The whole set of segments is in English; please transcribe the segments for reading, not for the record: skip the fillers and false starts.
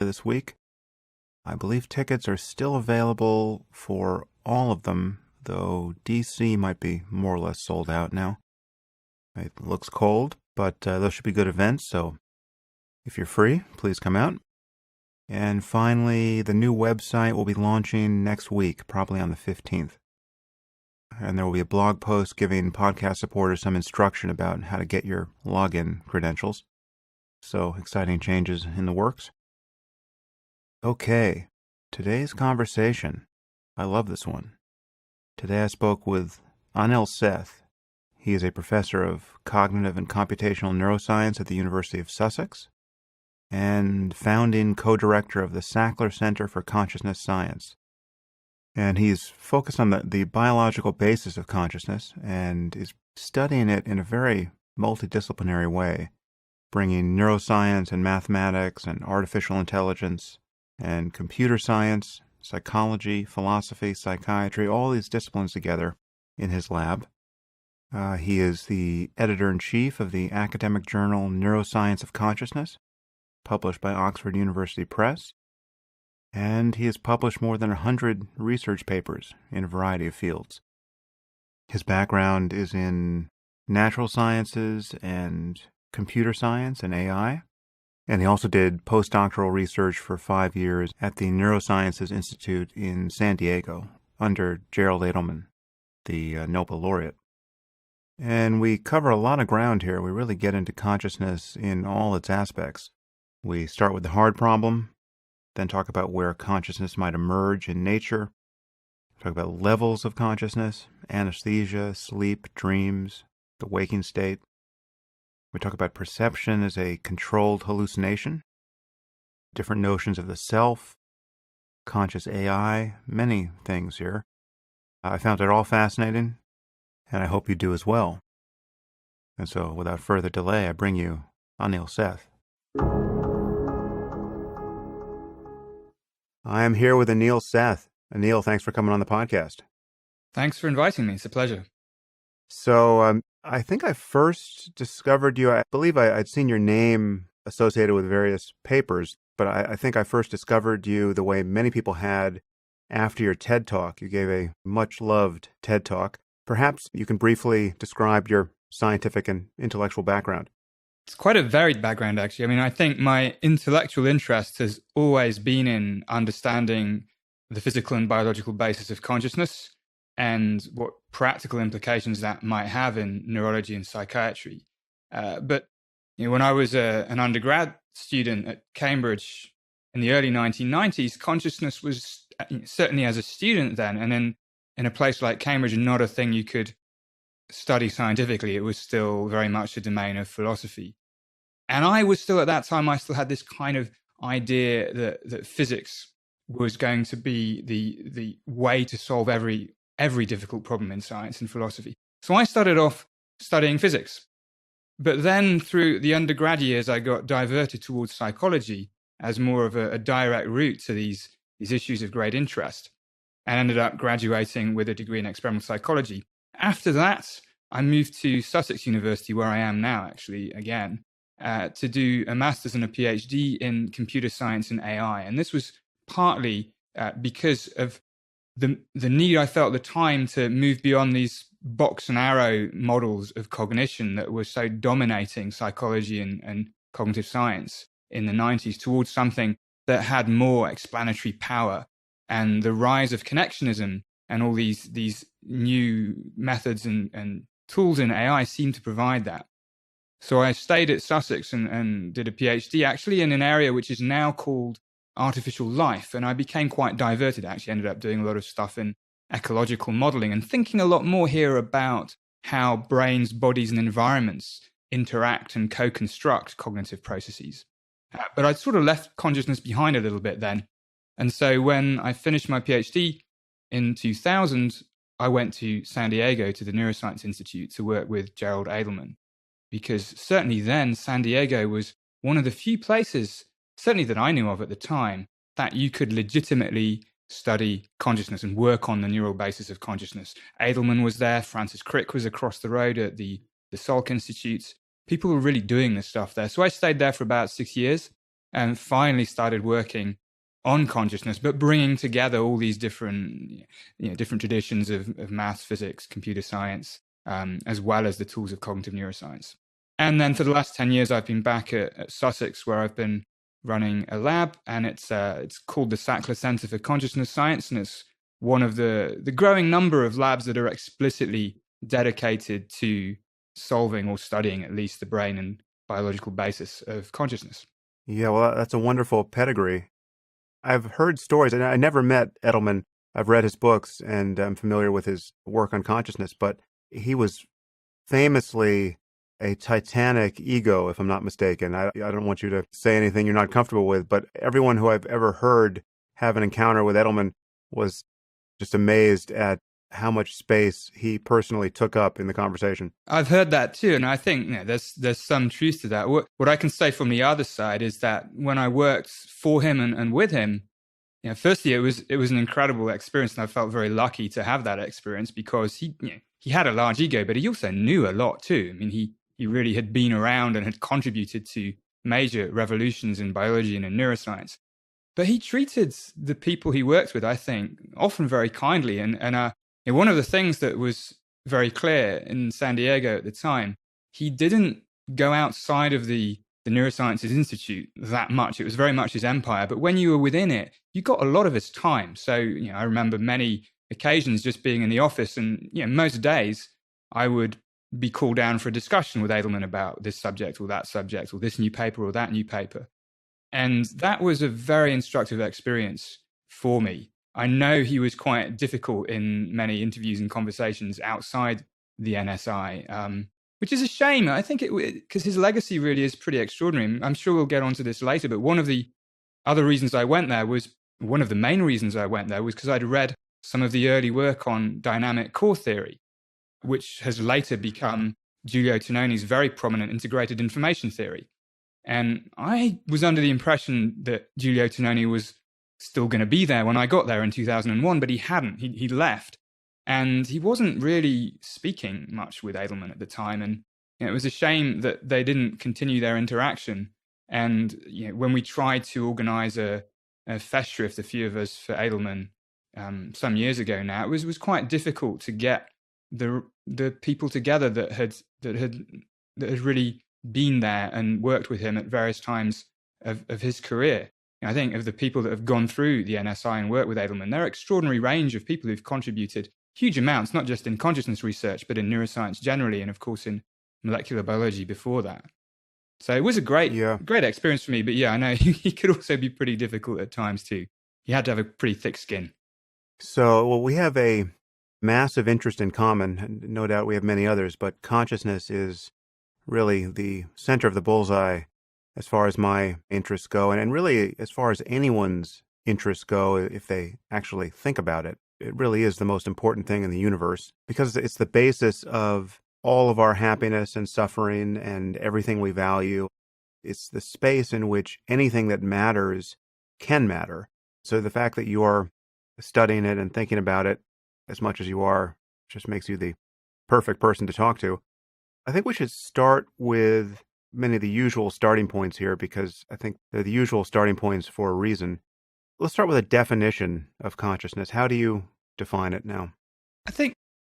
this week. I believe tickets are still available for all of them, though DC might be more or less sold out now. It looks cold, but those should be good events, so if you're free, please come out. And finally, the new website will be launching next week, probably on the 15th. And there will be a blog post giving podcast supporters some instruction about how to get your login credentials. So, exciting changes in the works. Okay, today's conversation. I love this one. Today I spoke with Anil Seth. He is a professor of cognitive and computational neuroscience at the University of Sussex and founding co-director of the Sackler Center for Consciousness Science. And he's focused on the biological basis of consciousness and is studying it in a very multidisciplinary way, bringing neuroscience and mathematics and artificial intelligence and computer science, psychology, philosophy, psychiatry, all these disciplines together in his lab. He is the editor-in-chief of the academic journal Neuroscience of Consciousness, published by Oxford University Press, and he has published more than 100 research papers in a variety of fields. His background is in natural sciences and computer science and AI, and he also did postdoctoral research for 5 years at the Neurosciences Institute in San Diego under Gerald Edelman, the Nobel laureate. And we cover a lot of ground here. We really get into consciousness in all its aspects. We start with the hard problem, then talk about where consciousness might emerge in nature, talk about levels of consciousness, anesthesia, sleep, dreams, the waking state. We talk about perception as a controlled hallucination, different notions of the self, conscious AI, many things here. I found it all fascinating, and I hope you do as well. And so, without further delay, I bring you Anil Seth. I am here with Anil Seth. Anil, thanks for coming on the podcast. Thanks for inviting me. It's a pleasure. So I think I first discovered you, I believe I'd seen your name associated with various papers, but I think I first discovered you the way many people had after your TED Talk. You gave a much-loved TED Talk. Perhaps you can briefly describe your scientific and intellectual background. It's quite a varied background, actually. I mean, I think my intellectual interest has always been in understanding the physical and biological basis of consciousness and what practical implications that might have in neurology and psychiatry. But when I was an undergrad student at Cambridge in the early 1990s, consciousness was, certainly as a student then, and then in a place like Cambridge, not a thing you could study scientifically. It was still very much a domain of philosophy. And I was still, at that time, I still had this kind of idea that physics was going to be the way to solve every difficult problem in science and philosophy. So I started off studying physics. But then through the undergrad years, I got diverted towards psychology as more of a direct route to these issues of great interest, and ended up graduating with a degree in experimental psychology. After that, I moved to Sussex University, where I am now, actually, again, to do a master's and a PhD in computer science and AI. And this was partly because of the need I felt at the time to move beyond these box and arrow models of cognition that were so dominating psychology and cognitive science in the 90s towards something that had more explanatory power. And the rise of connectionism and all these new methods and tools in AI seemed to provide that. So I stayed at Sussex and did a PhD actually in an area which is now called artificial life. And I became quite diverted, actually ended up doing a lot of stuff in ecological modeling and thinking a lot more here about how brains, bodies, and environments interact and co-construct cognitive processes. But I'd sort of left consciousness behind a little bit then. And so when I finished my PhD in 2000, I went to San Diego to the Neuroscience Institute to work with Gerald Edelman, because certainly then San Diego was one of the few places, certainly that I knew of at the time, that you could legitimately study consciousness and work on the neural basis of consciousness. Edelman was there, Francis Crick was across the road at the Salk Institute. People were really doing this stuff there. So I stayed there for about 6 years. and finally started working on consciousness, but bringing together all these different, different traditions of maths, physics, computer science, as well as the tools of cognitive neuroscience. And then for the last 10 years, I've been back at Sussex, where I've been running a lab, and it's called the Sackler Centre for Consciousness Science, and it's one of the growing number of labs that are explicitly dedicated to solving or studying at least the brain and biological basis of consciousness. Yeah, well, that's a wonderful pedigree. I've heard stories, and I never met Edelman. I've read his books, and I'm familiar with his work on consciousness, but he was famously a titanic ego, if I'm not mistaken. I don't want you to say anything you're not comfortable with, but everyone who I've ever heard have an encounter with Edelman was just amazed at how much space he personally took up in the conversation. I've heard that too, and I think there's some truth to that. What I can say from the other side is that when I worked for him and with him, firstly it was an incredible experience, and I felt very lucky to have that experience because he had a large ego, but he also knew a lot too. I mean, he really had been around and had contributed to major revolutions in biology and in neuroscience. But he treated the people he worked with, I think, often very kindly. And one of the things that was very clear in San Diego at the time, he didn't go outside of the Neurosciences Institute that much. It was very much his empire. But when you were within it, you got a lot of his time. So, I remember many occasions just being in the office, and most days I would be called down for a discussion with Edelman about this subject or that subject or this new paper or that new paper. And that was a very instructive experience for me. I know he was quite difficult in many interviews and conversations outside the NSI, which is a shame. I think because his legacy really is pretty extraordinary. I'm sure we'll get onto this later, but one of the other reasons I went there was, one of the main reasons I went there was because I'd read some of the early work on dynamic core theory, which has later become Giulio Tononi's very prominent integrated information theory. And I was under the impression that Giulio Tononi was still going to be there when I got there in 2001, but he hadn't. He left. And he wasn't really speaking much with Edelman at the time. And it was a shame that they didn't continue their interaction. And when we tried to organize a Festschrift, a few of us, for Edelman some years ago now, it was quite difficult to get the people together that had really been there and worked with him at various times of his career. I think of the people that have gone through the NSI and worked with Edelman, there are an extraordinary range of people who've contributed huge amounts, not just in consciousness research, but in neuroscience generally, and of course in molecular biology before that. So it was a great experience for me. But I know he could also be pretty difficult at times too. You had to have a pretty thick skin. So, we have a massive interest in common, and no doubt we have many others, but consciousness is really the center of the bullseye as far as my interests go, and really as far as anyone's interests go, if they actually think about it. It really is the most important thing in the universe because it's the basis of all of our happiness and suffering and everything we value. It's the space in which anything that matters can matter. So the fact that you're studying it and thinking about it as much as you are just makes you the perfect person to talk to. I think we should start with many of the usual starting points here because I think they're the usual starting points for a reason. Let's start with a definition of consciousness. How do you define it now? I think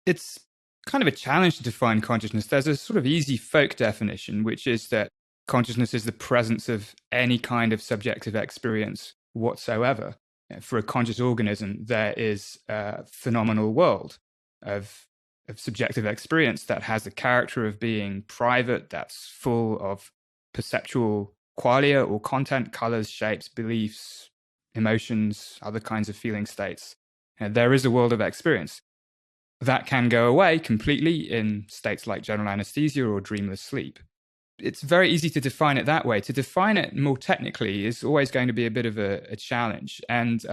it's kind of a challenge to define consciousness. There's a sort of easy folk definition, which is that consciousness is the presence of any kind of subjective experience whatsoever. For a conscious organism, there is a phenomenal world of subjective experience that has the character of being private, that's full of perceptual qualia or content, colors, shapes, beliefs, emotions, other kinds of feeling states. And there is a world of experience. That can go away completely in states like general anesthesia or dreamless sleep. It's very easy to define it that way. To define it more technically is always going to be a bit of a challenge. And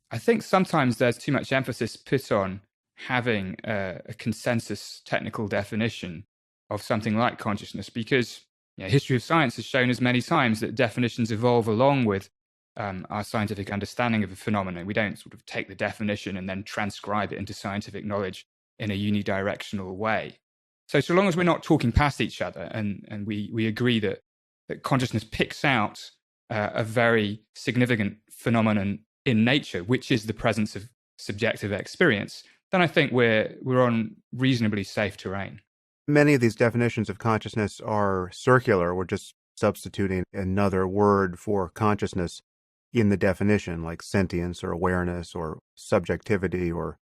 I think sometimes there's too much emphasis put on having a consensus technical definition of something like consciousness because history of science has shown us many times that definitions evolve along with our scientific understanding of a phenomenon. We don't sort of take the definition and then transcribe it into scientific knowledge in a unidirectional way. So long as we're not talking past each other and we agree that consciousness picks out a very significant phenomenon in nature, which is the presence of subjective experience, then I think we're on reasonably safe terrain. Many of these definitions of consciousness are circular. We're just substituting another word for consciousness in the definition, like sentience or awareness or subjectivity, or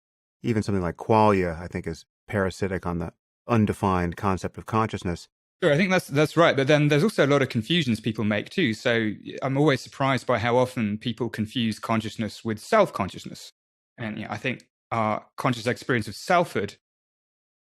even something like qualia, I think is parasitic on the undefined concept of consciousness. Sure, I think that's right. But then there's also a lot of confusions people make too. So I'm always surprised by how often people confuse consciousness with self-consciousness. And I think our conscious experience of selfhood,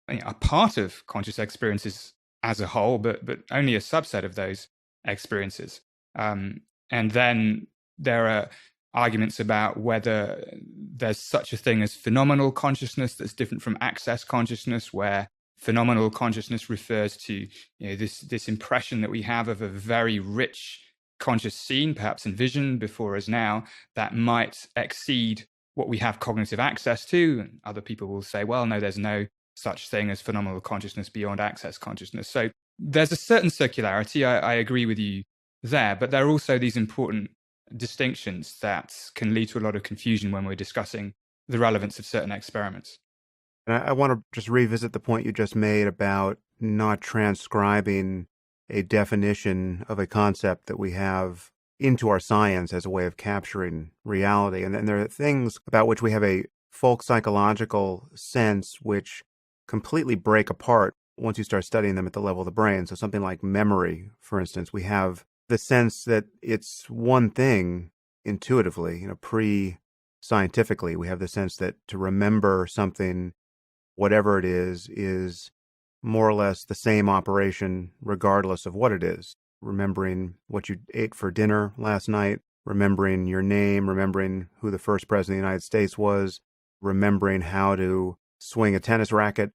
a part of conscious experiences as a whole, but only a subset of those experiences. And then there are arguments about whether there's such a thing as phenomenal consciousness that's different from access consciousness, where phenomenal consciousness refers to this impression that we have of a very rich conscious scene, perhaps envisioned before us now, that might exceed what we have cognitive access to. And other people will say, well, no, there's no such thing as phenomenal consciousness beyond access consciousness. So there's a certain circularity. I agree with you there, but there are also these important distinctions that can lead to a lot of confusion when we're discussing the relevance of certain experiments. And I want to just revisit the point you just made about not transcribing a definition of a concept that we have into our science as a way of capturing reality. And then there are things about which we have a folk psychological sense which completely break apart once you start studying them at the level of the brain. So something like memory, for instance, we have the sense that it's one thing intuitively, pre-scientifically. We have the sense that to remember something, whatever it is more or less the same operation regardless of what it is. Remembering what you ate for dinner last night, remembering your name, remembering who the first president of the United States was, remembering how to swing a tennis racket.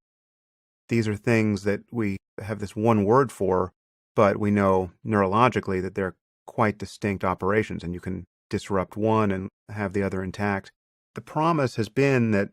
These are things that we have this one word for, but we know neurologically that they're quite distinct operations, and you can disrupt one and have the other intact. The promise has been that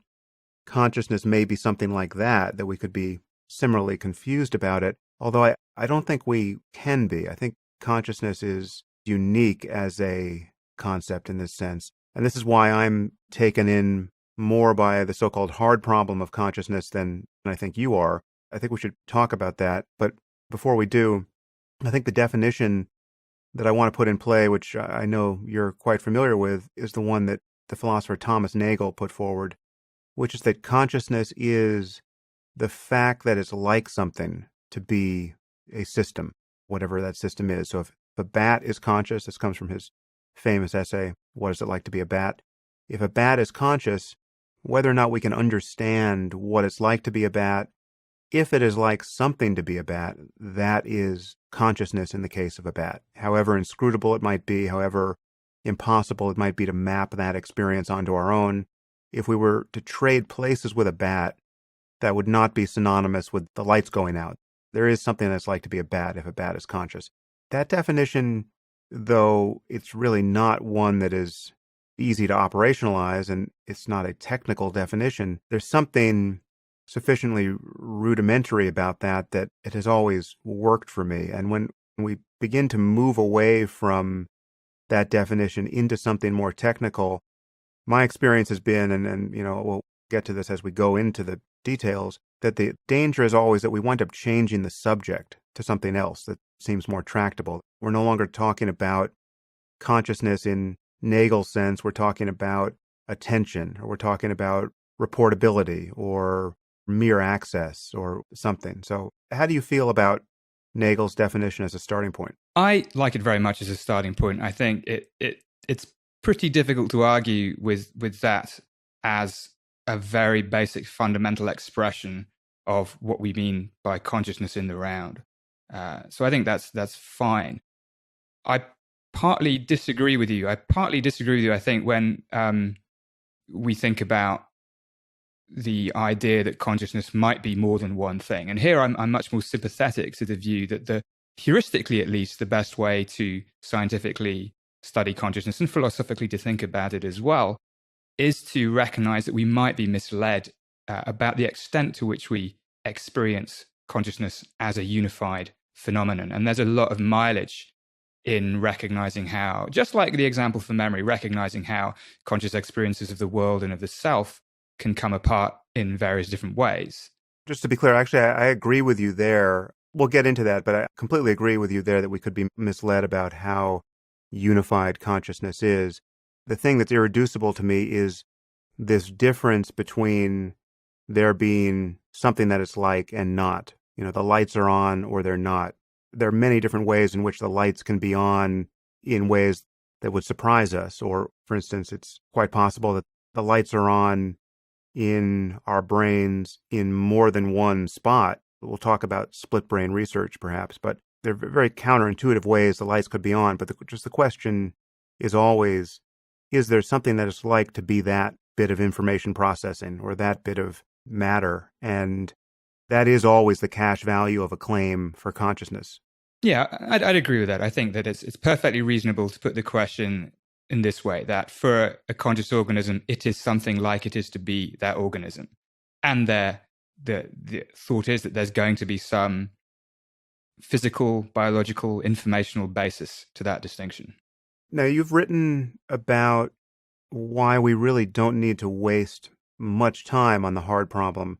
consciousness may be something like that we could be similarly confused about it, although I don't think we can be. I think consciousness is unique as a concept in this sense. And this is why I'm taken in more by the so-called hard problem of consciousness than I think you are. I think we should talk about that. But before we do, I think the definition that I want to put in play, which I know you're quite familiar with, is the one that the philosopher Thomas Nagel put forward, which is that consciousness is the fact that it's like something to be a system, whatever that system is. So if a bat is conscious, this comes from his famous essay, What is it like to be a bat? If a bat is conscious, whether or not we can understand what it's like to be a bat, if it is like something to be a bat, that is consciousness in the case of a bat. However inscrutable it might be, however impossible it might be to map that experience onto our own, if we were to trade places with a bat, that would not be synonymous with the lights going out. There is something that's like to be a bat if a bat is conscious. That definition, though it's really not one that is easy to operationalize, and it's not a technical definition, there's something sufficiently rudimentary about that it has always worked for me. And when we begin to move away from that definition into something more technical, my experience has been, and we'll get to this as we go into the details, that the danger is always that we wind up changing the subject to something else that seems more tractable. We're no longer talking about consciousness in Nagel's sense. We're talking about attention, or we're talking about reportability, or mere access, or something. So how do you feel about Nagel's definition as a starting point? I like it very much as a starting point. I think it's pretty difficult to argue with that as a very basic fundamental expression of what we mean by consciousness in the round. So I think that's fine. I partly disagree with you. I think when we think about the idea that consciousness might be more than one thing. And here I'm much more sympathetic to the view that heuristically, at least, the best way to scientifically study consciousness and philosophically to think about it as well is to recognize that we might be misled about the extent to which we experience consciousness as a unified phenomenon. And there's a lot of mileage in recognizing how, just like the example for memory, recognizing how conscious experiences of the world and of the self can come apart in various different ways. Just to be clear, actually, I agree with you there. We'll get into that, but I completely agree with you there that we could be misled about how unified consciousness is. The thing that's irreducible to me is this difference between there being something that it's like and not. You know, the lights are on or they're not. There are many different ways in which the lights can be on in ways that would surprise us. Or, for instance, it's quite possible that the lights are on in our brains in more than one spot. We'll talk about split brain research perhaps, but they're very counterintuitive ways the lights could be on. But just the question is always, is there something that it's like to be that bit of information processing or that bit of matter? And that is always the cash value of a claim for consciousness. Yeah, I'd agree with that. I think that it's perfectly reasonable to put the question in this way, that for a conscious organism, it is something like it is to be that organism. And the thought is that there's going to be some physical, biological, informational basis to that distinction. Now, you've written about why we really don't need to waste much time on the hard problem.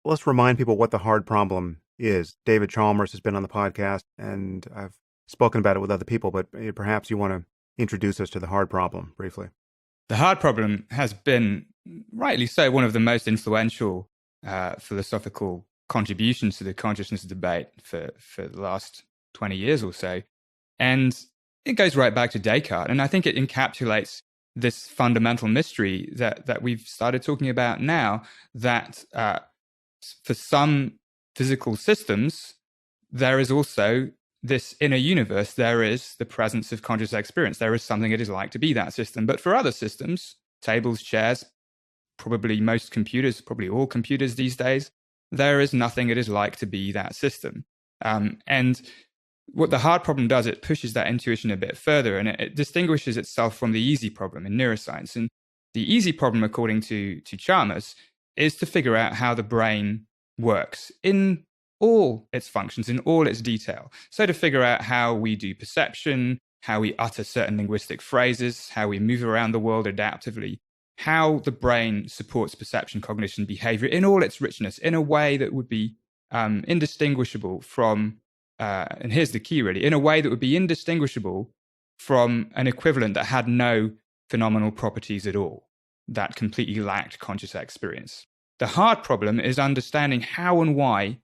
Let's remind people what the hard problem is. David Chalmers has been on the podcast, and I've spoken about it with other people, but perhaps you want to introduce us to the hard problem briefly. The hard problem has been, rightly so, one of the most influential philosophical contributions to the consciousness debate for the last 20 years or so. And it goes right back to Descartes. And I think it encapsulates this fundamental mystery that we've started talking about now, that for some physical systems, there is also this inner universe. There is the presence of conscious experience. There is something it is like to be that system. But for other systems, tables, chairs, probably most computers, probably all computers these days, there is nothing it is like to be that system. And what the hard problem does, it pushes that intuition a bit further, and it distinguishes itself from the easy problem in neuroscience. And the easy problem, according to Chalmers, is to figure out how the brain works in all its functions, in all its detail. So to figure out how we do perception, how we utter certain linguistic phrases, how we move around the world adaptively, how the brain supports perception, cognition, behavior in all its richness, in a way that would be indistinguishable from, and here's the key really, in a way that would be indistinguishable from an equivalent that had no phenomenal properties at all, that completely lacked conscious experience. The hard problem is understanding how and why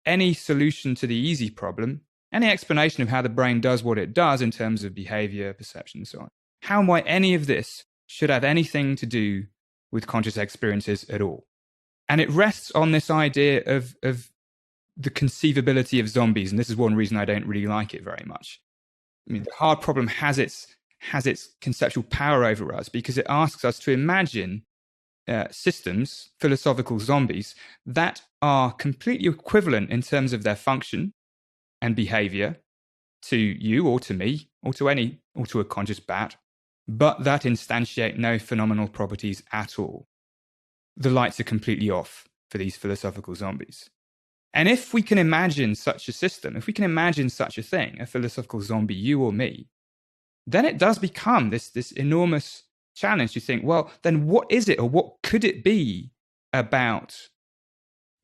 any solution to the easy problem, any explanation of how the brain does what it does in terms of behavior, perception, and so on, how and why any of this should have anything to do with conscious experiences at all. And it rests on this idea of the conceivability of zombies, and this is one reason I don't really like it very much. I mean, the hard problem has its conceptual power over us because it asks us to imagine systems, philosophical zombies, that are completely equivalent in terms of their function and behavior to you or to me or to a conscious bat, but that instantiate no phenomenal properties at all. The lights are completely off for these philosophical zombies. And if we can imagine such a system, if we can imagine such a thing, a philosophical zombie, you or me, then it does become this enormous challenge to think, well, then what is it, or what could it be about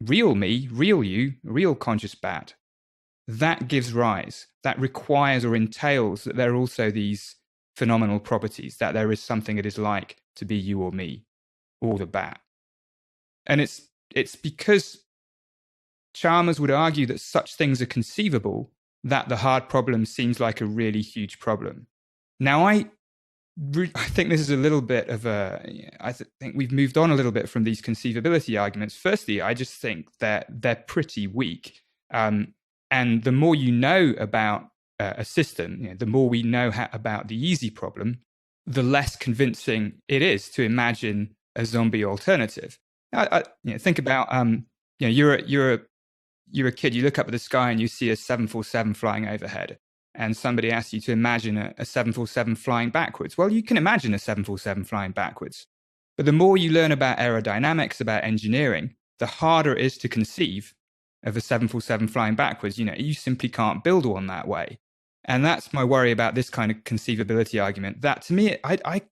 real me, real you, real conscious bat, that gives rise, that requires or entails that there are also these phenomenal properties, that there is something it is like to be you or me, or the bat. And it's because Chalmers would argue that such things are conceivable that the hard problem seems like a really huge problem. Now, I think this is a little bit of I think we've moved on a little bit from these conceivability arguments. Firstly, I just think that they're pretty weak. And the more you know about a system, the more we know about the easy problem, the less convincing it is to imagine a zombie alternative. Think about, you're a kid, you look up at the sky and you see a 747 flying overhead, and somebody asks you to imagine a 747 flying backwards. Well, you can imagine a 747 flying backwards. But the more you learn about aerodynamics, about engineering, the harder it is to conceive of a 747 flying backwards. You simply can't build one that way. And that's my worry about this kind of conceivability argument. That to me, I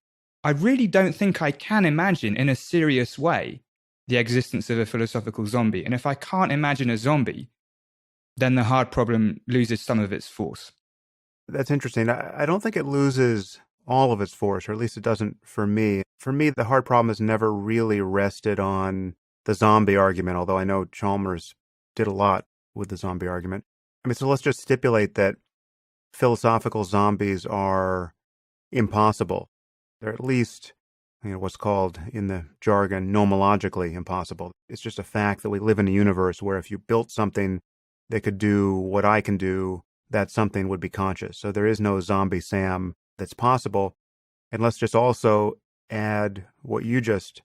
really don't think I can imagine in a serious way the existence of a philosophical zombie. And if I can't imagine a zombie, then the hard problem loses some of its force. That's interesting. I don't think it loses all of its force, or at least it doesn't for me. For me, the hard problem has never really rested on the zombie argument, although I know Chalmers did a lot with the zombie argument. I mean, so let's just stipulate that philosophical zombies are impossible. They're at least, what's called in the jargon, nomologically impossible. It's just a fact that we live in a universe where if you built something that could do what I can do, that something would be conscious. So there is no zombie Sam that's possible. And let's just also add what you just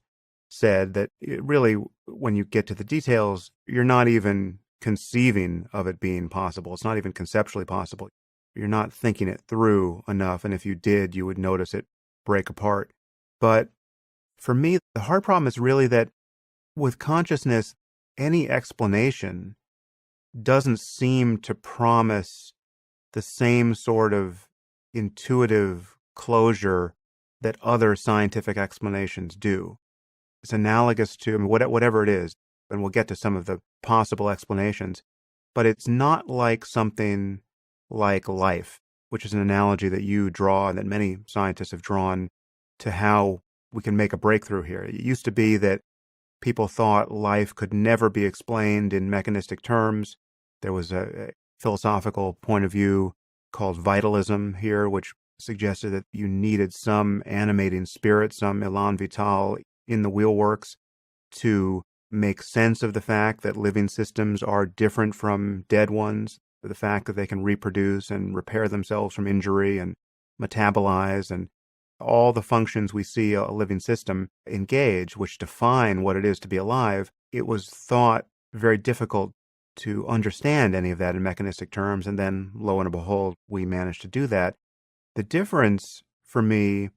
said, that it really, when you get to the details, you're not even conceiving of it being possible. It's not even conceptually possible. You're not thinking it through enough. And if you did, you would notice it break apart. But for me, the hard problem is really that with consciousness, any explanation doesn't seem to promise the same sort of intuitive closure that other scientific explanations do. It's analogous to whatever it is, and we'll get to some of the possible explanations, but it's not like something like life, which is an analogy that you draw and that many scientists have drawn to how we can make a breakthrough here. It used to be that people thought life could never be explained in mechanistic terms. There was a philosophical point of view called vitalism here, which suggested that you needed some animating spirit, some elan vital in the wheelworks to make sense of the fact that living systems are different from dead ones, the fact that they can reproduce and repair themselves from injury and metabolize, and all the functions we see a living system engage, which define what it is to be alive. It was thought very difficult to understand any of that in mechanistic terms, and then lo and behold, we managed to do that. The difference for me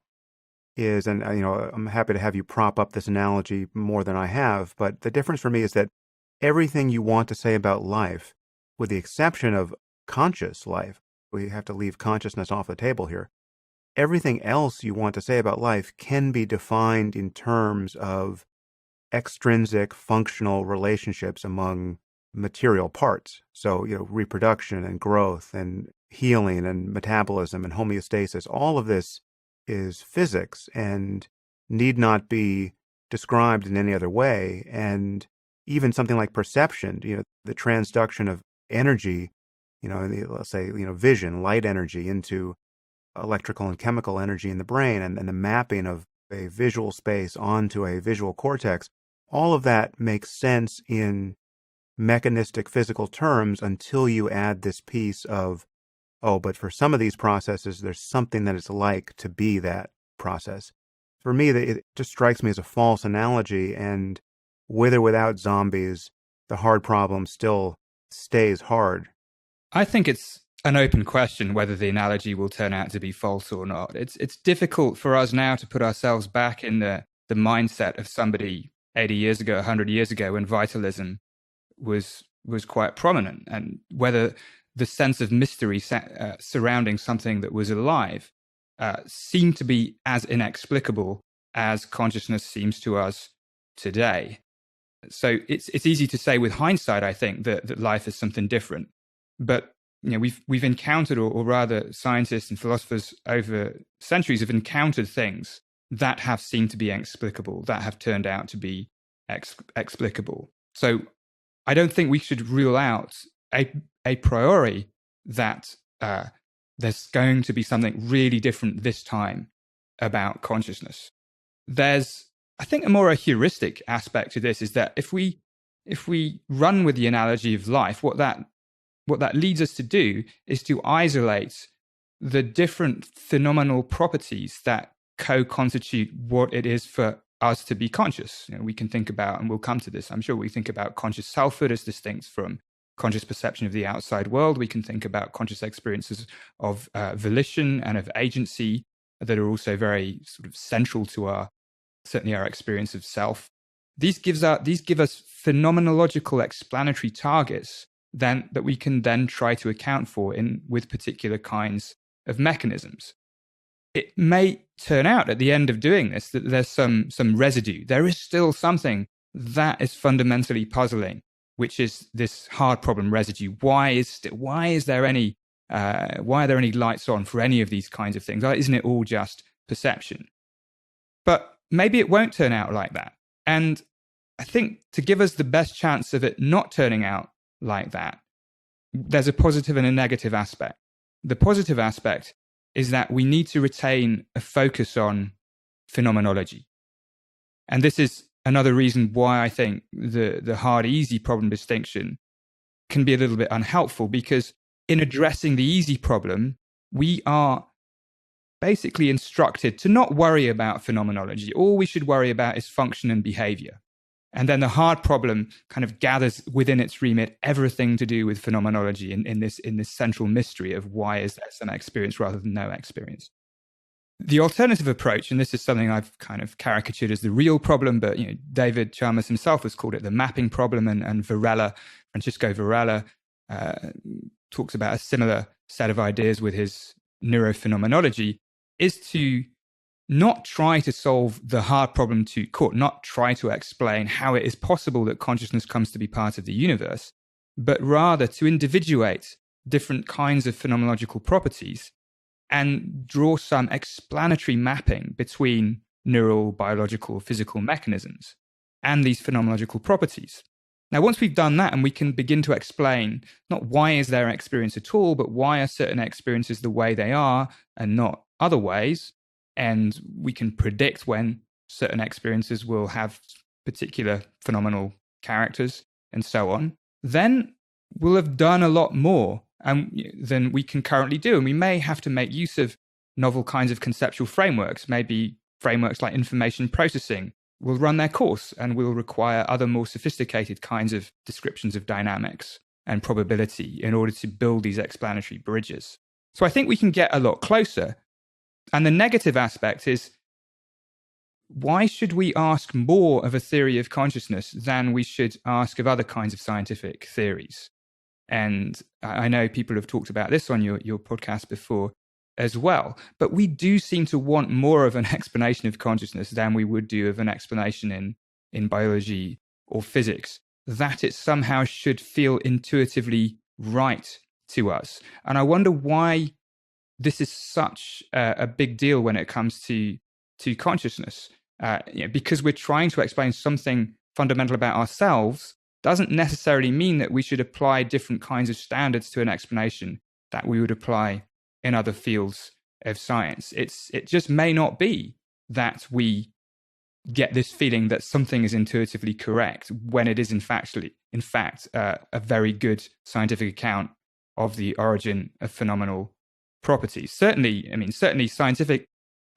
is, and I'm happy to have you prop up this analogy more than I have, but the difference for me is that everything you want to say about life, with the exception of conscious life, we have to leave consciousness off the table here, everything else you want to say about life can be defined in terms of extrinsic functional relationships among material parts. So, reproduction and growth and healing and metabolism and homeostasis, all of this is physics and need not be described in any other way. And even something like perception, the transduction of energy, let's say, vision, light energy into electrical and chemical energy in the brain, and the mapping of a visual space onto a visual cortex, all of that makes sense in mechanistic physical terms until you add this piece of, but for some of these processes, there's something that it's like to be that process. For me, it just strikes me as a false analogy, and with or without zombies, the hard problem still stays hard. I think it's an open question whether the analogy will turn out to be false or not. It's difficult for us now to put ourselves back in the mindset of somebody 80 years ago, 100 years ago, when vitalism was quite prominent, and whether the sense of mystery surrounding something that was alive seemed to be as inexplicable as consciousness seems to us today. So it's easy to say with hindsight, I think, that life is something different. But we've encountered, or rather scientists and philosophers over centuries have encountered things that have seemed to be inexplicable, that have turned out to be explicable. So I don't think we should rule out a priori that there's going to be something really different this time about consciousness. There's, I think, a heuristic aspect to this is that if we run with the analogy of life, what that leads us to do is to isolate the different phenomenal properties that co-constitute what it is for us to be conscious. We can think about, and we'll come to this, I'm sure, we think about conscious selfhood as distinct from conscious perception of the outside world. We can think about conscious experiences of volition and of agency that are also very sort of central to certainly our experience of self. These give us phenomenological explanatory targets that we can then try to account for with particular kinds of mechanisms. It may turn out at the end of doing this that there's some residue. There is still something that is fundamentally puzzling, which is this hard problem residue. Why are there any lights on for any of these kinds of things? Isn't it all just perception? But maybe it won't turn out like that. And I think to give us the best chance of it not turning out like that, there's a positive and a negative aspect. The positive aspect is that we need to retain a focus on phenomenology. And this is another reason why I think the hard-easy problem distinction can be a little bit unhelpful, because in addressing the easy problem, we are basically instructed to not worry about phenomenology. All we should worry about is function and behavior. And then the hard problem kind of gathers within its remit everything to do with phenomenology in this central mystery of why is there some experience rather than no experience. The alternative approach, and this is something I've kind of caricatured as the real problem, but David Chalmers himself has called it the mapping problem, and Francisco Varela talks about a similar set of ideas with his neurophenomenology, is to not try to solve the hard problem to court, not try to explain how it is possible that consciousness comes to be part of the universe, but rather to individuate different kinds of phenomenological properties and draw some explanatory mapping between neural, biological, physical mechanisms and these phenomenological properties. Now, once we've done that and we can begin to explain not why is there experience at all, but why are certain experiences the way they are and not other ways, and we can predict when certain experiences will have particular phenomenal characters and so on, then we'll have done a lot more than we can currently do. And we may have to make use of novel kinds of conceptual frameworks. Maybe frameworks like information processing will run their course and will require other more sophisticated kinds of descriptions of dynamics and probability in order to build these explanatory bridges. So I think we can get a lot closer. And the negative aspect is, why should we ask more of a theory of consciousness than we should ask of other kinds of scientific theories? And I know people have talked about this on your podcast before as well, but we do seem to want more of an explanation of consciousness than we would do of an explanation in biology or physics, that it somehow should feel intuitively right to us. And I wonder why this is such a big deal when it comes to consciousness. Because we're trying to explain something fundamental about ourselves doesn't necessarily mean that we should apply different kinds of standards to an explanation that we would apply in other fields of science. It just may not be that we get this feeling that something is intuitively correct when it is in fact a very good scientific account of the origin of phenomenal properties. Certainly scientific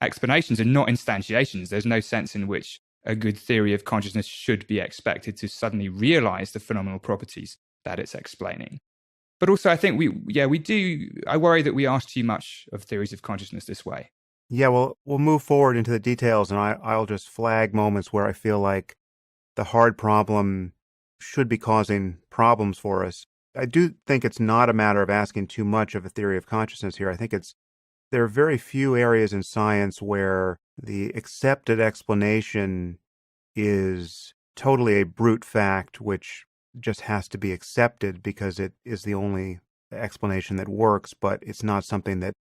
explanations are not instantiations. There's no sense in which a good theory of consciousness should be expected to suddenly realize the phenomenal properties that it's explaining. But also I think I worry that we ask too much of theories of consciousness this way. Yeah, well, we'll move forward into the details, and I'll just flag moments where I feel like the hard problem should be causing problems for us. I do think it's not a matter of asking too much of a theory of consciousness here. I think there are very few areas in science where the accepted explanation is totally a brute fact, which just has to be accepted because it is the only explanation that works, but it's not something that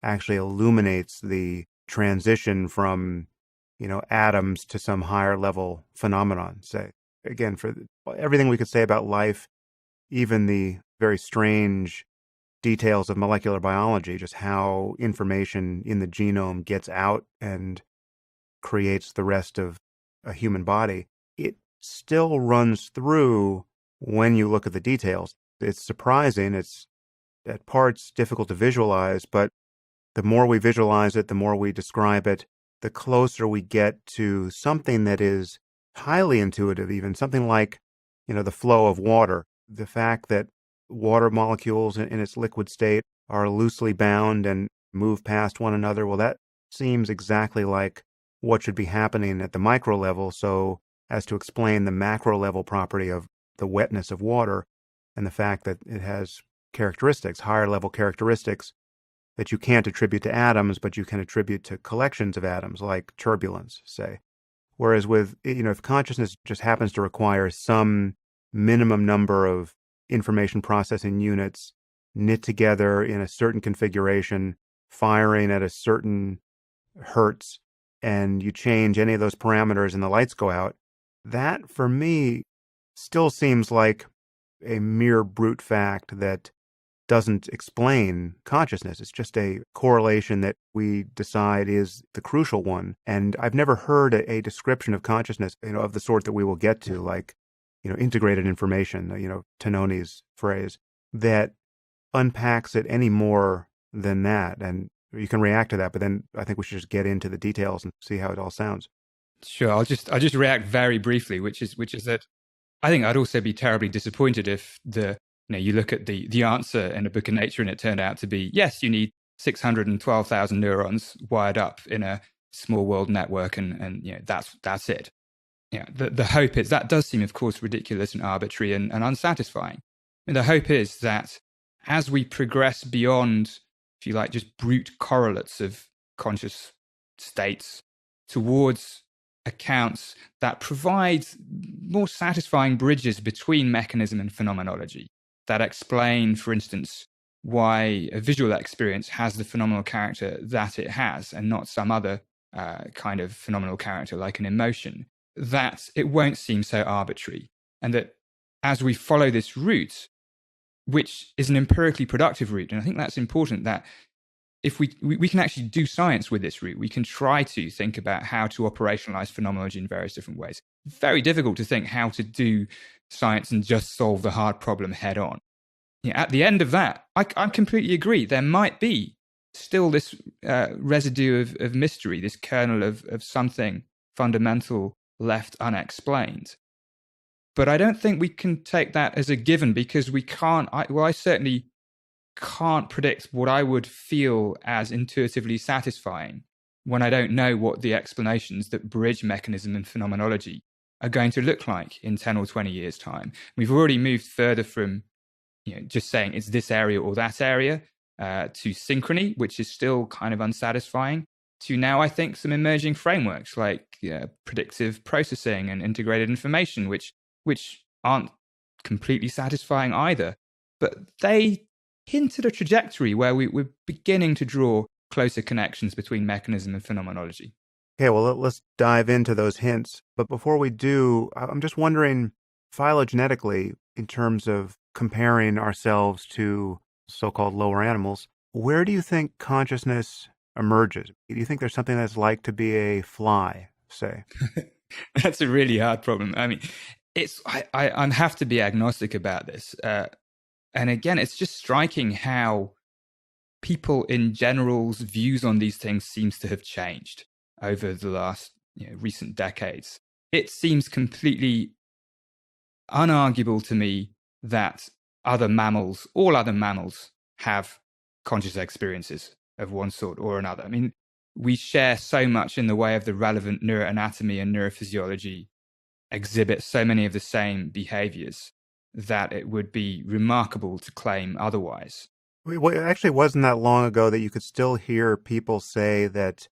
actually illuminates the transition from, atoms to some higher level phenomenon. Say, again, for everything we could say about life, even the very strange details of molecular biology, just how information in the genome gets out and creates the rest of a human body, it still runs through when you look at the details. It's surprising. It's at parts difficult to visualize, but the more we visualize it, the more we describe it, the closer we get to something that is highly intuitive, even something like, the flow of water. The fact that water molecules in its liquid state are loosely bound and move past one another, well, that seems exactly like what should be happening at the micro level, so as to explain the macro level property of the wetness of water. and the fact that it has characteristics, higher level characteristics that you can't attribute to atoms, but you can attribute to collections of atoms, like turbulence, say. Whereas with, if consciousness just happens to require some minimum number of information processing units knit together in a certain configuration, firing at a certain hertz, and you change any of those parameters and the lights go out, that for me still seems like a mere brute fact that doesn't explain consciousness. It's just a correlation that we decide is the crucial one. And I've never heard a description of consciousness, of the sort that we will get to, like, integrated information, Tononi's phrase, that unpacks it any more than that. And you can react to that, but then I think we should just get into the details and see how it all sounds. Sure, I'll just react very briefly, which is that I think I'd also be terribly disappointed if you look at the answer in a book of Nature and it turned out to be, yes, you need 612,000 neurons wired up in a small world network, and that's it. The hope is, that does seem, of course, ridiculous and arbitrary and unsatisfying. And the hope is that as we progress beyond, if you like, just brute correlates of conscious states towards accounts that provide more satisfying bridges between mechanism and phenomenology, that explain, for instance, why a visual experience has the phenomenal character that it has and not some other kind of phenomenal character like an emotion, that it won't seem so arbitrary. And that as we follow this route, which is an empirically productive route, and I think that's important, that if we can actually do science with this route, we can try to think about how to operationalize phenomenology in various different ways. Very difficult to think how to do science and just solve the hard problem head on. At the end of that, I completely agree. There might be still this residue of mystery, this kernel of something fundamental left unexplained. But I don't think we can take that as a given, because we can't, I certainly can't predict what I would feel as intuitively satisfying when I don't know what the explanations that bridge mechanism and phenomenology are going to look like in 10 or 20 years' time. We've already moved further from just saying it's this area or that area to synchrony, which is still kind of unsatisfying, to now I think some emerging frameworks like predictive processing and integrated information, which aren't completely satisfying either. But they hint at a trajectory where we're beginning to draw closer connections between mechanism and phenomenology. Okay, well, let's dive into those hints. But before we do, I'm just wondering, phylogenetically, in terms of comparing ourselves to so-called lower animals, where do you think consciousness emerges? Do you think there's something that's like to be a fly, say? That's a really hard problem. I mean, I have to be agnostic about this. And again, it's just striking how people in general's views on these things seems to have changed over the last recent decades. It seems completely unarguable to me that all other mammals have conscious experiences of one sort or another. I mean, we share so much in the way of the relevant neuroanatomy and neurophysiology, exhibit so many of the same behaviors, that it would be remarkable to claim otherwise. Well, it actually wasn't that long ago that you could still hear people say that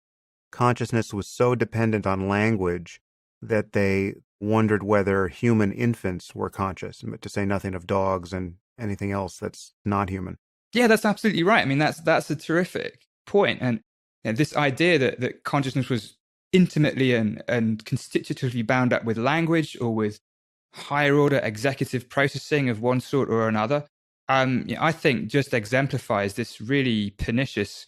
consciousness was so dependent on language that they wondered whether human infants were conscious, to say nothing of dogs and anything else that's not human. Yeah, that's absolutely right. I mean, that's a terrific point. And this idea that consciousness was intimately and constitutively bound up with language or with higher order executive processing of one sort or another, I think just exemplifies this really pernicious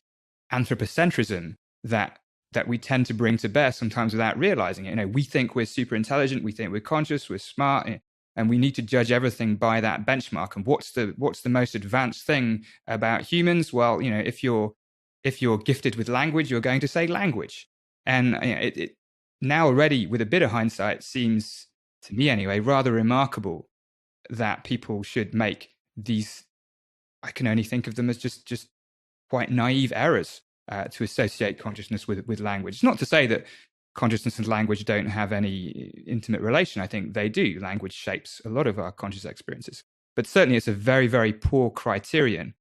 anthropocentrism that we tend to bring to bear sometimes without realizing it. We think we're super intelligent, we think we're conscious, we're smart, and we need to judge everything by that benchmark. And what's the most advanced thing about humans? Well, if you're gifted with language, you're going to say language. And it now already, with a bit of hindsight, seems to me anyway rather remarkable that people should make these, I can only think of them as just quite naive errors to associate consciousness with language. It's not to say that consciousness and language don't have any intimate relation. I think they do. Language shapes a lot of our conscious experiences. but certainly it's a very, very poor criterion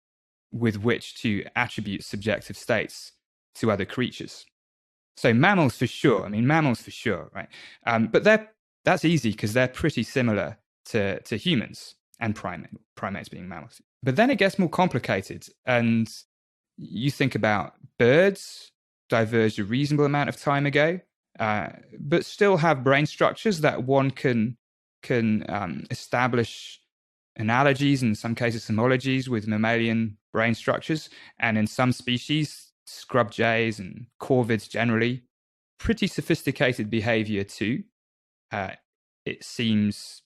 with which to attribute subjective states to other creatures. So mammals for sure. I mean, mammals for sure, right? But that's easy because they're pretty similar to humans and primates being mammals. But then it gets more complicated, and you think about birds diverged a reasonable amount of time ago, but still have brain structures that one can establish analogies, in some cases homologies, with mammalian brain structures. And in some species, scrub jays and corvids generally, pretty sophisticated behavior too. It seems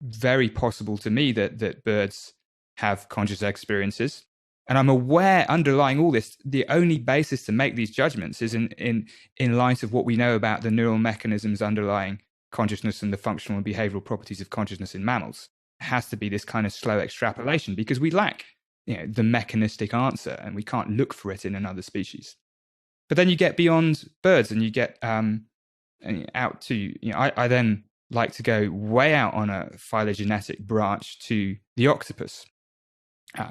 very possible to me that birds have conscious experiences. And I'm aware, underlying all this, the only basis to make these judgments is in light of what we know about the neural mechanisms underlying consciousness and the functional and behavioral properties of consciousness in mammals. It has to be this kind of slow extrapolation because we lack, the mechanistic answer, and we can't look for it in another species. But then you get beyond birds, and you get out to, I then like to go way out on a phylogenetic branch to the octopus,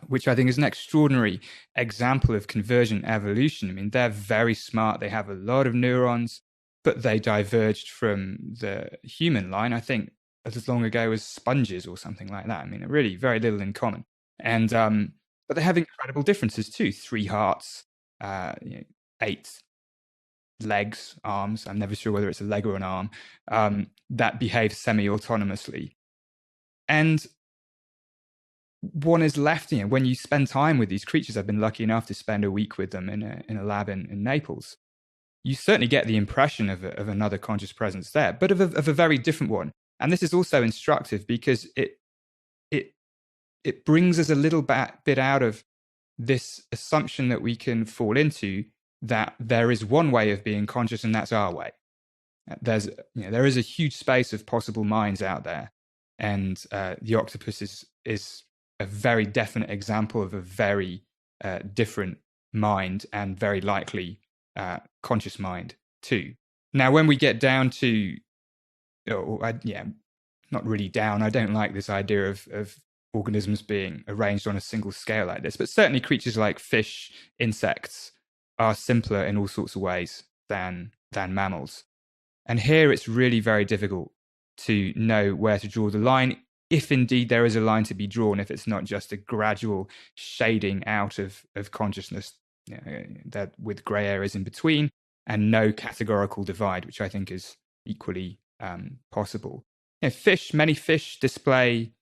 which I think is an extraordinary example of convergent evolution. I mean, they're very smart. They have a lot of neurons, but they diverged from the human line, I think, as long ago as sponges or something like that. I mean, really very little in common. And but they have incredible differences too. 3 hearts, 8 legs, arms. I'm never sure whether it's a leg or an arm, that behave semi-autonomously. And one is left, when you spend time with these creatures, I've been lucky enough to spend a week with them in a lab in Naples. You certainly get the impression of another conscious presence there, but of a very different one. And this is also instructive because it brings us a little bit out of this assumption that we can fall into, that there is one way of being conscious and that's our way. There is a huge space of possible minds out there, and the octopus is a very definite example of a very different mind, and very likely conscious mind too. Now, when we get down to, not really down, I don't like this idea of organisms being arranged on a single scale like this, but certainly creatures like fish, insects are simpler in all sorts of ways than mammals. And here it's really very difficult to know where to draw the line, if indeed there is a line to be drawn, if it's not just a gradual shading out of consciousness, that with grey areas in between and no categorical divide, which I think is equally possible. Many fish display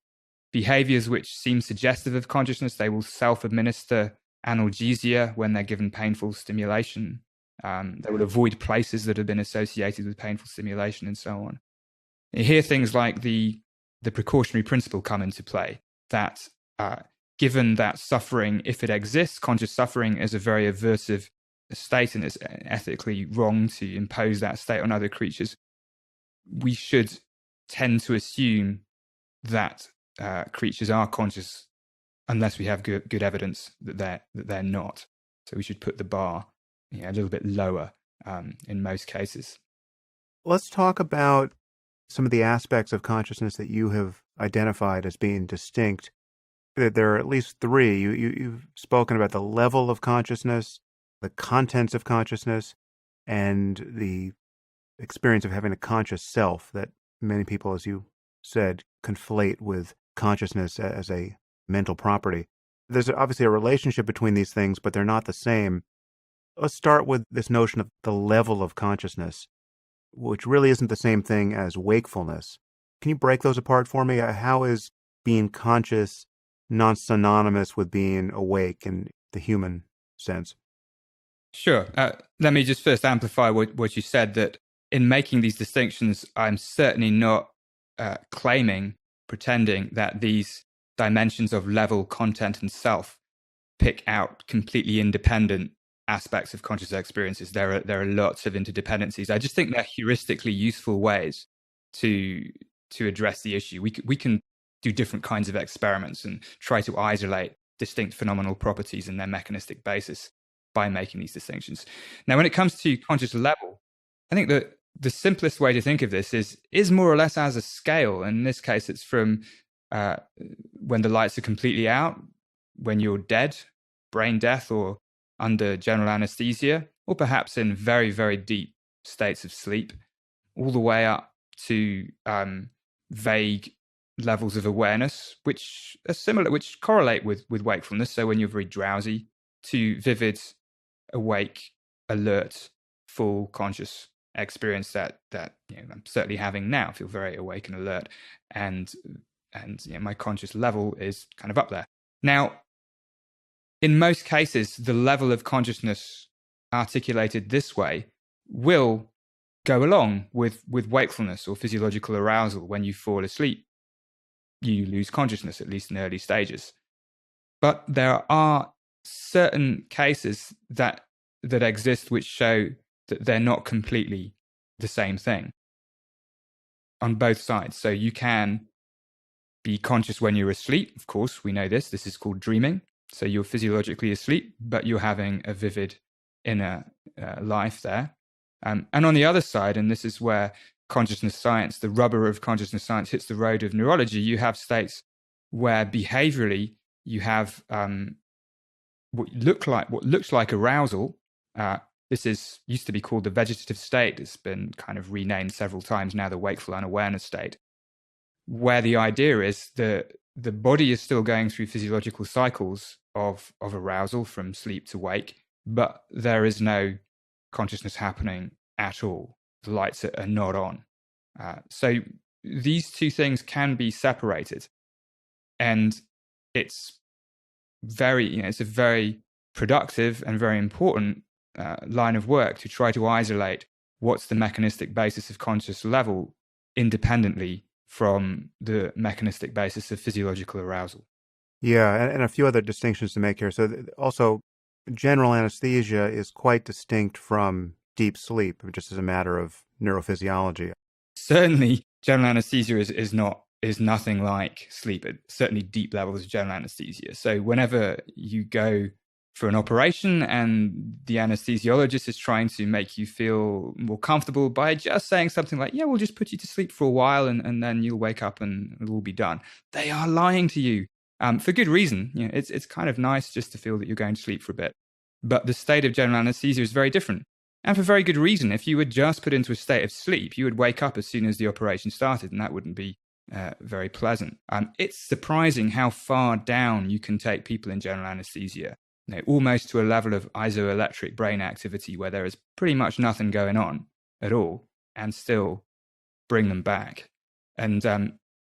behaviors which seem suggestive of consciousness. They will self-administer analgesia when they're given painful stimulation. They will avoid places that have been associated with painful stimulation, and so on. You hear things like the precautionary principle come into play, that given that suffering, if it exists, conscious suffering is a very aversive state, and it's ethically wrong to impose that state on other creatures, we should tend to assume that creatures are conscious unless we have good evidence that they're not. So we should put the bar a little bit lower in most cases. Let's talk about some of the aspects of consciousness that you have identified as being distinct. There are at least 3. You've spoken about the level of consciousness, the contents of consciousness, and the experience of having a conscious self that many people, as you said, conflate with consciousness as a mental property. There's obviously a relationship between these things, but they're not the same. Let's start with this notion of the level of consciousness, which really isn't the same thing as wakefulness. Can you break those apart for me? How is being conscious non-synonymous with being awake in the human sense? Sure. Let me just first amplify what you said, that in making these distinctions, I'm certainly not pretending that these dimensions of level, content, and self pick out completely independent aspects of conscious experiences. There are lots of interdependencies. I just think they're heuristically useful ways to address the issue. We can do different kinds of experiments and try to isolate distinct phenomenal properties and their mechanistic basis by making these distinctions. Now, when it comes to conscious level, I think that the simplest way to think of this is more or less as a scale. In this case, it's from uh, when the lights are completely out, when you're dead, brain death, or under general anesthesia, or perhaps in very, very deep states of sleep, all the way up to vague levels of awareness, which are similar, which correlate with wakefulness. So when you're very drowsy, to vivid, awake, alert, full conscious experience that I'm certainly having now. I feel very awake and alert, and my conscious level is kind of up there. Now, in most cases, the level of consciousness articulated this way will go along with wakefulness or physiological arousal. When you fall asleep, you lose consciousness, at least in early stages. But there are certain cases that exist which show that they're not completely the same thing on both sides. So you can be conscious when you're asleep. Of course, we know this. This is called dreaming. So you're physiologically asleep, but you're having a vivid inner life there. And on the other side, and this is where consciousness science, the rubber of consciousness science, hits the road of neurology, you have states where behaviorally you have what looks like arousal. This used to be called the vegetative state. It's been kind of renamed several times now, the wakeful unawareness state, where the idea is that the body is still going through physiological cycles of arousal from sleep to wake, but there is no consciousness happening at all. The lights are not on. So these two things can be separated, and it's it's a very productive and very important line of work to try to isolate what's the mechanistic basis of conscious level independently from the mechanistic basis of physiological arousal. Yeah, and a few other distinctions to make here. So also, general anesthesia is quite distinct from deep sleep, just as a matter of neurophysiology. Certainly, general anesthesia is nothing like sleep. Certainly, deep levels of general anesthesia. So whenever you go for an operation and the anesthesiologist is trying to make you feel more comfortable by just saying something like, yeah, we'll just put you to sleep for a while and then you'll wake up and it'll all be done, they are lying to you. For good reason. It's kind of nice just to feel that you're going to sleep for a bit. But the state of general anesthesia is very different. And for very good reason. If you were just put into a state of sleep, you would wake up as soon as the operation started, and that wouldn't be very pleasant. It's surprising how far down you can take people in general anesthesia, almost to a level of isoelectric brain activity where there is pretty much nothing going on at all, and still bring them back. And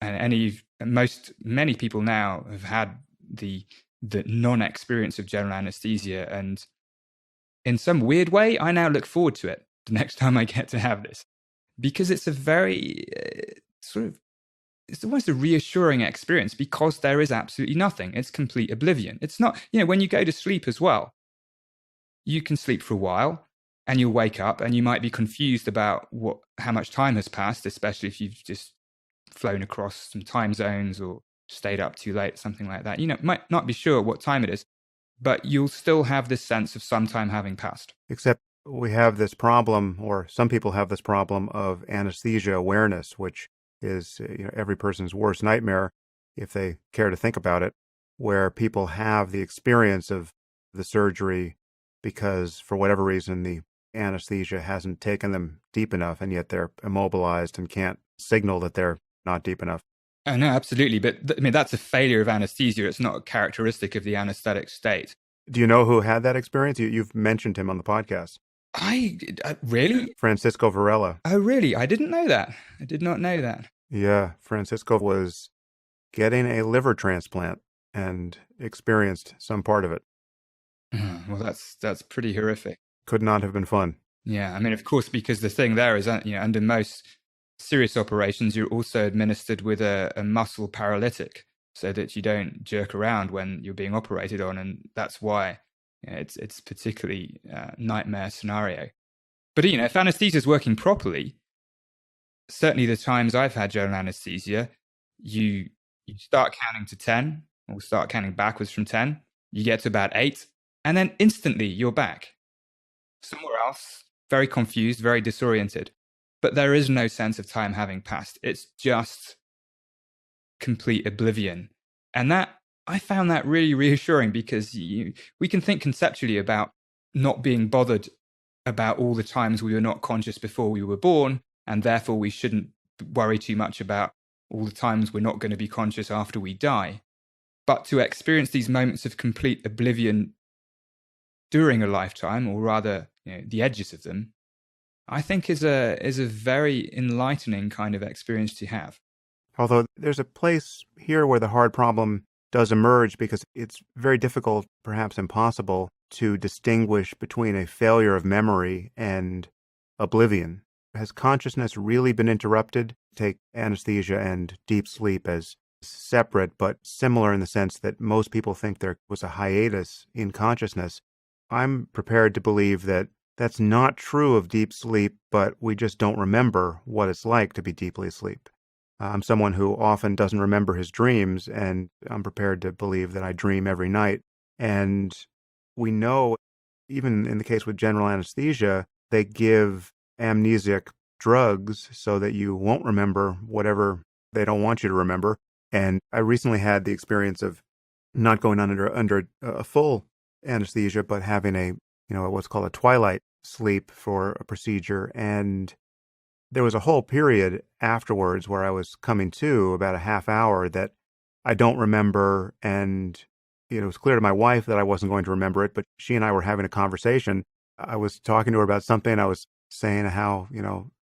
many people now have had the non-experience of general anesthesia, and in some weird way, I now look forward to it the next time I get to have this, because it's a very it's almost a reassuring experience, because there is absolutely nothing. It's complete oblivion. It's not, when you go to sleep as well, you can sleep for a while and you'll wake up and you might be confused about how much time has passed, especially if you've just flown across some time zones or stayed up too late, something like that. Might not be sure what time it is, but you'll still have this sense of some time having passed. Except we have this problem, or some people have this problem, of anesthesia awareness, which is every person's worst nightmare, if they care to think about it, where people have the experience of the surgery because, for whatever reason, the anesthesia hasn't taken them deep enough, and yet they're immobilized and can't signal that they're not deep enough. Oh, no, absolutely. But that's a failure of anesthesia. It's not a characteristic of the anesthetic state. Do you know who had that experience? You've mentioned him on the podcast. Really? Francisco Varela. Oh, really? I didn't know that. I did not know that. Yeah, Francisco was getting a liver transplant and experienced some part of it. Well, that's pretty horrific. Could not have been fun. Yeah, of course, because the thing there is, under most serious operations, you're also administered with a muscle paralytic so that you don't jerk around when you're being operated on, and that's why it's particularly nightmare scenario. But if anesthesia is working properly, certainly the times I've had general anesthesia, you start counting to 10, or start counting backwards from 10, you get to about 8, and then instantly you're back somewhere else, very confused, very disoriented. But there is no sense of time having passed. It's just complete oblivion. And that, I found that really reassuring, because we can think conceptually about not being bothered about all the times we were not conscious before we were born, and therefore we shouldn't worry too much about all the times we're not going to be conscious after we die. But to experience these moments of complete oblivion during a lifetime, or rather, the edges of them, I think is a very enlightening kind of experience to have. Although there's a place here where the hard problem does emerge, because it's very difficult, perhaps impossible, to distinguish between a failure of memory and oblivion. Has consciousness really been interrupted? Take anesthesia and deep sleep as separate but similar in the sense that most people think there was a hiatus in consciousness. I'm prepared to believe that that's not true of deep sleep, but we just don't remember what it's like to be deeply asleep. I'm someone who often doesn't remember his dreams, and I'm prepared to believe that I dream every night. And we know, even in the case with general anesthesia, they give amnesic drugs so that you won't remember whatever they don't want you to remember. And I recently had the experience of not going under a full anesthesia, but having a, what's called a twilight sleep for a procedure. And there was a whole period afterwards where I was coming to about a half hour that I don't remember. And, it was clear to my wife that I wasn't going to remember it, but she and I were having a conversation. I was talking to her about something. I was saying how,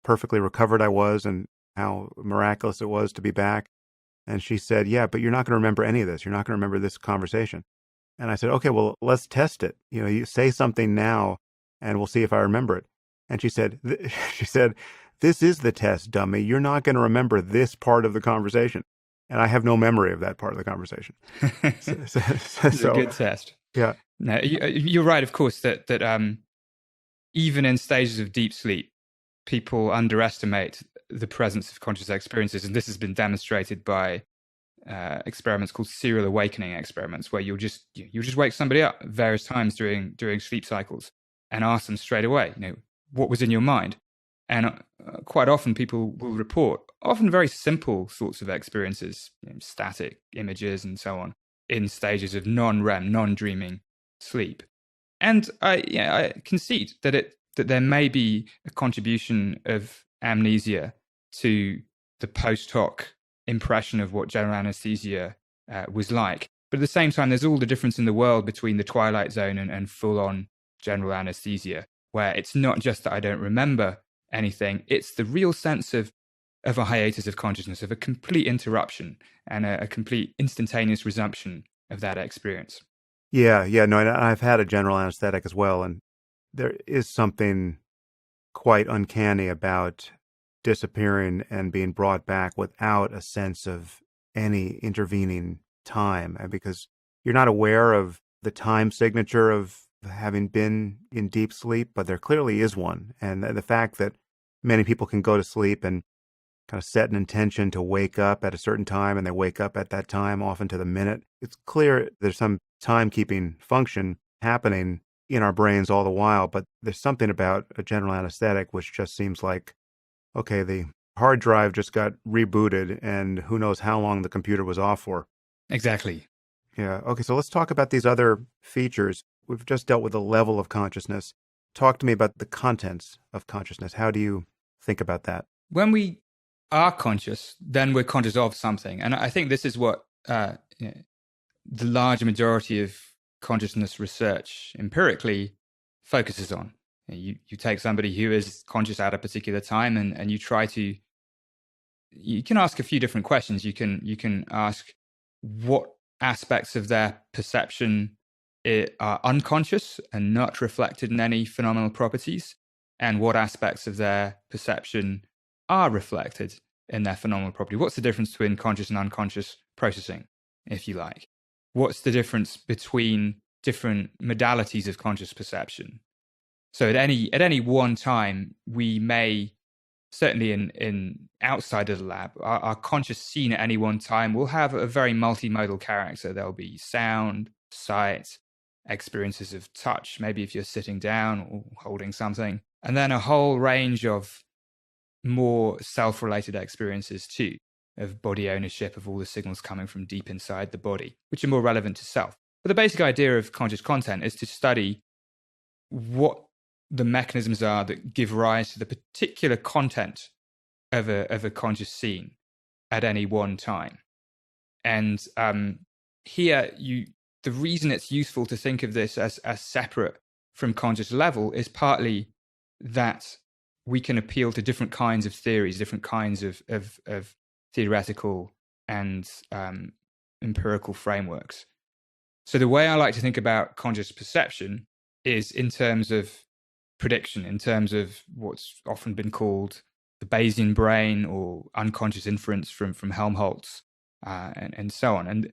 perfectly recovered I was and how miraculous it was to be back. And she said, yeah, but you're not going to remember any of this. You're not going to remember this conversation. And I said, okay, well, let's test it. You say something now and we'll see if I remember it. And she said, this is the test, dummy. You're not going to remember this part of the conversation. And I have no memory of that part of the conversation. It's a good test. Yeah. No, you're right, of course, that even in stages of deep sleep, people underestimate the presence of conscious experiences. And this has been demonstrated by experiments called serial awakening experiments, where you'll just wake somebody up at various times during sleep cycles and ask them straight away, what was in your mind? And quite often people will report often very simple sorts of experiences, static images and so on, in stages of non-REM, non-dreaming sleep. And I concede that there may be a contribution of amnesia to the post hoc impression of what general anesthesia was like. But at the same time, there's all the difference in the world between the twilight zone and full-on general anesthesia, where it's not just that I don't remember anything, it's the real sense of a hiatus of consciousness, of a complete interruption and a complete instantaneous resumption of that experience. Yeah, no, and I've had a general anesthetic as well, and there is something quite uncanny about disappearing and being brought back without a sense of any intervening time, because you're not aware of the time signature of having been in deep sleep, but there clearly is one. And the fact that many people can go to sleep and kind of set an intention to wake up at a certain time, and they wake up at that time, often to the minute, it's clear there's some timekeeping function happening in our brains all the while. But there's something about a general anesthetic which just seems like, okay, the hard drive just got rebooted and who knows how long the computer was off for. Exactly. Yeah. Okay, so let's talk about these other features. We've just dealt with the level of consciousness. Talk to me about the contents of consciousness. How do you think about that? When we are conscious, then we're conscious of something. And I think this is what the large majority of consciousness research empirically focuses on. You take somebody who is conscious at a particular time and you try to, you can ask a few different questions. You can ask what aspects of their perception are unconscious and not reflected in any phenomenal properties, and what aspects of their perception are reflected in their phenomenal property. What's the difference between conscious and unconscious processing, if you like? What's the difference between different modalities of conscious perception? So at any one time, we may, certainly in outside of the lab, our conscious scene at any one time will have a very multimodal character. There'll be sound, sight, experiences of touch, maybe if you're sitting down or holding something, and then a whole range of more self-related experiences too. of body ownership, of all the signals coming from deep inside the body, which are more relevant to self. But the basic idea of conscious content is to study what the mechanisms are that give rise to the particular content of a conscious scene at any one time. And here, the reason it's useful to think of this as separate from conscious level is partly that we can appeal to different kinds of theories, different kinds of theoretical and empirical frameworks. So the way I like to think about conscious perception is in terms of prediction, in terms of what's often been called the Bayesian brain or unconscious inference from Helmholtz and so on. And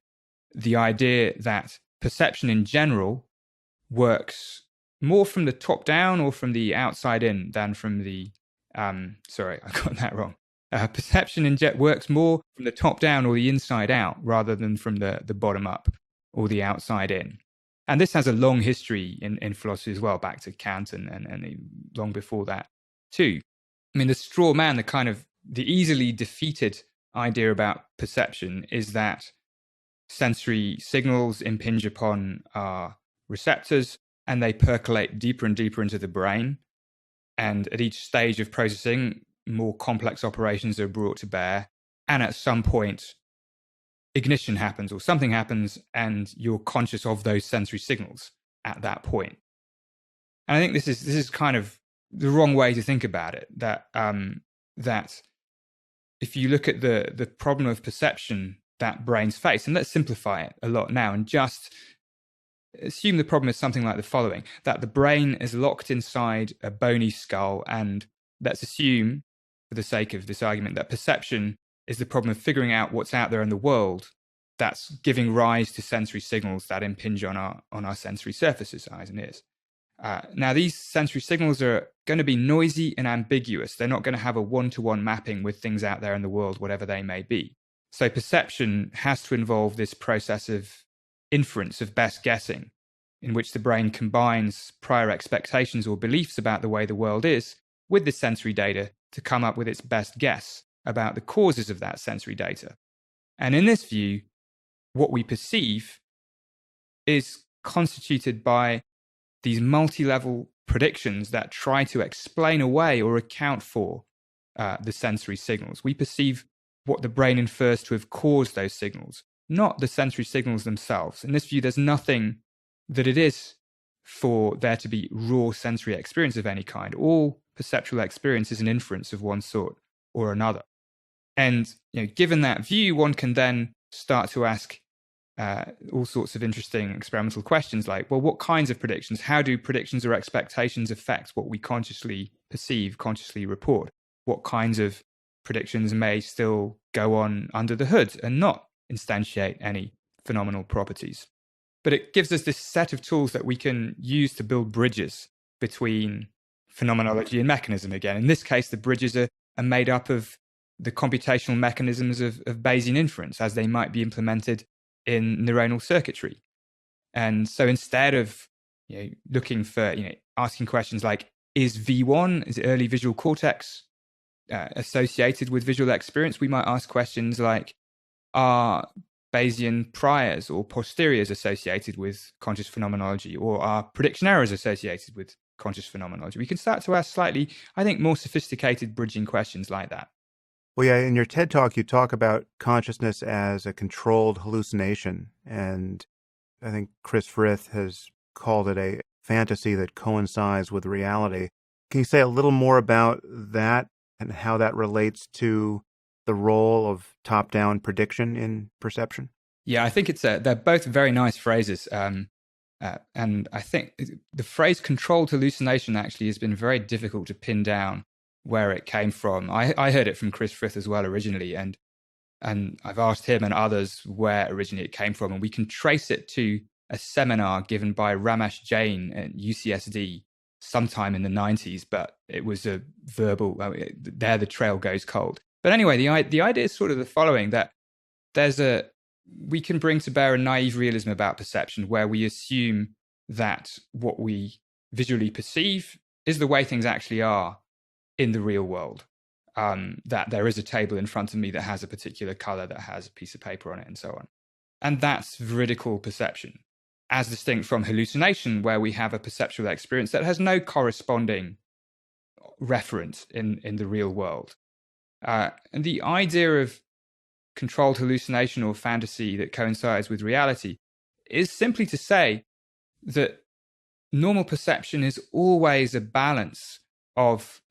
the idea that perception in general works more from the top down or from the outside in than from the, sorry, I got that wrong. Perception works more from the top down or the inside out rather than from the bottom up or the outside in. And this has a long history in philosophy as well, back to Kant and long before that too. I mean, the straw man, the easily defeated idea about perception is that sensory signals impinge upon our receptors and they percolate deeper and deeper into the brain. And at each stage of processing, more complex operations are brought to bear. And at some point, ignition happens or something happens and you're conscious of those sensory signals at that point. And I think this is kind of the wrong way to think about it, that if you look at the problem of perception that brains face, and let's simplify it a lot now and just assume the problem is something like the following, that the brain is locked inside a bony skull, and let's assume, for the sake of this argument, that perception is the problem of figuring out what's out there in the world that's giving rise to sensory signals that impinge on our sensory surfaces, eyes and ears. Now, these sensory signals are going to be noisy and ambiguous. They're not going to have a one-to-one mapping with things out there in the world, whatever they may be. So perception has to involve this process of inference, of best guessing, in which the brain combines prior expectations or beliefs about the way the world is with the sensory data to come up with its best guess about the causes of that sensory data. And in this view, what we perceive is constituted by these multi-level predictions that try to explain away or account for the sensory signals. We perceive what the brain infers to have caused those signals, not the sensory signals themselves. In this view, there's nothing that it is for there to be raw sensory experience of any kind. All perceptual experience is an inference of one sort or another. And given that view, one can then start to ask all sorts of interesting experimental questions like, well, what kinds of predictions? How do predictions or expectations affect what we consciously perceive, consciously report? What kinds of predictions may still go on under the hood and not instantiate any phenomenal properties? But it gives us this set of tools that we can use to build bridges between phenomenology and mechanism again. In this case, the bridges are made up of the computational mechanisms of Bayesian inference as they might be implemented in neuronal circuitry. And so instead of looking for, asking questions like, is V1, is early visual cortex associated with visual experience, we might ask questions like, are Bayesian priors or posteriors associated with conscious phenomenology, or are prediction errors associated with conscious phenomenology? We can start to ask slightly, I think, more sophisticated bridging questions like that. Well, yeah, in your TED Talk, you talk about consciousness as a controlled hallucination. And I think Chris Frith has called it a fantasy that coincides with reality. Can you say a little more about that and how that relates to the role of top-down prediction in perception? Yeah, I think they're both very nice phrases. And I think the phrase controlled hallucination actually has been very difficult to pin down where it came from. I heard it from Chris Frith as well originally, and I've asked him and others where originally it came from, and we can trace it to a seminar given by Ramesh Jain at UCSD sometime in the 90s, but it was a verbal, there the trail goes cold. But anyway, the idea is sort of the following, that we can bring to bear a naive realism about perception where we assume that what we visually perceive is the way things actually are in the real world. that there is a table in front of me that has a particular color, that has a piece of paper on it, and so on. And that's veridical perception, as distinct from hallucination, where we have a perceptual experience that has no corresponding reference in the real world. And the idea of controlled hallucination or fantasy that coincides with reality is simply to say that normal perception is always a balance of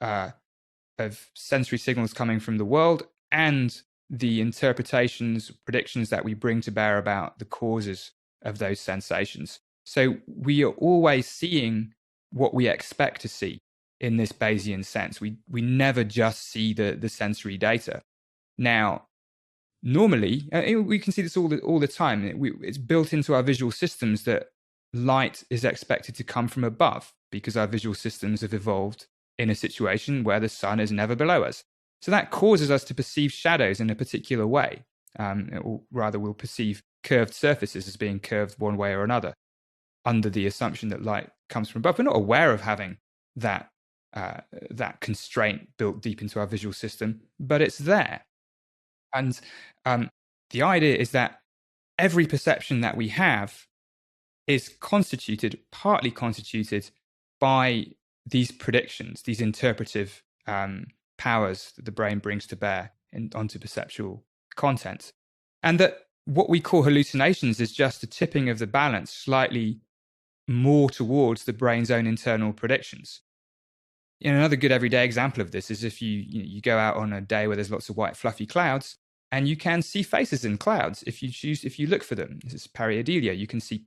sensory signals coming from the world and the interpretations, predictions that we bring to bear about the causes of those sensations. So we are always seeing what we expect to see in this Bayesian sense. We never just see the sensory data. Now, normally, we can see this all the time. It's built into our visual systems that light is expected to come from above because our visual systems have evolved in a situation where the sun is never below us. So that causes us to perceive shadows in a particular way. Or rather, we'll perceive curved surfaces as being curved one way or another under the assumption that light comes from above. We're not aware of having that constraint built deep into our visual system, but it's there. And the idea is that every perception that we have is partly constituted by these predictions, these interpretive powers that the brain brings to bear onto perceptual content. And that what we call hallucinations is just a tipping of the balance slightly more towards the brain's own internal predictions. Another good everyday example of this is if you go out on a day where there's lots of white fluffy clouds, and you can see faces in clouds if you look for them. This is pareidolia. You can see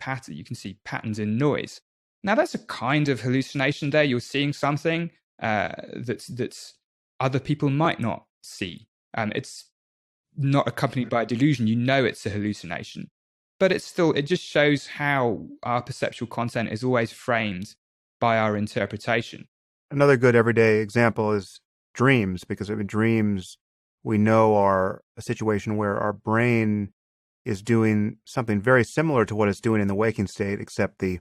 patterns in noise. Now that's a kind of hallucination there. You're seeing something that's other people might not see. It's not accompanied by a delusion. You know it's a hallucination. But it just shows how our perceptual content is always framed by our interpretation. Another good everyday example is dreams, because dreams, we know, are a situation where our brain is doing something very similar to what it's doing in the waking state, except the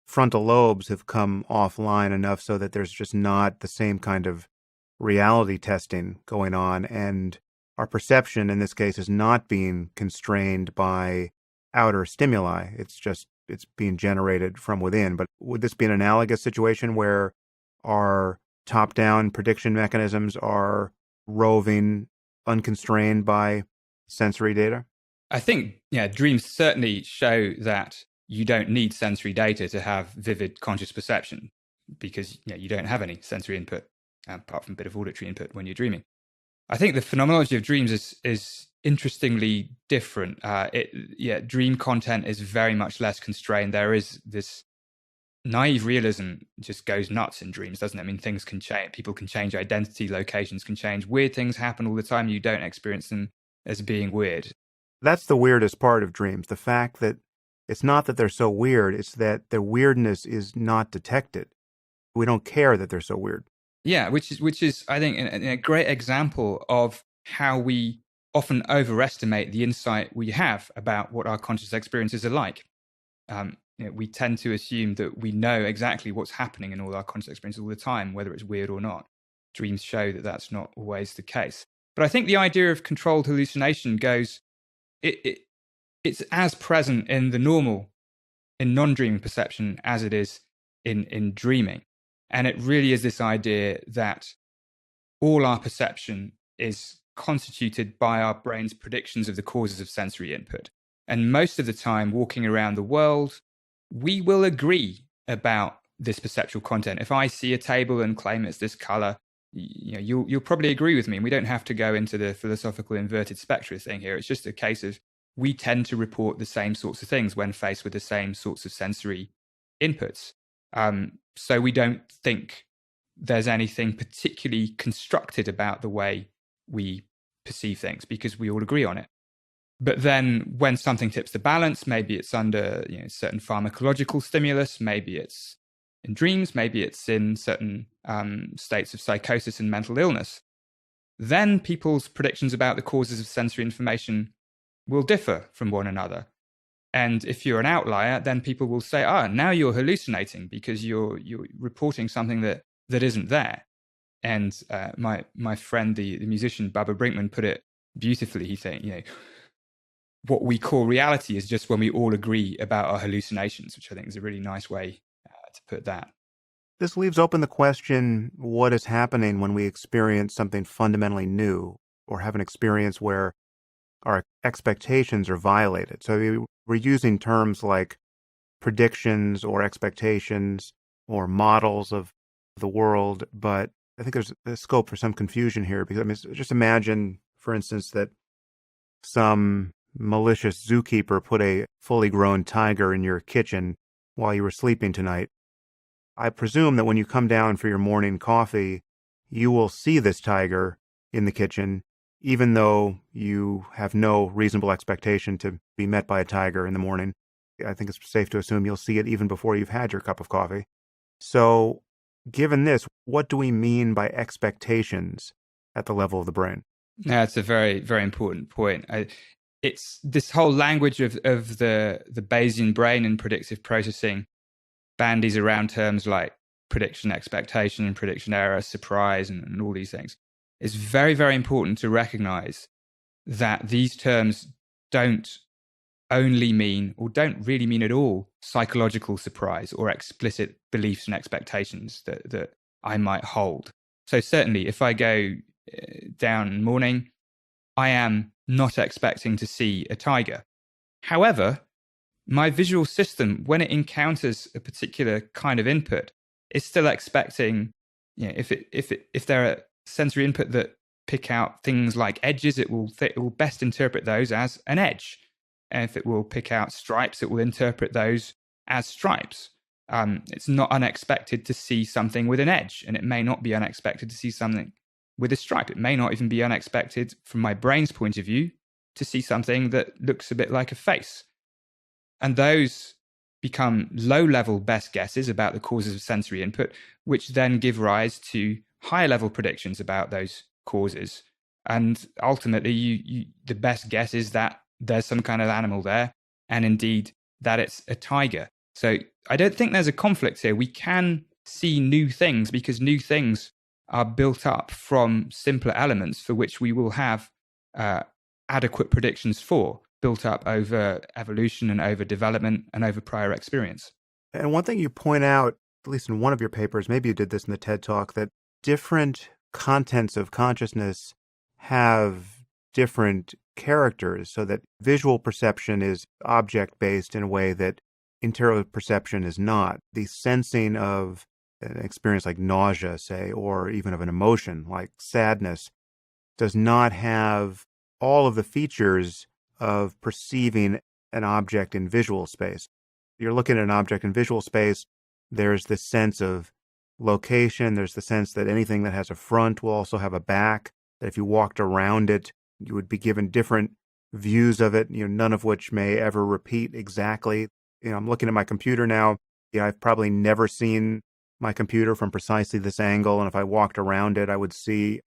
frontal lobes have come offline enough so that there's just not the same kind of reality testing going on. And our perception in this case is not being constrained by outer stimuli. It's being generated from within. But would this be an analogous situation where our top-down prediction mechanisms are roving unconstrained by sensory data? I think, dreams certainly show that you don't need sensory data to have vivid conscious perception, because you don't have any sensory input apart from a bit of auditory input when you're dreaming. I think the phenomenology of dreams is interestingly different. Dream content is very much less constrained. There is this naive realism just goes nuts in dreams, doesn't it? I mean, things can change. People can change identity, locations can change. Weird things happen all the time. You don't experience them as being weird. That's the weirdest part of dreams. The fact that it's not that they're so weird, it's that the weirdness is not detected. We don't care that they're so weird. Yeah, which is I think, a great example of how we often overestimate the insight we have about what our conscious experiences are like. We tend to assume that we know exactly what's happening in all our conscious experiences all the time, whether it's weird or not. Dreams show that that's not always the case. But I think the idea of controlled hallucination goes, it's as present in non-dreaming perception as it is in dreaming. And it really is this idea that all our perception is constituted by our brain's predictions of the causes of sensory input. And most of the time, walking around the world, we will agree about this perceptual content. If I see a table and claim it's this color, you'll probably agree with me. And we don't have to go into the philosophical inverted spectra thing here. It's just a case of we tend to report the same sorts of things when faced with the same sorts of sensory inputs. So we don't think there's anything particularly constructed about the way we perceive things because we all agree on it. But then when something tips the balance, maybe it's under certain pharmacological stimulus, maybe it's in dreams, maybe it's in certain states of psychosis and mental illness, then people's predictions about the causes of sensory information will differ from one another. And if you're an outlier, then people will say, now you're hallucinating because you're reporting something that isn't there. And my friend, the musician Baba Brinkman, put it beautifully. He said, what we call reality is just when we all agree about our hallucinations, which I think is a really nice way to put that. This leaves open the question, what is happening when we experience something fundamentally new or have an experience where our expectations are violated? So we're using terms like predictions or expectations or models of the world, but I think there's a scope for some confusion here because just imagine, for instance, that some malicious zookeeper put a fully grown tiger in your kitchen while you were sleeping tonight. I presume that when you come down for your morning coffee, you will see this tiger in the kitchen, even though you have no reasonable expectation to be met by a tiger in the morning. I think it's safe to assume you'll see it even before you've had your cup of coffee. So, given this, what do we mean by expectations at the level of the brain? That's a very, very important point. It's this whole language of the Bayesian brain and predictive processing bandies around terms like prediction expectation and prediction error, surprise, and all these things. It's very, very important to recognize that these terms don't only mean, or don't really mean at all, psychological surprise or explicit beliefs and expectations that I might hold. So certainly, if I go down morning, I am not expecting to see a tiger. However, my visual system, when it encounters a particular kind of input, is still expecting, if there are sensory input that pick out things like edges, it will best interpret those as an edge. And if it will pick out stripes, it will interpret those as stripes. It's not unexpected to see something with an edge, and it may not be unexpected to see something with a stripe. It may not even be unexpected from my brain's point of view to see something that looks a bit like a face. And those become low-level best guesses about the causes of sensory input, which then give rise to higher-level predictions about those causes. And ultimately, the best guess is that there's some kind of animal there, and indeed that it's a tiger. So I don't think there's a conflict here. We can see new things because new things are built up from simpler elements for which we will have adequate predictions for, built up over evolution and over development and over prior experience. And one thing you point out, at least in one of your papers, maybe you did this in the TED Talk, that different contents of consciousness have different characters, so that visual perception is object-based in a way that interior perception is not. The sensing of an experience like nausea, say, or even of an emotion like sadness, does not have all of the features of perceiving an object in visual space. You're looking at an object in visual space, there's this sense of location, there's the sense that anything that has a front will also have a back, that if you walked around it, you would be given different views of it, none of which may ever repeat exactly. I'm looking at my computer now. I've probably never seen my computer from precisely this angle, and if I walked around it, I would see,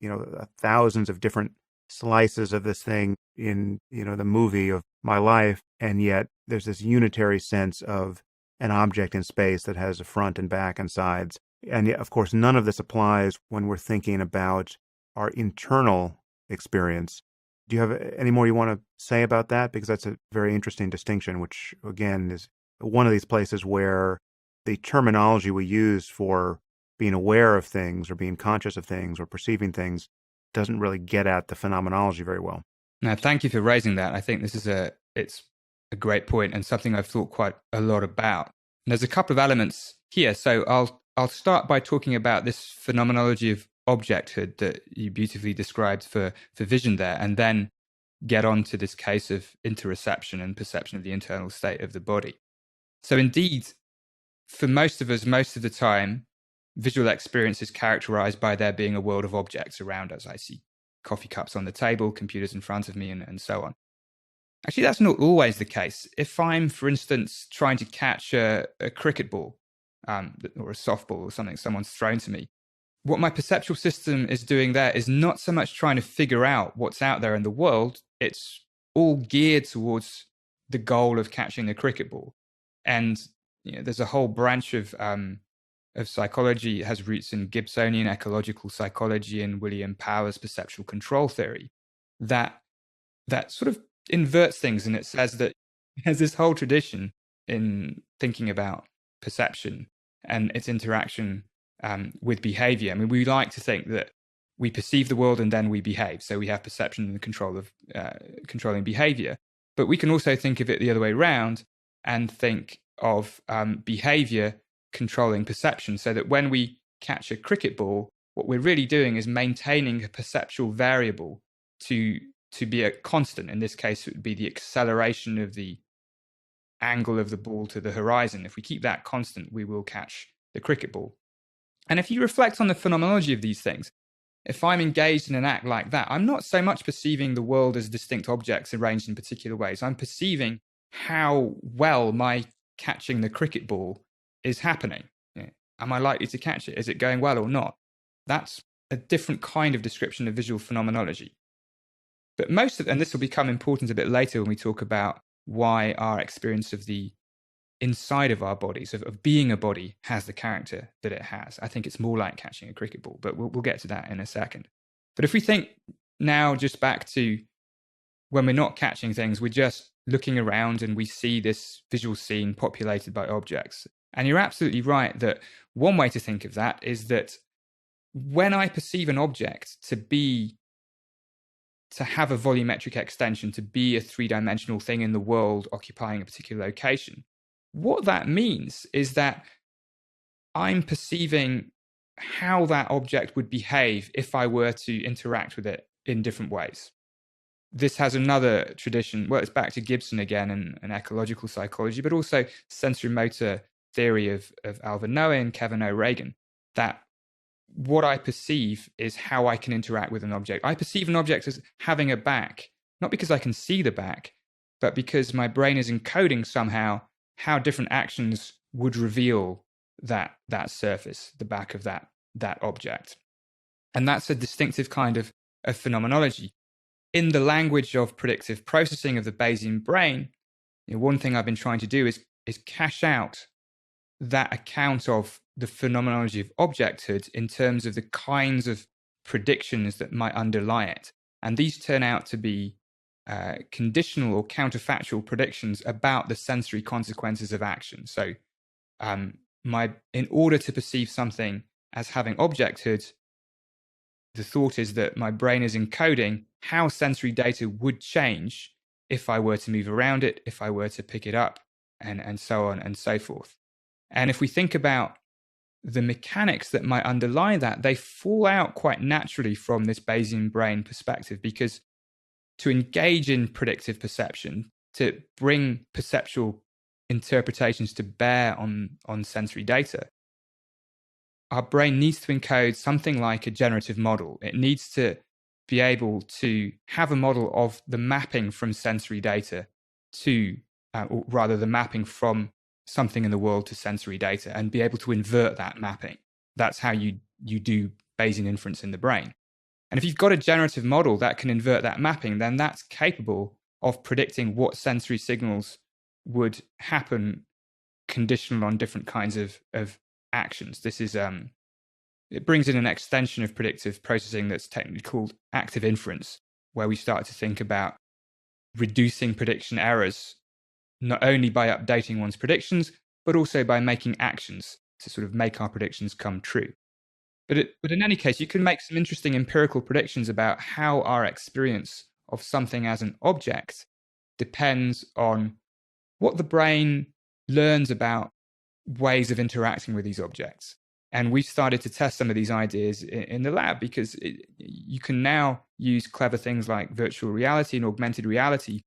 thousands of different slices of this thing in, the movie of my life, and yet there's this unitary sense of an object in space that has a front and back and sides. And yet, of course, none of this applies when we're thinking about our internal experience. Do you have any more you want to say about that? Because that's a very interesting distinction, which, again, is one of these places where the terminology we use for being aware of things or being conscious of things or perceiving things doesn't really get at the phenomenology very well. Now, thank you for raising that. I think this is it's a great point and something I've thought quite a lot about. And there's a couple of elements here. So I'll start by talking about this phenomenology of objecthood that you beautifully described for vision there, and then get on to this case of interoception and perception of the internal state of the body. So indeed, for most of us, most of the time, visual experience is characterized by there being a world of objects around us. I see coffee cups on the table, computers in front of me, and so on. Actually, that's not always the case. If I'm, for instance, trying to catch a cricket ball or a softball or something someone's thrown to me, what my perceptual system is doing there is not so much trying to figure out what's out there in the world. It's all geared towards the goal of catching a cricket ball. And there's a whole branch of of psychology. It has roots in Gibsonian ecological psychology and William Powers' perceptual control theory that sort of inverts things. And it says that there's this whole tradition in thinking about perception and its interaction with behavior. I mean, we like to think that we perceive the world and then we behave. So we have perception and the control of controlling behavior. But we can also think of it the other way around and think of behavior controlling perception, so that when we catch a cricket ball, what we're really doing is maintaining a perceptual variable to be a constant. In this case, it would be the acceleration of the angle of the ball to the horizon. If we keep that constant, we will catch the cricket ball. And if you reflect on the phenomenology of these things, if I'm engaged in an act like that, I'm not so much perceiving the world as distinct objects arranged in particular ways. I'm perceiving how well my catching the cricket ball is happening. Am I likely to catch it? Is it going well or not? That's a different kind of description of visual phenomenology. But most of, and this will become important a bit later when we talk about why our experience of the inside of our bodies, of being a body, has the character that it has. I think it's more like catching a cricket ball, but we'll get to that in a second. But if we think now just back to when we're not catching things, we're just looking around and we see this visual scene populated by objects. And you're absolutely right that one way to think of that is that when I perceive an object to have a volumetric extension, to be a three-dimensional thing in the world occupying a particular location, what that means is that I'm perceiving how that object would behave if I were to interact with it in different ways. This has another tradition, well, it's back to Gibson again and ecological psychology, but also sensory-motor theory of Alvin Noe and Kevin O'Regan, that what I perceive is how I can interact with an object. I perceive an object as having a back, not because I can see the back, but because my brain is encoding somehow how different actions would reveal that surface, the back of that object. And that's a distinctive kind of phenomenology. In the language of predictive processing of the Bayesian brain, one thing I've been trying to do is cash out that account of the phenomenology of objecthood in terms of the kinds of predictions that might underlie it. And these turn out to be conditional or counterfactual predictions about the sensory consequences of action. So in order to perceive something as having objecthood, the thought is that my brain is encoding how sensory data would change if I were to move around it, if I were to pick it up, and so on and so forth. And if we think about the mechanics that might underlie that, they fall out quite naturally from this Bayesian brain perspective, because to engage in predictive perception, to bring perceptual interpretations to bear on sensory data, our brain needs to encode something like a generative model. It needs to be able to have a model of the mapping from sensory data to, or rather the mapping from something in the world to sensory data, and be able to invert that mapping. That's how you do Bayesian inference in the brain. And if you've got a generative model that can invert that mapping, then that's capable of predicting what sensory signals would happen conditional on different kinds of actions. This is it brings in an extension of predictive processing that's technically called active inference, where we start to think about reducing prediction errors, not only by updating one's predictions, but also by making actions to sort of make our predictions come true. But in any case, you can make some interesting empirical predictions about how our experience of something as an object depends on what the brain learns about ways of interacting with these objects. And we started to test some of these ideas in the lab, because you can now use clever things like virtual reality and augmented reality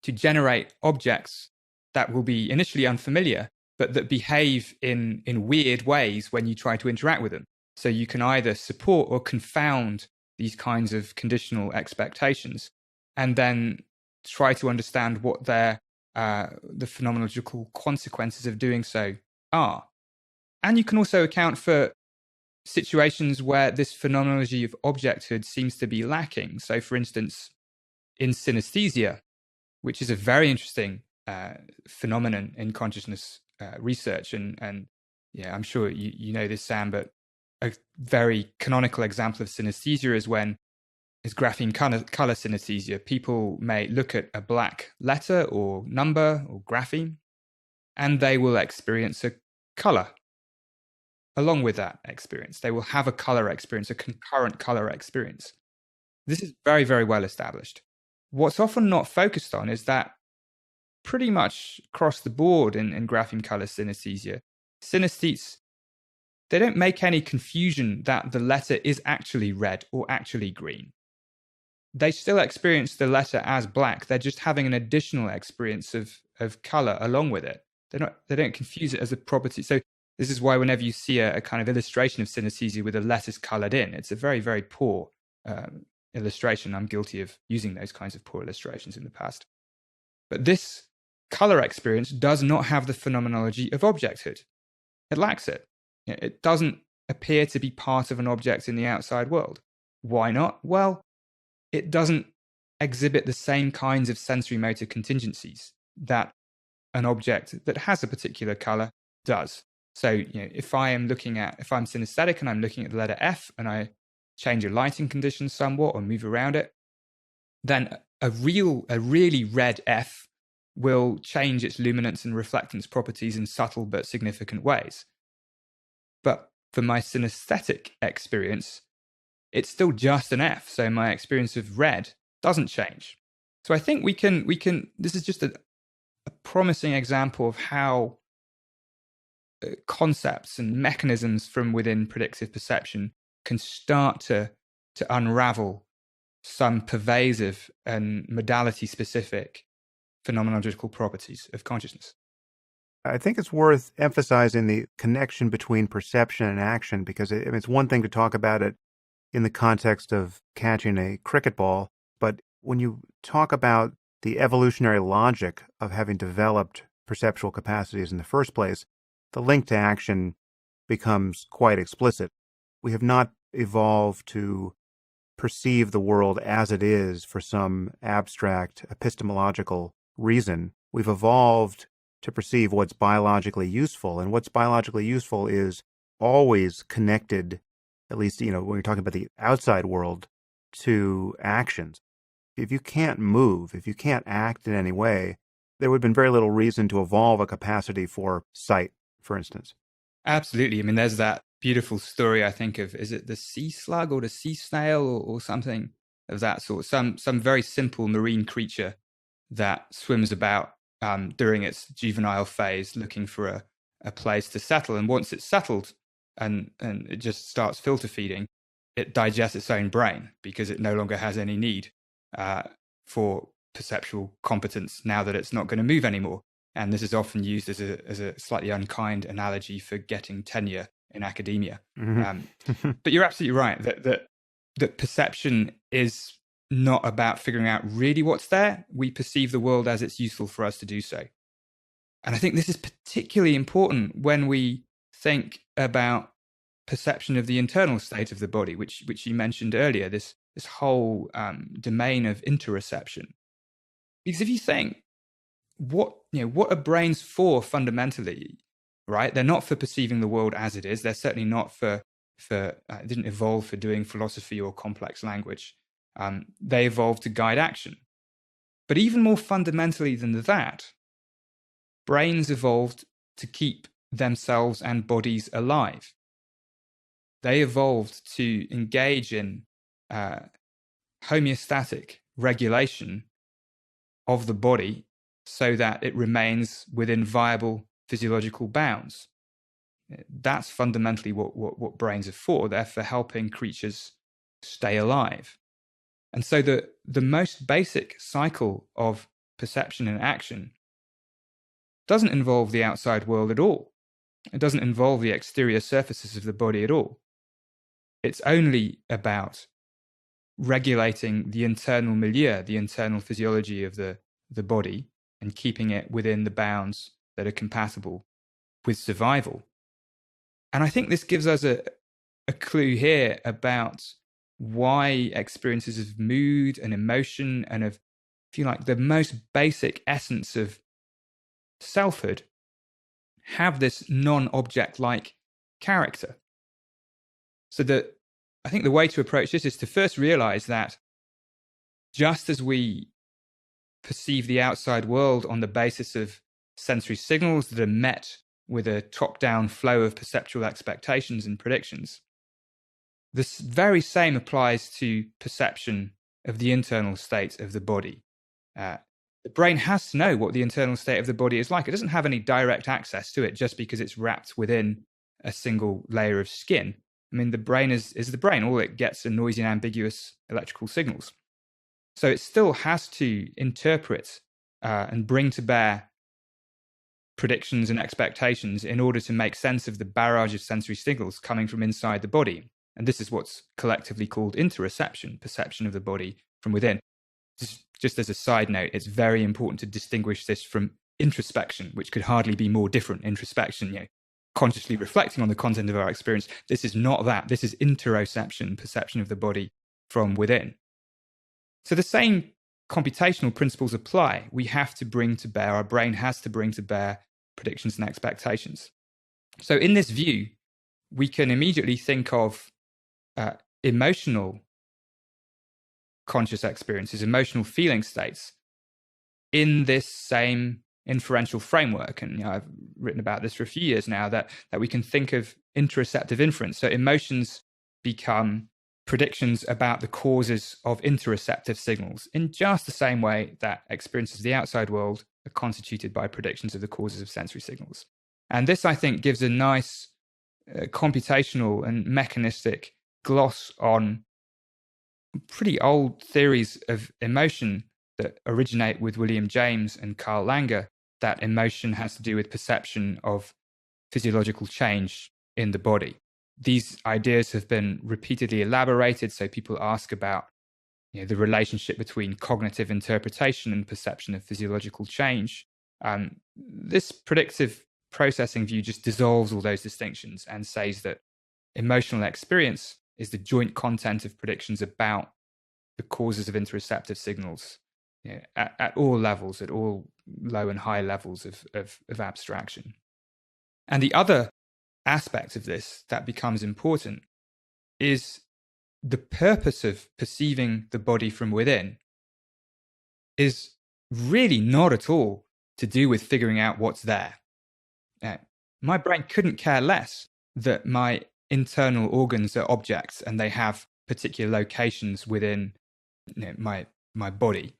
to generate objects that will be initially unfamiliar, but that behave in weird ways when you try to interact with them. So you can either support or confound these kinds of conditional expectations, and then try to understand what the phenomenological consequences of doing so are. And you can also account for situations where this phenomenology of objecthood seems to be lacking. So, for instance, in synesthesia, which is a very interesting phenomenon in consciousness research, and Yeah, I'm sure you know this, Sam, but a very canonical example of synesthesia is grapheme color synesthesia. People may look at a black letter or number or grapheme, and they will experience a color along with that experience. They will have a color experience, a concurrent color experience. This is very, very well established. What's often not focused on is that pretty much across the board in grapheme color synesthesia, synesthetes, they don't make any confusion that the letter is actually red or actually green. They still experience the letter as black. They're just having an additional experience of color along with it. They don't confuse it as a property. So this is why whenever you see a kind of illustration of synesthesia with the letters colored in, it's a very, very poor illustration. I'm guilty of using those kinds of poor illustrations in the past. But this color experience does not have the phenomenology of objecthood. It lacks it. It doesn't appear to be part of an object in the outside world. Why not? Well, it doesn't exhibit the same kinds of sensory motor contingencies that an object that has a particular color does. So, if I'm synesthetic and I'm looking at the letter F and I change a lighting condition somewhat or move around it, then a really red F will change its luminance and reflectance properties in subtle but significant ways. But for my synesthetic experience, it's still just an F. So my experience of red doesn't change. So I think we can, this is just a promising example of how concepts and mechanisms from within predictive perception can start to unravel some pervasive and modality specific phenomenological properties of consciousness. I think it's worth emphasizing the connection between perception and action, because it's one thing to talk about it in the context of catching a cricket ball, but when you talk about the evolutionary logic of having developed perceptual capacities in the first place, the link to action becomes quite explicit. We have not evolved to perceive the world as it is for some abstract epistemological reason. We've evolved to perceive what's biologically useful, and what's biologically useful is always connected, at least, when you're talking about the outside world, to actions. If you can't move, if you can't act in any way, there would have been very little reason to evolve a capacity for sight, for instance. Absolutely. I mean, there's that beautiful story, I think, of, is it the sea slug or the sea snail or something of that sort? Some very simple marine creature that swims about during its juvenile phase, looking for a place to settle. And once it's settled and it just starts filter feeding, it digests its own brain because it no longer has any need for perceptual competence now that it's not going to move anymore. And this is often used as a slightly unkind analogy for getting tenure in academia. Mm-hmm. But you're absolutely right that perception is not about figuring out really what's there. We perceive the world as it's useful for us to do so. And I think this is particularly important when we think about perception of the internal state of the body, which you mentioned earlier, this whole domain of interoception. Because if you think, what are brains for fundamentally, right? They're not for perceiving the world as it is. They're certainly not for didn't evolve for doing philosophy or complex language. They evolved to guide action. But even more fundamentally than that, brains evolved to keep themselves and bodies alive. They evolved to engage in homeostatic regulation of the body so that it remains within viable physiological bounds. That's fundamentally what brains are for. They're for helping creatures stay alive. And so the most basic cycle of perception and action doesn't involve the outside world at all. It doesn't involve the exterior surfaces of the body at all. It's only about regulating the internal milieu, the internal physiology of the body, and keeping it within the bounds that are compatible with survival. And I think this gives us a clue here about why experiences of mood and emotion and of, if you like, the most basic essence of selfhood have this non-object-like character. So I think the way to approach this is to first realize that just as we perceive the outside world on the basis of sensory signals that are met with a top-down flow of perceptual expectations and predictions, this very same applies to perception of the internal state of the body. The brain has to know what the internal state of the body is like. It doesn't have any direct access to it just because it's wrapped within a single layer of skin. I mean, the brain is the brain. All it gets are noisy and ambiguous electrical signals. So it still has to interpret and bring to bear predictions and expectations in order to make sense of the barrage of sensory signals coming from inside the body. And this is what's collectively called interoception, perception of the body from within. Just as a side note, it's very important to distinguish this from introspection, which could hardly be more different. Introspection, consciously reflecting on the content of our experience. This is not that. This is interoception, perception of the body from within. So the same computational principles apply. We have to bring to bear, our brain has to bring to bear predictions and expectations. So in this view, we can immediately think of emotional conscious experiences, emotional feeling states in this same inferential framework. And I've written about this for a few years now, that we can think of interoceptive inference. So emotions become predictions about the causes of interoceptive signals in just the same way that experiences of the outside world are constituted by predictions of the causes of sensory signals. And this, I think, gives a nice computational and mechanistic gloss on pretty old theories of emotion that originate with William James and Carl Langer, that emotion has to do with perception of physiological change in the body. These ideas have been repeatedly elaborated, so people ask about the relationship between cognitive interpretation and perception of physiological change. This predictive processing view just dissolves all those distinctions and says that emotional experience is the joint content of predictions about the causes of interoceptive signals at all levels, at all low and high levels of abstraction. And the other aspect of this that becomes important is the purpose of perceiving the body from within is really not at all to do with figuring out what's there. My brain couldn't care less that my internal organs are objects and they have particular locations within my body.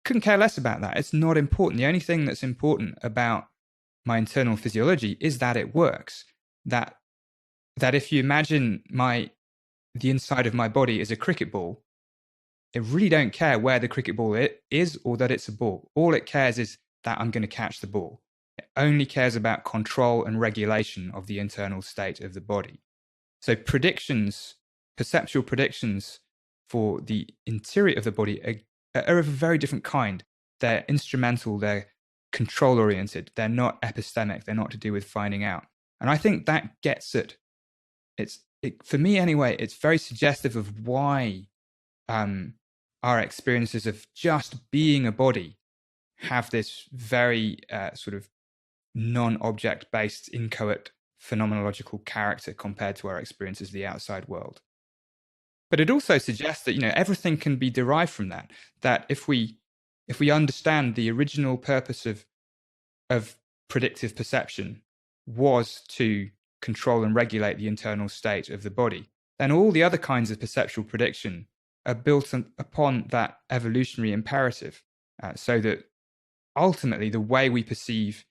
Couldn't care less about that. It's not important. The only thing that's important about my internal physiology is that it works. That if you imagine the inside of my body is a cricket ball, it really don't care where the cricket ball is or that it's a ball. All it cares is that I'm going to catch the ball. It only cares about control and regulation of the internal state of the body. So perceptual predictions for the interior of the body are of a very different kind. They're instrumental, they're control-oriented, they're not epistemic, they're not to do with finding out. And I think that gets it. For me anyway, it's very suggestive of why our experiences of just being a body have this very sort of non-object-based, inchoate phenomenological character compared to our experiences of the outside world. But it also suggests that everything can be derived from that. That if we understand the original purpose of predictive perception was to control and regulate the internal state of the body, then all the other kinds of perceptual prediction are built upon that evolutionary imperative, so that ultimately the way we perceive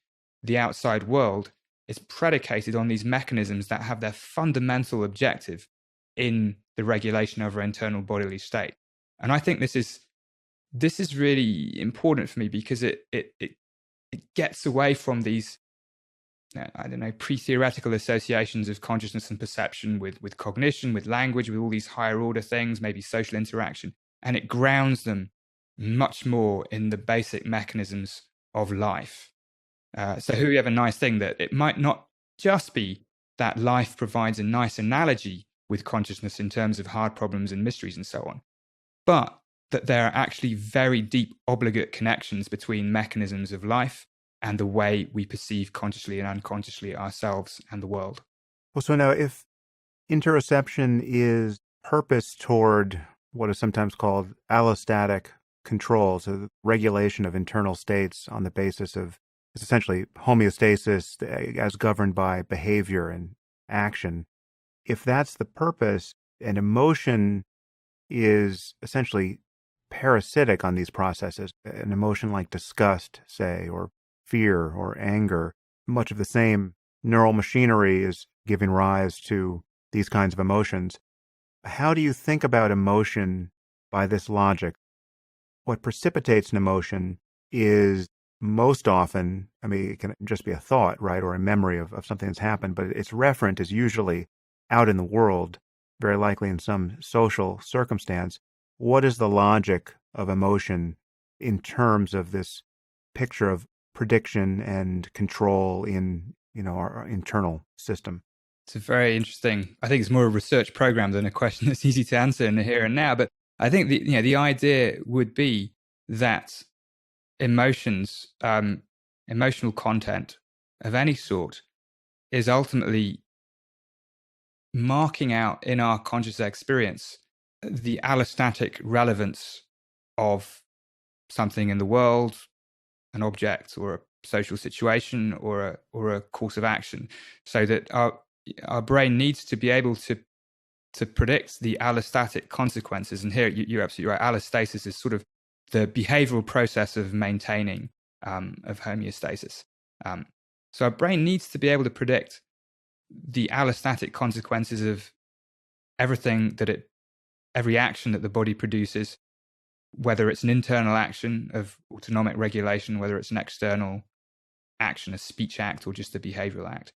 the outside world is predicated on these mechanisms that have their fundamental objective in the regulation of our internal bodily state. And I think this is really important for me because it gets away from these pre-theoretical associations of consciousness and perception with cognition, with language, with all these higher order things, maybe social interaction, and it grounds them much more in the basic mechanisms of life. So here we have a nice thing that it might not just be that life provides a nice analogy with consciousness in terms of hard problems and mysteries and so on, but that there are actually very deep obligate connections between mechanisms of life and the way we perceive consciously and unconsciously ourselves and the world. Well, so now if interoception is purpose toward what is sometimes called allostatic control, so the regulation of internal states on the basis of, it's essentially homeostasis as governed by behavior and action. If that's the purpose, and emotion is essentially parasitic on these processes, an emotion like disgust, say, or fear or anger, much of the same neural machinery is giving rise to these kinds of emotions. How do you think about emotion by this logic? What precipitates an emotion is most often, I mean, it can just be a thought, right, or a memory of something that's happened, but its referent is usually out in the world, very likely in some social circumstance. What is the logic of emotion in terms of this picture of prediction and control in, our internal system? It's a very interesting, I think it's more a research program than a question that's easy to answer in the here and now. But I think the idea would be that emotions, emotional content of any sort is ultimately marking out in our conscious experience the allostatic relevance of something in the world, an object or a social situation or a course of action, so that our brain needs to be able to predict the allostatic consequences. And here you're absolutely right. Allostasis is sort of the behavioral process of maintaining of homeostasis. So our brain needs to be able to predict the allostatic consequences of everything every action that the body produces, whether it's an internal action of autonomic regulation, whether it's an external action, a speech act, or just a behavioral act.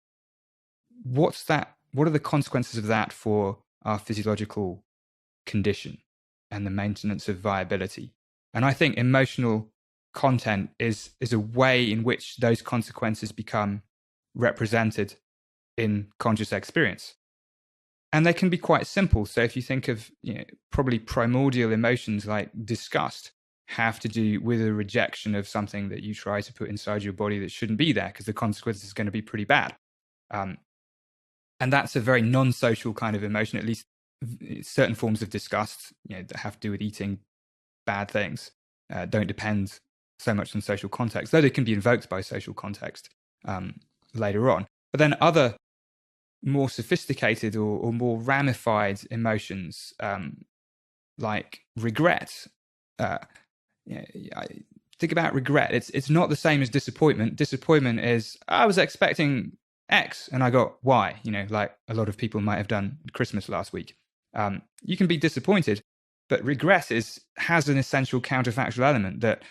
What are the consequences of that for our physiological condition and the maintenance of viability? And I think emotional content is a way in which those consequences become represented in conscious experience. And they can be quite simple. So if you think of probably primordial emotions like disgust have to do with a rejection of something that you try to put inside your body that shouldn't be there, because the consequence is going to be pretty bad. And that's a very non-social kind of emotion, at least certain forms of disgust that have to do with eating bad things don't depend so much on social context, though they can be invoked by social context later on. But then other more sophisticated or more ramified emotions like regret. I think about regret. It's not the same as disappointment. Disappointment is, I was expecting X and I got Y, like a lot of people might have done Christmas last week. You can be disappointed, but regret has an essential counterfactual element that,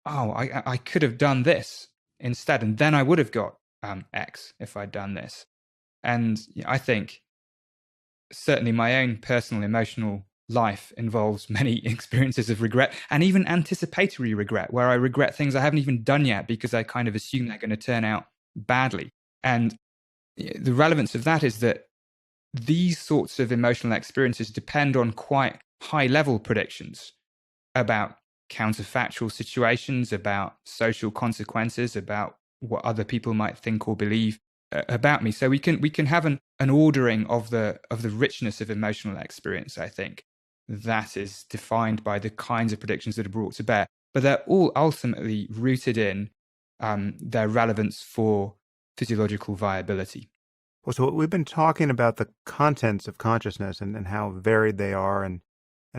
I could have done this instead, and then I would have got X if I'd done this. And I think certainly my own personal emotional life involves many experiences of regret, and even anticipatory regret, where I regret things I haven't even done yet because I kind of assume they're going to turn out badly. And the relevance of that is that these sorts of emotional experiences depend on quite high-level predictions about counterfactual situations, about social consequences, about what other people might think or believe about me. So we can have an ordering of the richness of emotional experience, I think, that is defined by the kinds of predictions that are brought to bear. But they're all ultimately rooted in their relevance for physiological viability. Well, so we've been talking about the contents of consciousness and how varied they are and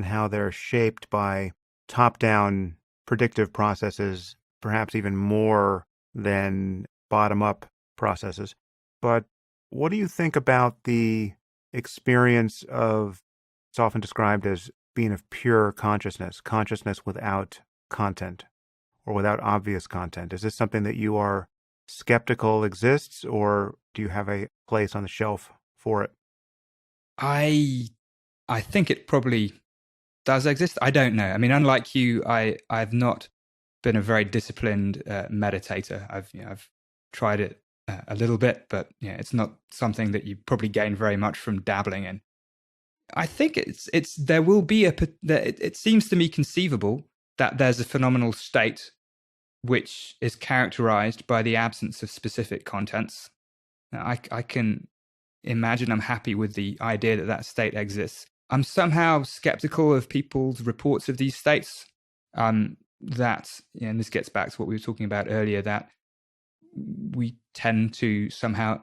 how they're shaped by top-down predictive processes, perhaps even more than bottom-up processes. But what do you think about the experience of, it's often described as being of pure consciousness without content or without obvious content? Is this something that you are skeptical exists, or do you have a place on the shelf for it? I think it probably does exist. I don't know. I mean, unlike you, I've not been a very disciplined meditator. I've tried it a little bit, but it's not something that you probably gain very much from dabbling in. I think there will be it seems to me conceivable that there's a phenomenal state which is characterized by the absence of specific contents. Now, I can imagine I'm happy with the idea that that state exists. I'm somehow skeptical of people's reports of these states. And this gets back to what we were talking about earlier, that we tend to somehow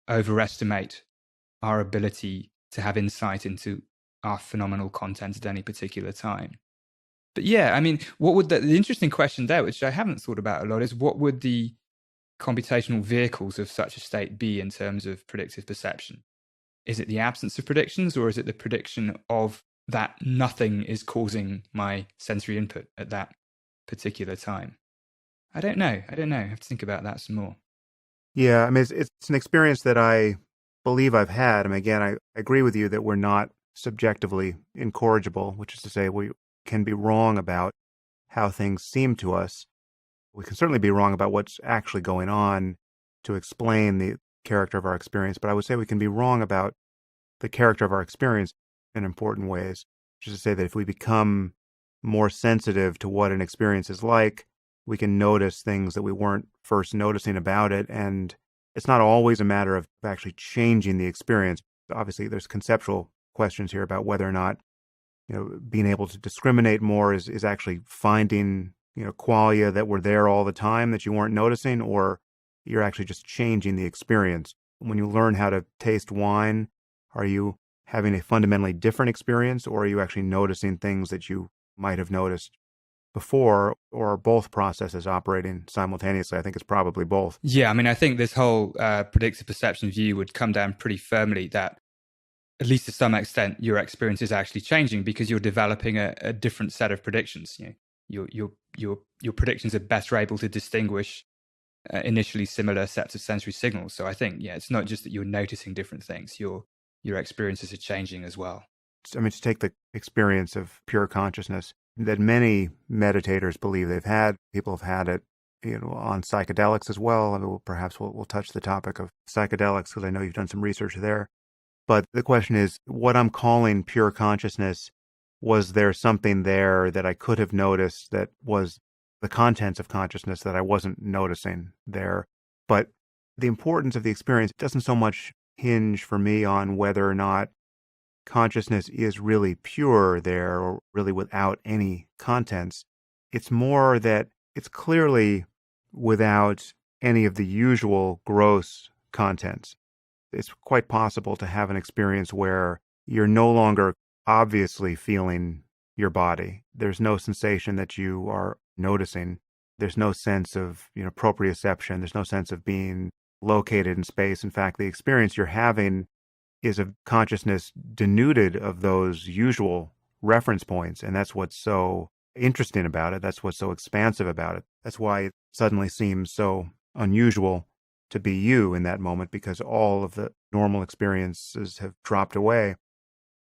overestimate our ability to have insight into our phenomenal content at any particular time. But yeah, I mean, what would the interesting question there, which I haven't thought about a lot, is what would the computational vehicles of such a state be in terms of predictive perception? Is it the absence of predictions, or is it the prediction of that nothing is causing my sensory input at that particular time? I don't know. I have to think about that some more. Yeah, I mean, it's an experience that I believe I've had. I mean, again, I agree with you that we're not subjectively incorrigible, which is to say we can be wrong about how things seem to us. We can certainly be wrong about what's actually going on to explain the character of our experience, but I would say we can be wrong about the character of our experience in important ways, which is to say that if we become more sensitive to what an experience is like, we can notice things that we weren't first noticing about it. And it's not always a matter of actually changing the experience. Obviously, there's conceptual questions here about whether or not, being able to discriminate more is actually finding, qualia that were there all the time that you weren't noticing, or you're actually just changing the experience. When you learn how to taste wine, are you having a fundamentally different experience, or are you actually noticing things that you might have noticed before, or are both processes operating simultaneously? I think it's probably both. Yeah, I mean, I think this whole predictive perception view would come down pretty firmly that, at least to some extent, your experience is actually changing because you're developing a different set of predictions. Your predictions are better able to distinguish initially similar sets of sensory signals. So I think, it's not just that you're noticing different things, your experiences are changing as well. I mean, to take the experience of pure consciousness that many meditators believe they've had, people have had it, on psychedelics as well. I mean, perhaps we'll touch the topic of psychedelics because I know you've done some research there. But the question is, what I'm calling pure consciousness, was there something there that I could have noticed that was the contents of consciousness that I wasn't noticing there? But the importance of the experience doesn't so much hinge for me on whether or not consciousness is really pure there or really without any contents. It's more that it's clearly without any of the usual gross contents. It's quite possible to have an experience where you're no longer obviously feeling your body. There's no sensation that you are noticing. There's no sense of, proprioception. There's no sense of being located in space. In fact, the experience you're having is a consciousness denuded of those usual reference points. And that's what's so interesting about it. That's what's so expansive about it. That's why it suddenly seems so unusual to be you in that moment, because all of the normal experiences have dropped away.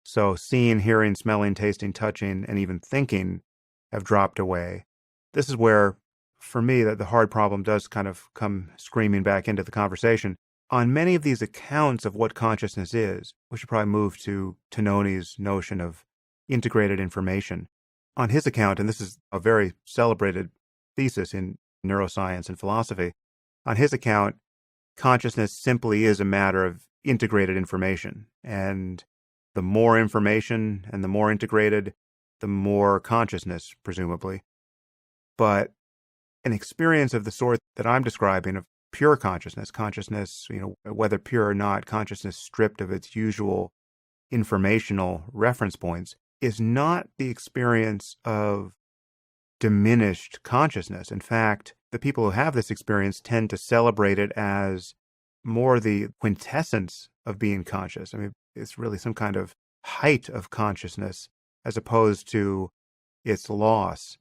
So seeing, hearing, smelling, tasting, touching, and even thinking have dropped away. This is where, for me, that the hard problem does kind of come screaming back into the conversation. On many of these accounts of what consciousness is, we should probably move to Tononi's notion of integrated information. On his account, and this is a very celebrated thesis in neuroscience and philosophy, on his account, consciousness simply is a matter of integrated information. And the more information and the more integrated, the more consciousness, presumably. But an experience of the sort that I'm describing of pure consciousness, whether pure or not, consciousness stripped of its usual informational reference points, is not the experience of diminished consciousness. In fact, the people who have this experience tend to celebrate it as more the quintessence of being conscious. I mean, it's really some kind of height of consciousness as opposed to its loss.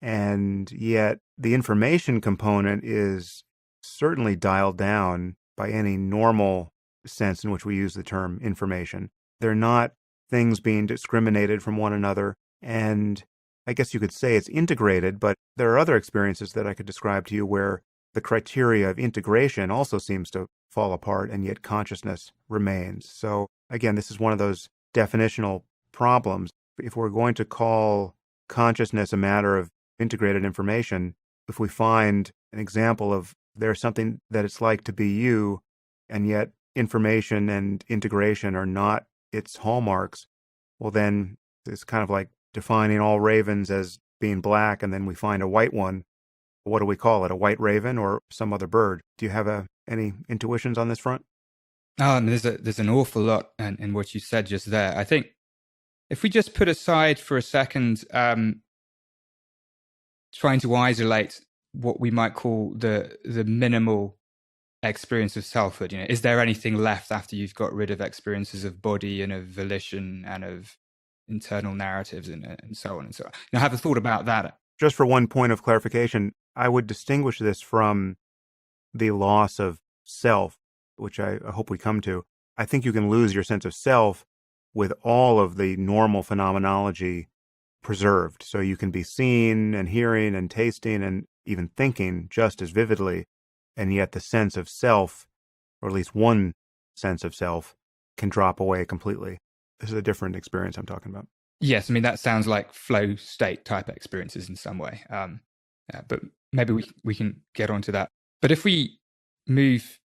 And yet the information component is certainly dialed down by any normal sense in which we use the term information. They're not things being discriminated from one another. And I guess you could say it's integrated, but there are other experiences that I could describe to you where the criteria of integration also seems to fall apart, and yet consciousness remains. So again, this is one of those definitional problems. If we're going to call consciousness a matter of integrated information, if we find an example of there's something that it's like to be you, and yet information and integration are not its hallmarks, well, then it's kind of like defining all ravens as being black, and then we find a white one. What do we call it? A white raven or some other bird? Do you have any intuitions on this front? There's an awful lot in what you said just there. I think if we just put aside for a second trying to isolate what we might call the minimal experience of selfhood, is there anything left after you've got rid of experiences of body and of volition and of internal narratives and so on and so on? Have a thought about that. Just for one point of clarification, I would distinguish this from the loss of self, which I hope we come to. I think you can lose your sense of self with all of the normal phenomenology preserved. So you can be seeing and hearing and tasting and even thinking just as vividly, and yet the sense of self, or at least one sense of self, can drop away completely. This is a different experience I'm talking about. Yes, I mean, that sounds like flow state type experiences in some way. But maybe we can get onto that. But if we move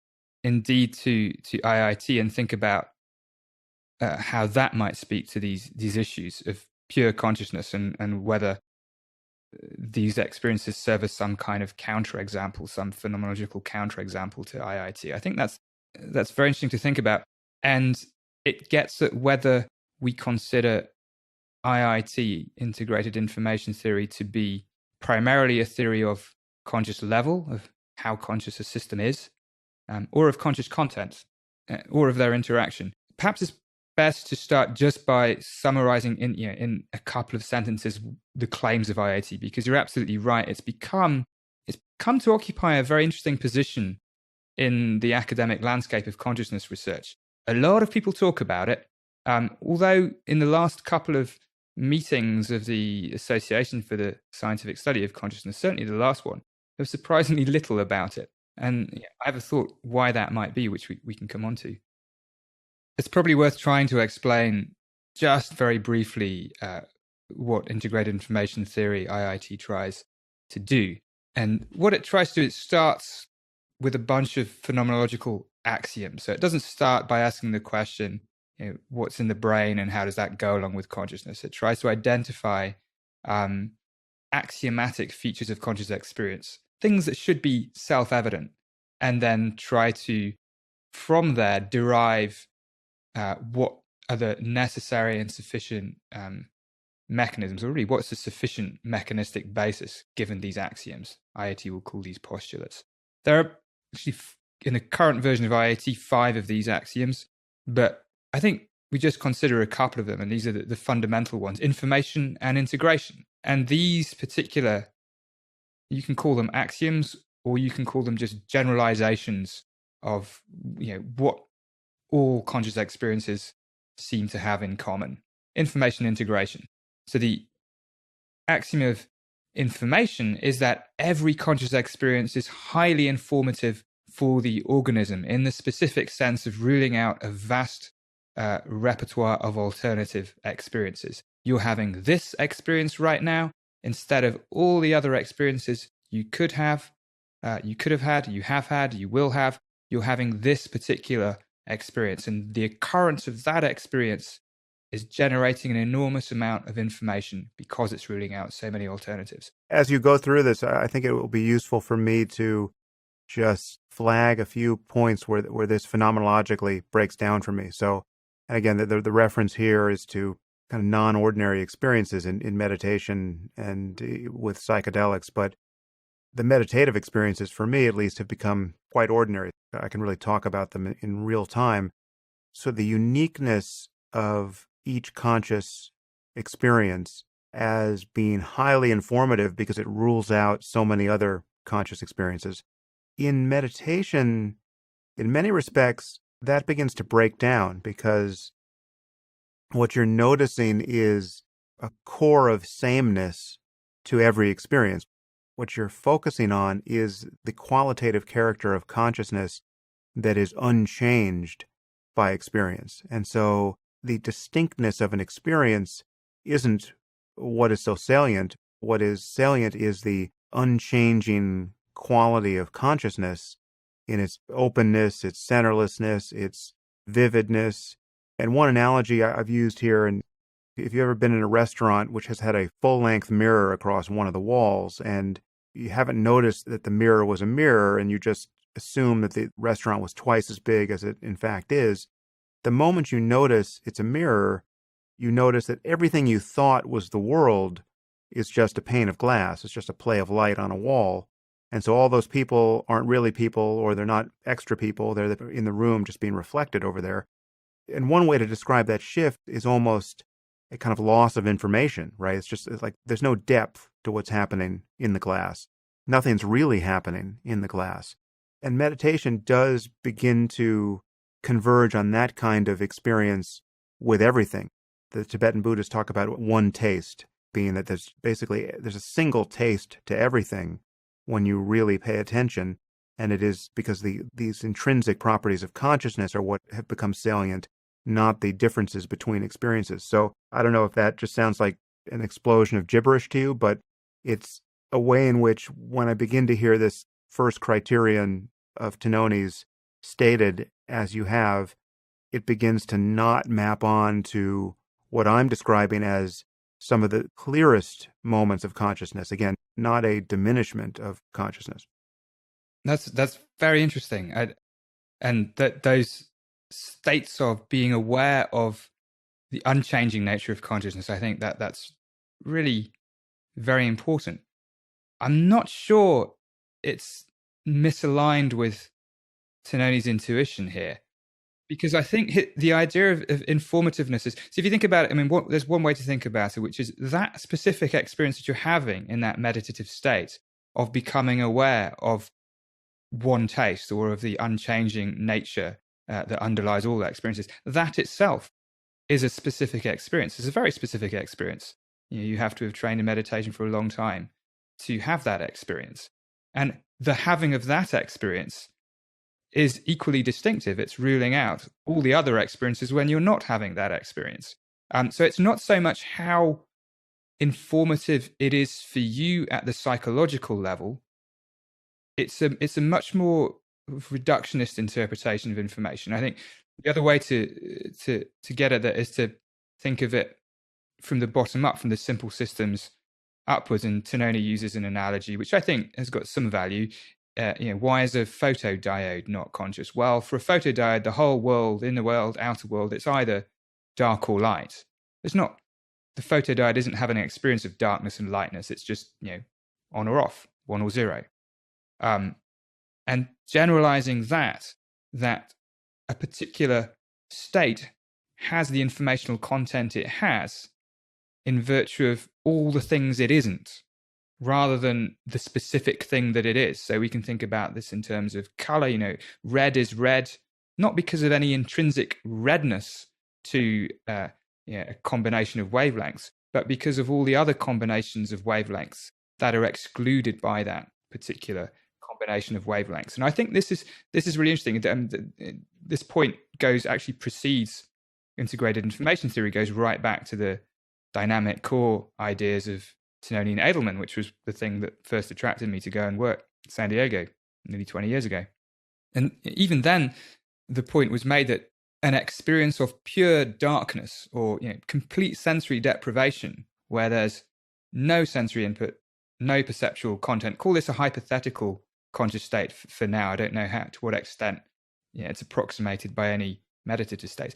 indeed to IIT and think about how that might speak to these issues of pure consciousness and whether these experiences serve as some kind of counterexample, some phenomenological counterexample to IIT, I think that's very interesting to think about. And it gets at whether we consider IIT, integrated information theory, to be primarily a theory of conscious level, of how conscious a system is, or of conscious content, or of their interaction. Perhaps it's best to start just by summarizing in a couple of sentences the claims of IIT, because you're absolutely right. It's come to occupy a very interesting position in the academic landscape of consciousness research. A lot of people talk about it, although in the last couple of meetings of the Association for the Scientific Study of Consciousness, certainly the last one, there was surprisingly little about it. And I have a thought why that might be, which we can come on to. It's probably worth trying to explain just very briefly what integrated information theory IIT tries to do. And what it tries to do, it starts with a bunch of phenomenological axioms. So it doesn't start by asking the question, what's in the brain and how does that go along with consciousness? It tries to identify axiomatic features of conscious experience, things that should be self-evident, and then try to, from there, derive what are the necessary and sufficient mechanisms, or really what's the sufficient mechanistic basis given these axioms. IIT will call these postulates. There are actually, in the current version of IIT, 5 of these axioms, but I think we just consider a couple of them, and these are the fundamental ones: information and integration. And these particular, you can call them axioms, or you can call them just generalizations of what all conscious experiences seem to have in common. Information integration. So the axiom of information is that every conscious experience is highly informative for the organism, in the specific sense of ruling out a vast repertoire of alternative experiences. You're having this experience right now instead of all the other experiences you could have had, you have had, you will have. You're having this particular experience, and the occurrence of that experience is generating an enormous amount of information because it's ruling out so many alternatives. As you go through this, I think it will be useful for me to just flag a few points where this phenomenologically breaks down for me. So, and again, the reference here is to kind of non-ordinary experiences in meditation and with psychedelics, but the meditative experiences, for me at least, have become quite ordinary. I can really talk about them in real time. So the uniqueness of each conscious experience as being highly informative because it rules out so many other conscious experiences. In meditation, in many respects, that begins to break down because what you're noticing is a core of sameness to every experience. What you're focusing on is the qualitative character of consciousness that is unchanged by experience. And so the distinctness of an experience isn't what is so salient. What is salient is the unchanging quality of consciousness in its openness, its centerlessness, its vividness. And one analogy I've used here, and if you've ever been in a restaurant which has had a full-length mirror across one of the walls, and you haven't noticed that the mirror was a mirror, and you just assume that the restaurant was twice as big as it in fact is, the moment you notice it's a mirror, you notice that everything you thought was the world is just a pane of glass. It's just a play of light on a wall. And so all those people aren't really people, or they're not extra people. They're in the room just being reflected over there. And one way to describe that shift is almost a kind of loss of information, right? It's like there's no depth to what's happening in the glass. Nothing's really happening in the glass. And meditation does begin to converge on that kind of experience with everything. The Tibetan Buddhists talk about one taste, being that there's a single taste to everything when you really pay attention. And it is because these intrinsic properties of consciousness are what have become salient, not the differences between experiences. So I don't know if that just sounds like an explosion of gibberish to you, but it's a way in which when I begin to hear this first criterion of Tononi's stated as you have, it begins to not map on to what I'm describing as some of the clearest moments of consciousness. Again, not a diminishment of consciousness. That's very interesting. And that those states of being aware of the unchanging nature of consciousness, I think that's really very important. I'm not sure it's misaligned with Tononi's intuition here, because I think the idea of informativeness is, so if you think about it, I mean, there's one way to think about it, which is that specific experience that you're having in that meditative state of becoming aware of one taste, or of the unchanging nature that underlies all the experiences. That itself is a specific experience. It's a very specific experience. You have to have trained in meditation for a long time to have that experience. And the having of that experience is equally distinctive. It's ruling out all the other experiences when you're not having that experience. So it's not so much how informative it is for you at the psychological level. It's a much more reductionist interpretation of information. I think the other way to get at that is to think of it from the bottom up, from the simple systems upwards. And Tononi uses an analogy which I think has got some value. Why is a photodiode not conscious? Well, for a photodiode, the whole world, inner world, outer world, it's either dark or light. It's not, the photodiode isn't having an experience of darkness and lightness. It's just, on or off, 1 or 0. And generalizing that a particular state has the informational content it has in virtue of all the things it isn't, rather than the specific thing that it is. So we can think about this in terms of color. Red is red, not because of any intrinsic redness to a combination of wavelengths, but because of all the other combinations of wavelengths that are excluded by that particular combination of wavelengths. And I think this is really interesting. This point precedes integrated information theory, goes right back to the dynamic core ideas of Tononi and Edelman, which was the thing that first attracted me to go and work in San Diego nearly 20 years ago. And even then, the point was made that an experience of pure darkness, or complete sensory deprivation, where there's no sensory input, no perceptual content, call this a hypothetical conscious state for now. I don't know to what extent it's approximated by any meditative states.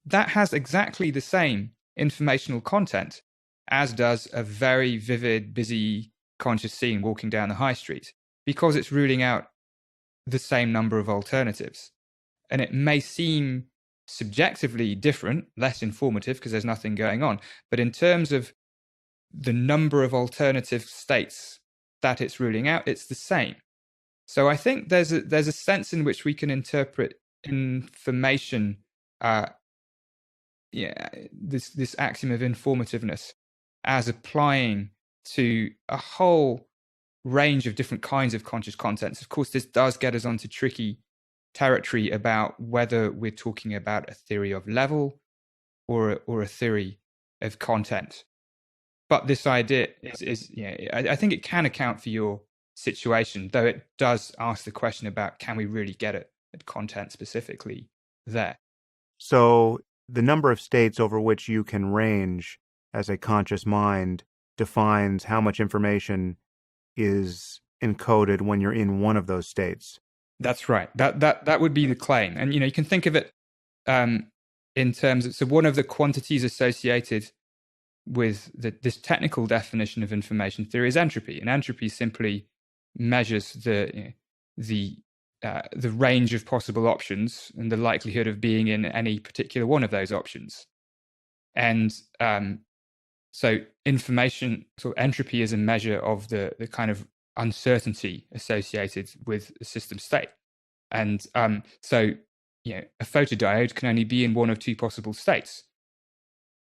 That has exactly the same informational content as does a very vivid, busy, conscious scene walking down the high street, because it's ruling out the same number of alternatives. And it may seem subjectively different, less informative, because there's nothing going on. But in terms of the number of alternative states that it's ruling out, it's the same. So I think there's a sense in which we can interpret information, this axiom of informativeness, as applying to a whole range of different kinds of conscious contents. Of course, this does get us onto tricky territory about whether we're talking about a theory of level or a theory of content. But this idea is I think it can account for your situation, though it does ask the question about, can we really get at content specifically there? So the number of states over which you can range as a conscious mind defines how much information is encoded when you're in one of those states. That's right. That would be the claim. And you can think of it in terms of, so one of the quantities associated with this technical definition of information theory is entropy. And entropy simply measures the range of possible options and the likelihood of being in any particular one of those options. And so entropy is a measure of the kind of uncertainty associated with a system state. And so a photodiode can only be in one of two possible states.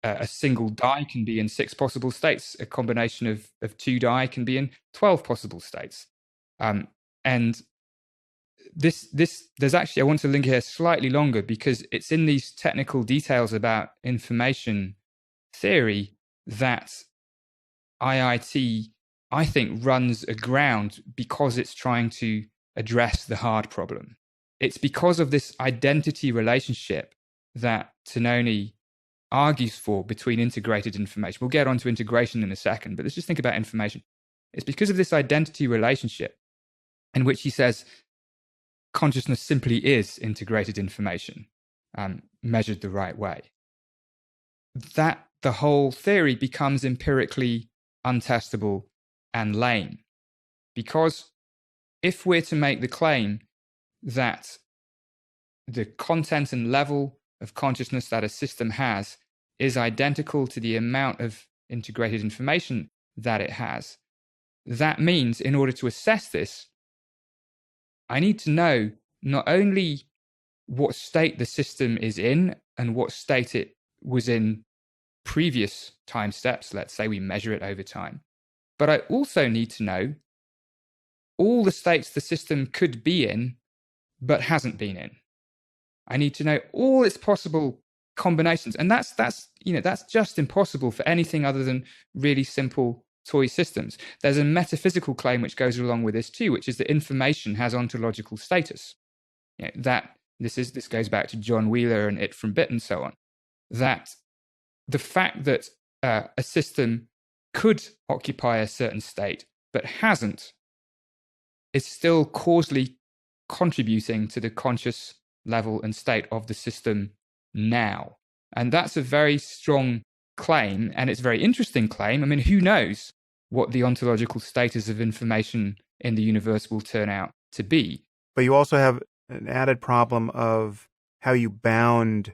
A single die can be in 6 possible states. A combination of 2 die can be in 12 possible states. And there's actually, I want to link here slightly longer because it's in these technical details about information theory that IIT, I think, runs aground because it's trying to address the hard problem. It's because of this identity relationship that Tononi argues for between integrated information. We'll get onto integration in a second, but let's just think about information. It's because of this identity relationship in which he says consciousness simply is integrated information, measured the right way, that the whole theory becomes empirically untestable and lame. Because if we're to make the claim that the content and level of consciousness that a system has is identical to the amount of integrated information that it has, that means in order to assess this, I need to know not only what state the system is in and what state it was in previous time steps, let's say we measure it over time, but I also need to know all the states the system could be in but hasn't been in. I need to know all its possible combinations, and that's just impossible for anything other than really simple toy systems. There's a metaphysical claim which goes along with this too, which is that information has ontological status. That this goes back to John Wheeler and It from Bit and so on. That the fact that a system could occupy a certain state but hasn't is still causally contributing to the conscious level and state of the system now. And that's a very strong claim, and it's a very interesting claim. I mean, who knows what the ontological status of information in the universe will turn out to be. But you also have an added problem of how you bound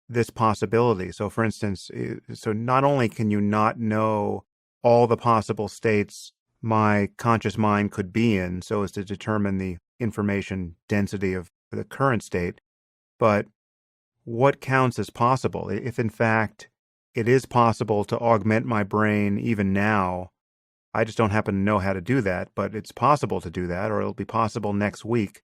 this possibility. So, for instance, so not only can you not know all the possible states my conscious mind could be in so as to determine the information density of the current state, but what counts as possible? If in fact it is possible to augment my brain even now, I just don't happen to know how to do that, but it's possible to do that, or it'll be possible next week.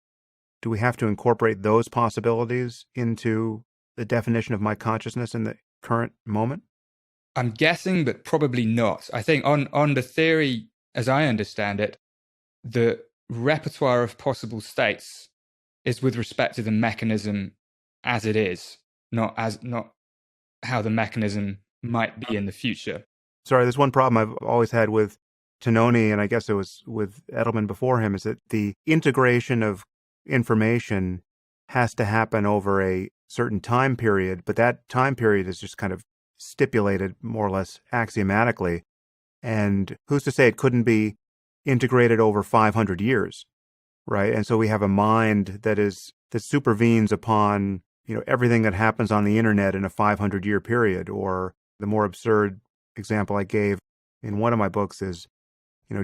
Do we have to incorporate those possibilities into the definition of my consciousness in the current moment? I'm guessing, but probably not. I think on the theory, as I understand it, the repertoire of possible states is with respect to the mechanism as it is, not how the mechanism might be in the future. Sorry, there's one problem I've always had with Tononi, and I guess it was with Edelman before him, is that the integration of information has to happen over a certain time period, but that time period is just kind of stipulated more or less axiomatically. And who's to say it couldn't be integrated over 500 years, right? And so we have a mind that supervenes upon, everything that happens on the internet in a 500-year period. Or the more absurd example I gave in one of my books is,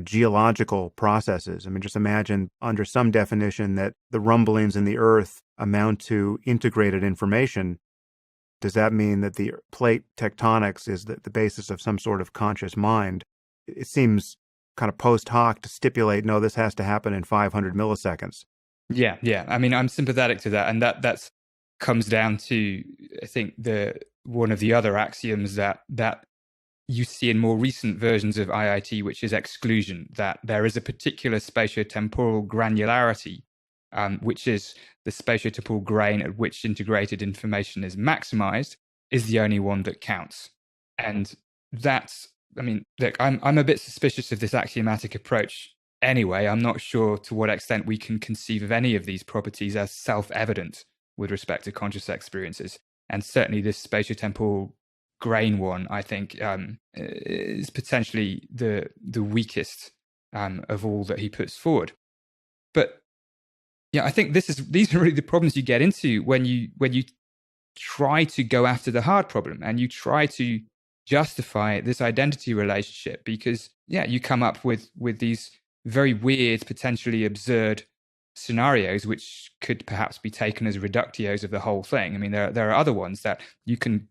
geological processes. I mean, just imagine under some definition that the rumblings in the earth amount to integrated information. Does that mean that the plate tectonics is the basis of some sort of conscious mind? It seems kind of post hoc to stipulate, no, this has to happen in 500 milliseconds. Yeah. I mean, I'm sympathetic to that. And that's comes down to, I think, one of the other axioms that you see in more recent versions of IIT, which is exclusion, that there is a particular spatiotemporal granularity, which is the spatiotemporal grain at which integrated information is maximized, is the only one that counts. And that's, I mean, look, I'm a bit suspicious of this axiomatic approach anyway. I'm not sure to what extent we can conceive of any of these properties as self-evident with respect to conscious experiences. And certainly this spatiotemporal grain one, I think, is potentially the weakest of all that he puts forward. But yeah, I think these are really the problems you get into when you try to go after the hard problem and you try to justify this identity relationship, because you come up with these very weird, potentially absurd scenarios which could perhaps be taken as reductios of the whole thing. I mean, there are other ones that you could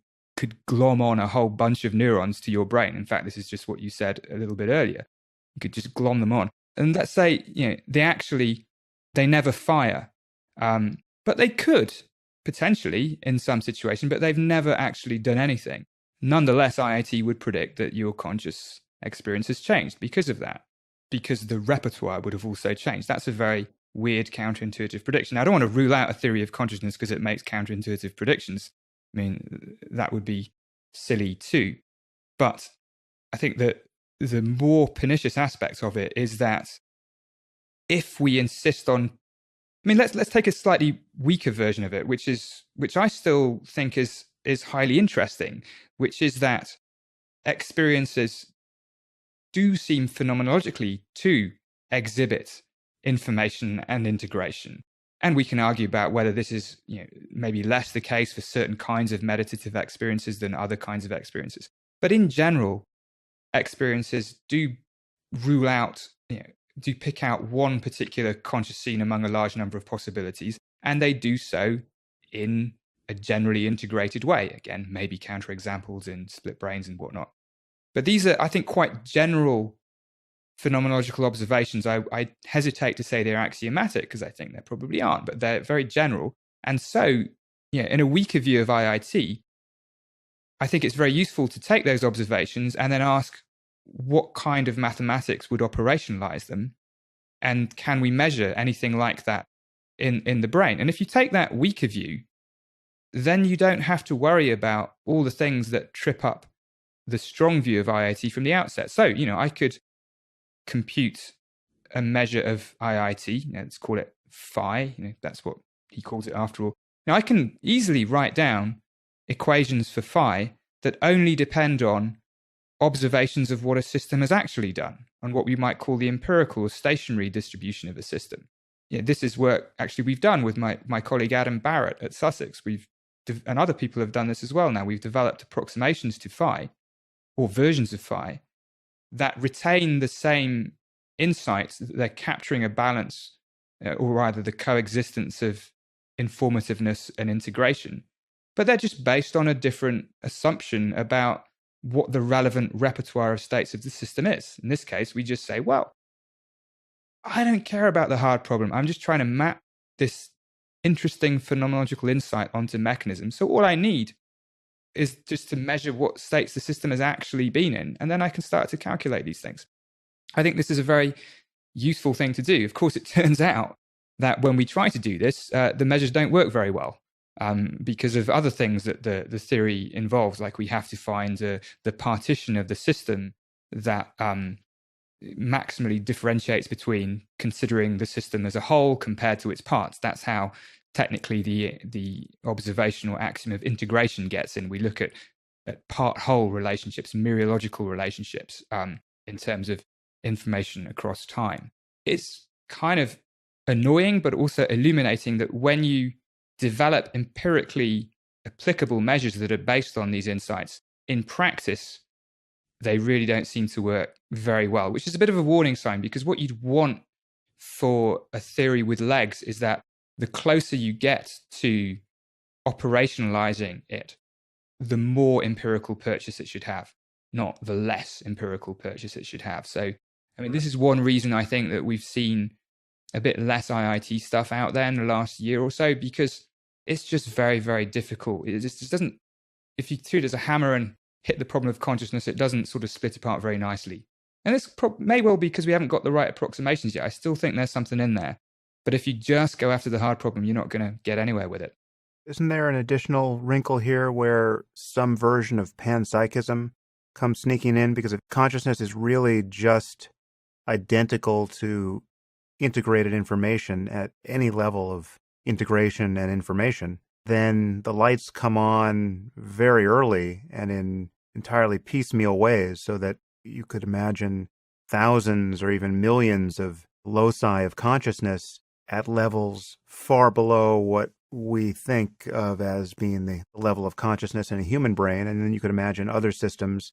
glom on a whole bunch of neurons to your brain. In fact, this is just what you said a little bit earlier. You could just glom them on. And let's say, they never fire. But they could, potentially, in some situation, but they've never actually done anything. Nonetheless, IIT would predict that your conscious experience has changed because of that, because the repertoire would have also changed. That's a very weird counterintuitive prediction. Now, I don't want to rule out a theory of consciousness because it makes counterintuitive predictions. I mean, that would be silly too. But I think that the more pernicious aspect of it is that if we insist on, I mean, let's take a slightly weaker version of it, which I still think is highly interesting, which is that experiences do seem phenomenologically to exhibit information and integration. And we can argue about whether this is, maybe less the case for certain kinds of meditative experiences than other kinds of experiences. But in general, experiences do rule out, do pick out one particular conscious scene among a large number of possibilities, and they do so in a generally integrated way. Again, maybe counterexamples in split brains and whatnot. But these are, I think, quite general phenomenological observations. I hesitate to say they're axiomatic because I think they probably aren't, but they're very general. And so, in a weaker view of IIT, I think it's very useful to take those observations and then ask what kind of mathematics would operationalize them, and can we measure anything like that in the brain? And if you take that weaker view, then you don't have to worry about all the things that trip up the strong view of IIT from the outset. So, I could compute a measure of IIT, let's call it phi, that's what he calls it after all. Now, I can easily write down equations for phi that only depend on observations of what a system has actually done, on what we might call the empirical or stationary distribution of a system. This is work actually we've done with my colleague Adam Barrett at Sussex. And other people have done this as well now. We've developed approximations to phi, or versions of phi, that retain the same insights. They're capturing a balance, or rather the coexistence of informativeness and integration. But they're just based on a different assumption about what the relevant repertoire of states of the system is. In this case, we just say, well, I don't care about the hard problem. I'm just trying to map this interesting phenomenological insight onto mechanisms. So all I need is just to measure what states the system has actually been in, and then I can start to calculate these things. I think this is a very useful thing to do. Of course, it turns out that when we try to do this, the measures don't work very well because of other things that the theory involves, like we have to find the partition of the system that maximally differentiates between considering the system as a whole compared to its parts. That's how technically the observational axiom of integration gets in. We look at part-whole relationships, mereological relationships in terms of information across time. It's kind of annoying, but also illuminating that when you develop empirically applicable measures that are based on these insights, in practice, they really don't seem to work very well, which is a bit of a warning sign, because what you'd want for a theory with legs is that the closer you get to operationalizing it, the more empirical purchase it should have, not the less empirical purchase it should have. So, I mean, this is one reason I think that we've seen a bit less IIT stuff out there in the last year or so, because it's just very, very difficult. It just doesn't, if you treat it as a hammer and hit the problem of consciousness, it doesn't sort of split apart very nicely. And this may well be because we haven't got the right approximations yet. I still think there's something in there. But if you just go after the hard problem, you're not going to get anywhere with it. Isn't there an additional wrinkle here where some version of panpsychism comes sneaking in? Because if consciousness is really just identical to integrated information at any level of integration and information, then the lights come on very early and in entirely piecemeal ways, so that you could imagine thousands or even millions of loci of consciousness at levels far below what we think of as being the level of consciousness in a human brain. And then you could imagine other systems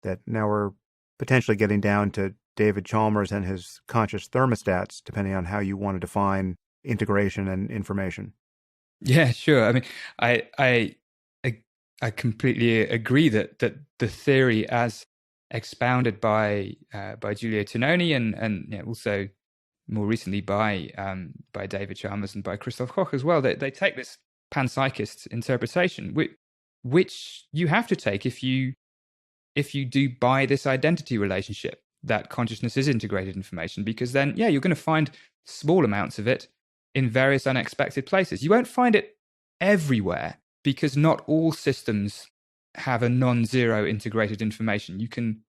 that now we're potentially getting down to David Chalmers and his conscious thermostats, depending on how you want to define integration and information. Yeah, sure. I mean, I completely agree that the theory as expounded by Giulio Tononi and also more recently by David Chalmers and by Christoph Koch as well, they take this panpsychist interpretation, which you have to take if you do buy this identity relationship that consciousness is integrated information, because then, yeah, you're going to find small amounts of it in various unexpected places. You won't find it everywhere because not all systems have a non-zero integrated information. You can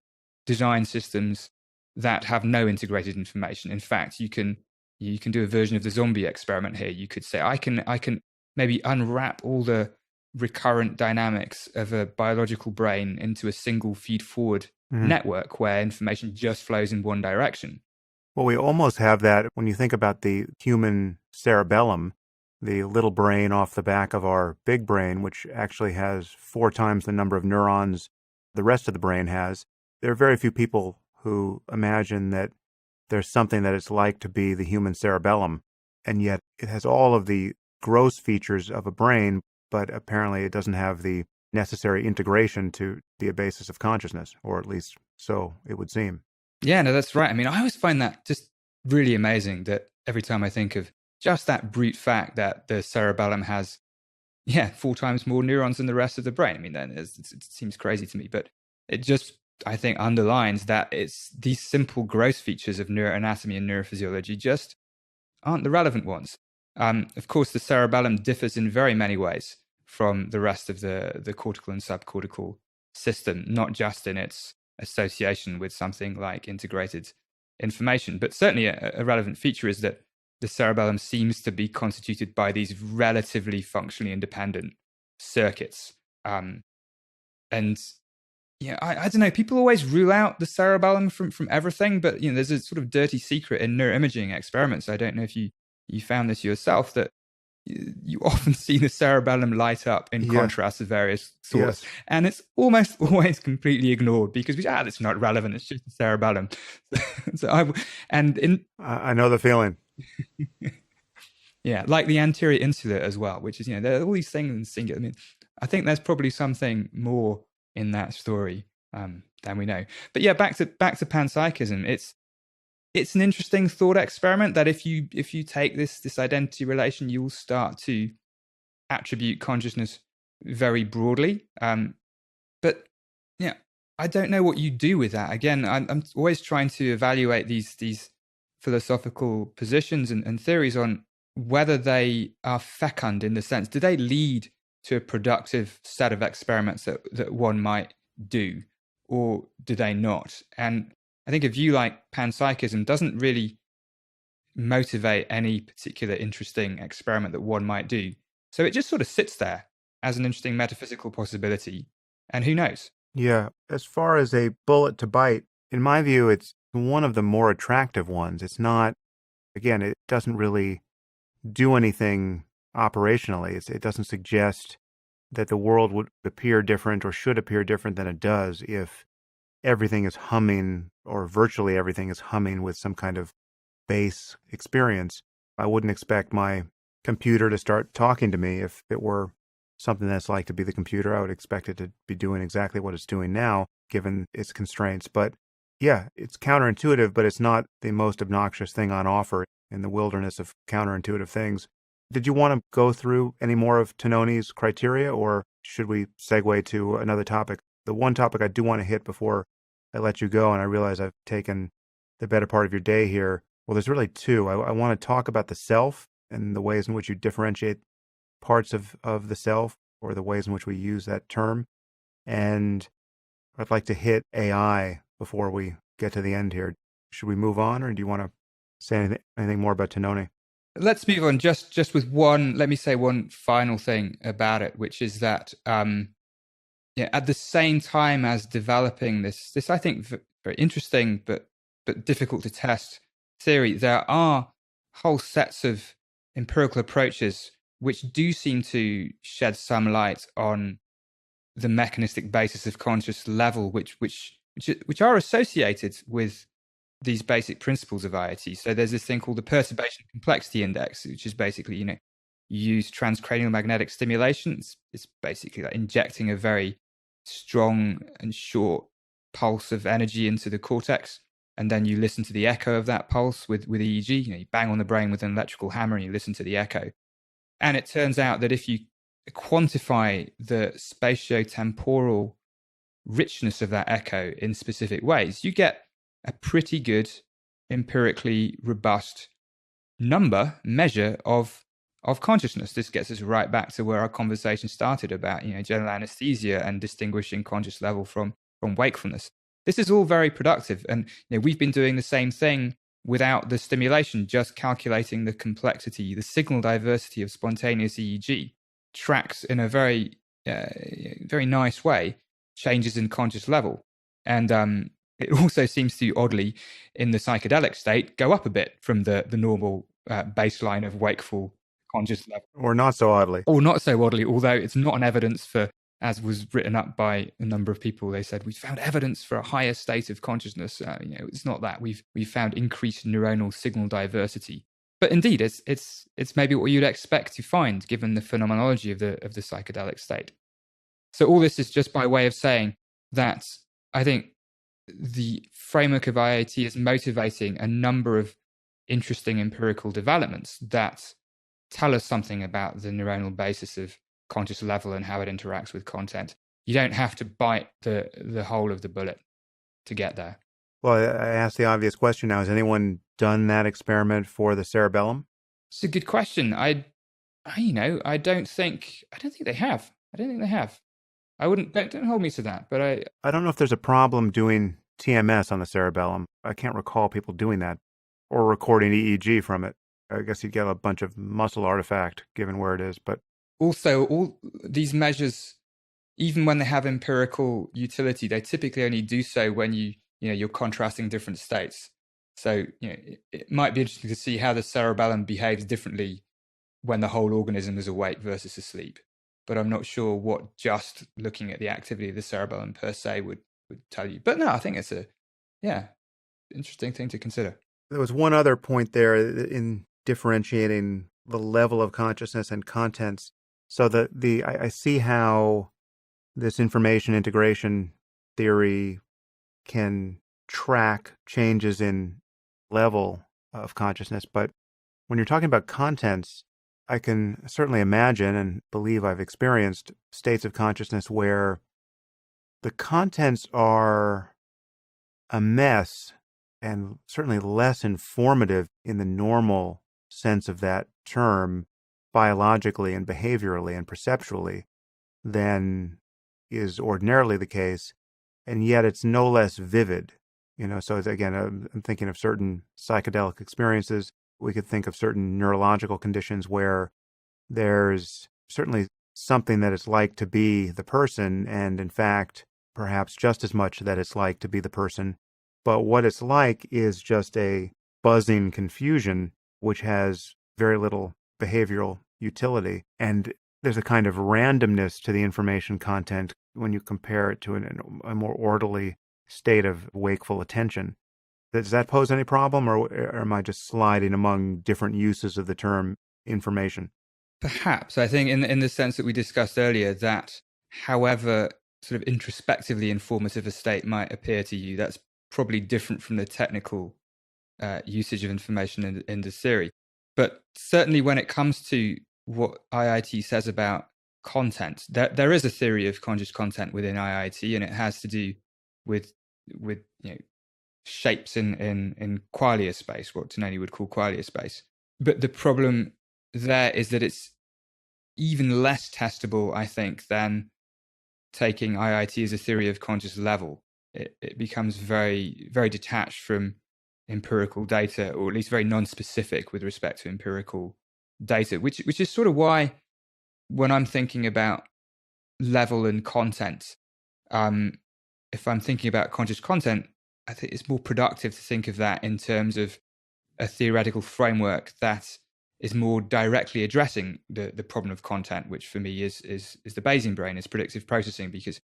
design systems that have no integrated information. In fact, you can do a version of the zombie experiment here. You could say, I can maybe unwrap all the recurrent dynamics of a biological brain into a single feed-forward network where information just flows in one direction. Well, we almost have that when you think about the human cerebellum, the little brain off the back of our big brain, which actually has 4 times the number of neurons the rest of the brain has. There are very few people who imagine that there's something that it's like to be the human cerebellum, and yet it has all of the gross features of a brain, but apparently it doesn't have the necessary integration to be a basis of consciousness, or at least so it would seem. Yeah, no, that's right. I mean, I always find that just really amazing that every time I think of just that brute fact that the cerebellum has, 4 times more neurons than the rest of the brain. I mean, then it seems crazy to me, but it just, I think, underlines that it's these simple gross features of neuroanatomy and neurophysiology just aren't the relevant ones. Of course, the cerebellum differs in very many ways from the rest of the cortical and subcortical system, not just in its association with something like integrated information, but certainly a relevant feature is that the cerebellum seems to be constituted by these relatively functionally independent circuits. And yeah, I don't know, people always rule out the cerebellum from everything, but there's a sort of dirty secret in neuroimaging experiments. I don't know if you found this yourself, that you often see the cerebellum light up in contrast to various sorts. Yes. And it's almost always completely ignored because it's not relevant. It's just the cerebellum. I know the feeling. Yeah, like the anterior insula as well, which is, there are all these things singular. I mean, I think there's probably something more in that story than we know. But yeah, back to panpsychism. It's an interesting thought experiment that if you take this identity relation, you will start to attribute consciousness very broadly. But yeah, I don't know what you do with that. Again, I'm always trying to evaluate these philosophical positions and theories on whether they are fecund in the sense, do they lead to a productive set of experiments that one might do, or do they not? And I think a view like panpsychism doesn't really motivate any particular interesting experiment that one might do. So it just sort of sits there as an interesting metaphysical possibility. And who knows? Yeah. As far as a bullet to bite, in my view, it's one of the more attractive ones. It's not, again, it doesn't really do anything operationally. It doesn't suggest that the world would appear different or should appear different than it does if everything is humming, or virtually everything is humming with some kind of base experience. I wouldn't expect my computer to start talking to me if it were something that's like to be the computer. I would expect it to be doing exactly what it's doing now, given its constraints. But yeah, it's counterintuitive, but it's not the most obnoxious thing on offer in the wilderness of counterintuitive things. Did you want to go through any more of Tononi's criteria, or should we segue to another topic? The one topic I do want to hit before I let you go, and I realize I've taken the better part of your day here. Well, there's really two. I want to talk about the self and the ways in which you differentiate parts of the self, or the ways in which we use that term. And I'd like to hit AI before we get to the end here. Should we move on, or do you want to say anything more about Tononi? Let's move on just with one, let me say one final thing about it, which is that at the same time as developing this I think very interesting but difficult to test theory, there are whole sets of empirical approaches which do seem to shed some light on the mechanistic basis of conscious level, which are associated with these basic principles of IoT. So there's this thing called the perturbation complexity index, which is basically, you use transcranial magnetic stimulation. It's basically like injecting a very strong and short pulse of energy into the cortex, and then you listen to the echo of that pulse with EEG. You bang on the brain with an electrical hammer and you listen to the echo. And it turns out that if you quantify the spatiotemporal richness of that echo in specific ways, you get a pretty good empirically robust measure of consciousness. This gets us right back to where our conversation started about general anesthesia and distinguishing conscious level from wakefulness. This is all very productive, and we've been doing the same thing without the stimulation, just calculating the complexity, the signal diversity of spontaneous EEG tracks in a very very nice way changes in conscious level. And it also seems to, oddly, in the psychedelic state, go up a bit from the normal baseline of wakeful conscious level. Or not so oddly. Or not so oddly, although it's not an evidence for, as was written up by a number of people, they said, we found evidence for a higher state of consciousness. It's not that. We've found increased neuronal signal diversity. But indeed, it's maybe what you'd expect to find given the phenomenology of the psychedelic state. So all this is just by way of saying that I think the framework of IoT is motivating a number of interesting empirical developments that tell us something about the neuronal basis of conscious level and how it interacts with content. You don't have to bite the whole of the bullet to get there. Well, I asked the obvious question now. Has anyone done that experiment for the cerebellum? It's a good question. I don't think they have. Don't hold me to that, but I don't know if there's a problem doing TMS on the cerebellum. I can't recall people doing that or recording EEG from it. I guess you'd get a bunch of muscle artifact given where it is, but also all these measures, even when they have empirical utility, they typically only do so when you're contrasting different states. So it might be interesting to see how the cerebellum behaves differently when the whole organism is awake versus asleep. But I'm not sure what just looking at the activity of the cerebellum per se would tell you. But no, I think it's interesting thing to consider. There was one other point there in differentiating the level of consciousness and contents. So I see how this information integration theory can track changes in level of consciousness. But when you're talking about contents, I can certainly imagine and believe I've experienced states of consciousness where the contents are a mess and certainly less informative in the normal sense of that term, biologically and behaviorally and perceptually, than is ordinarily the case. And yet it's no less vivid. So again, I'm thinking of certain psychedelic experiences. We could think of certain neurological conditions where there's certainly something that it's like to be the person, and in fact, perhaps just as much that it's like to be the person. But what it's like is just a buzzing confusion, which has very little behavioral utility. And there's a kind of randomness to the information content when you compare it to a more orderly state of wakeful attention. Does that pose any problem, or am I just sliding among different uses of the term information? Perhaps. I think in the sense that we discussed earlier, that however sort of introspectively informative a state might appear to you, that's probably different from the technical usage of information in the theory. But certainly when it comes to what IIT says about content. There is a theory of conscious content within IIT, and it has to do with shapes in qualia space, what Tonelli would call qualia space. But the problem there is that it's even less testable, I think, than taking IIT as a theory of conscious level. It becomes very, very detached from empirical data, or at least very non-specific with respect to empirical data, which is sort of why when I'm thinking about level and content, if I'm thinking about conscious content, I think it's more productive to think of that in terms of a theoretical framework that is more directly addressing the problem of content, which for me is the Bayesian brain, is predictive processing, because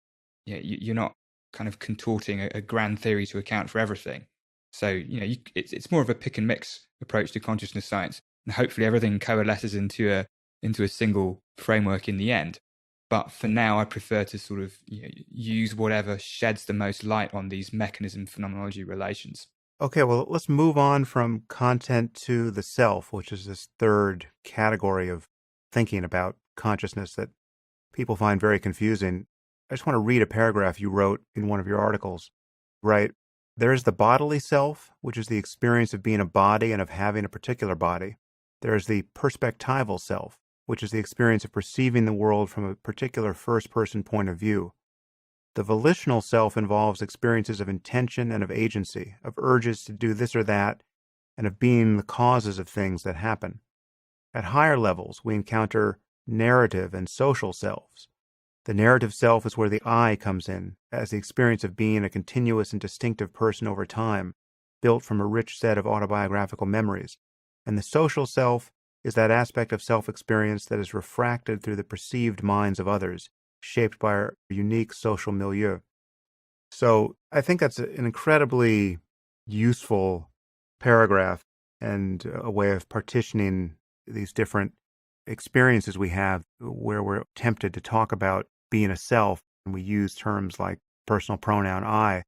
you're not kind of contorting a grand theory to account for everything. So it's more of a pick and mix approach to consciousness science, and hopefully everything coalesces into a single framework in the end. But for now, I prefer to sort of use whatever sheds the most light on these mechanism phenomenology relations. Okay, well, let's move on from content to the self, which is this third category of thinking about consciousness that people find very confusing. I just want to read a paragraph you wrote in one of your articles. Right. There is the bodily self, which is the experience of being a body and of having a particular body. There is the perspectival self, which is the experience of perceiving the world from a particular first-person point of view. The volitional self involves experiences of intention and of agency, of urges to do this or that, and of being the causes of things that happen. At higher levels, we encounter narrative and social selves. The narrative self is where the I comes in, as the experience of being a continuous and distinctive person over time, built from a rich set of autobiographical memories. And the social self is that aspect of self-experience that is refracted through the perceived minds of others, shaped by our unique social milieu. So I think that's an incredibly useful paragraph and a way of partitioning these different experiences we have where we're tempted to talk about being a self, and we use terms like personal pronoun I.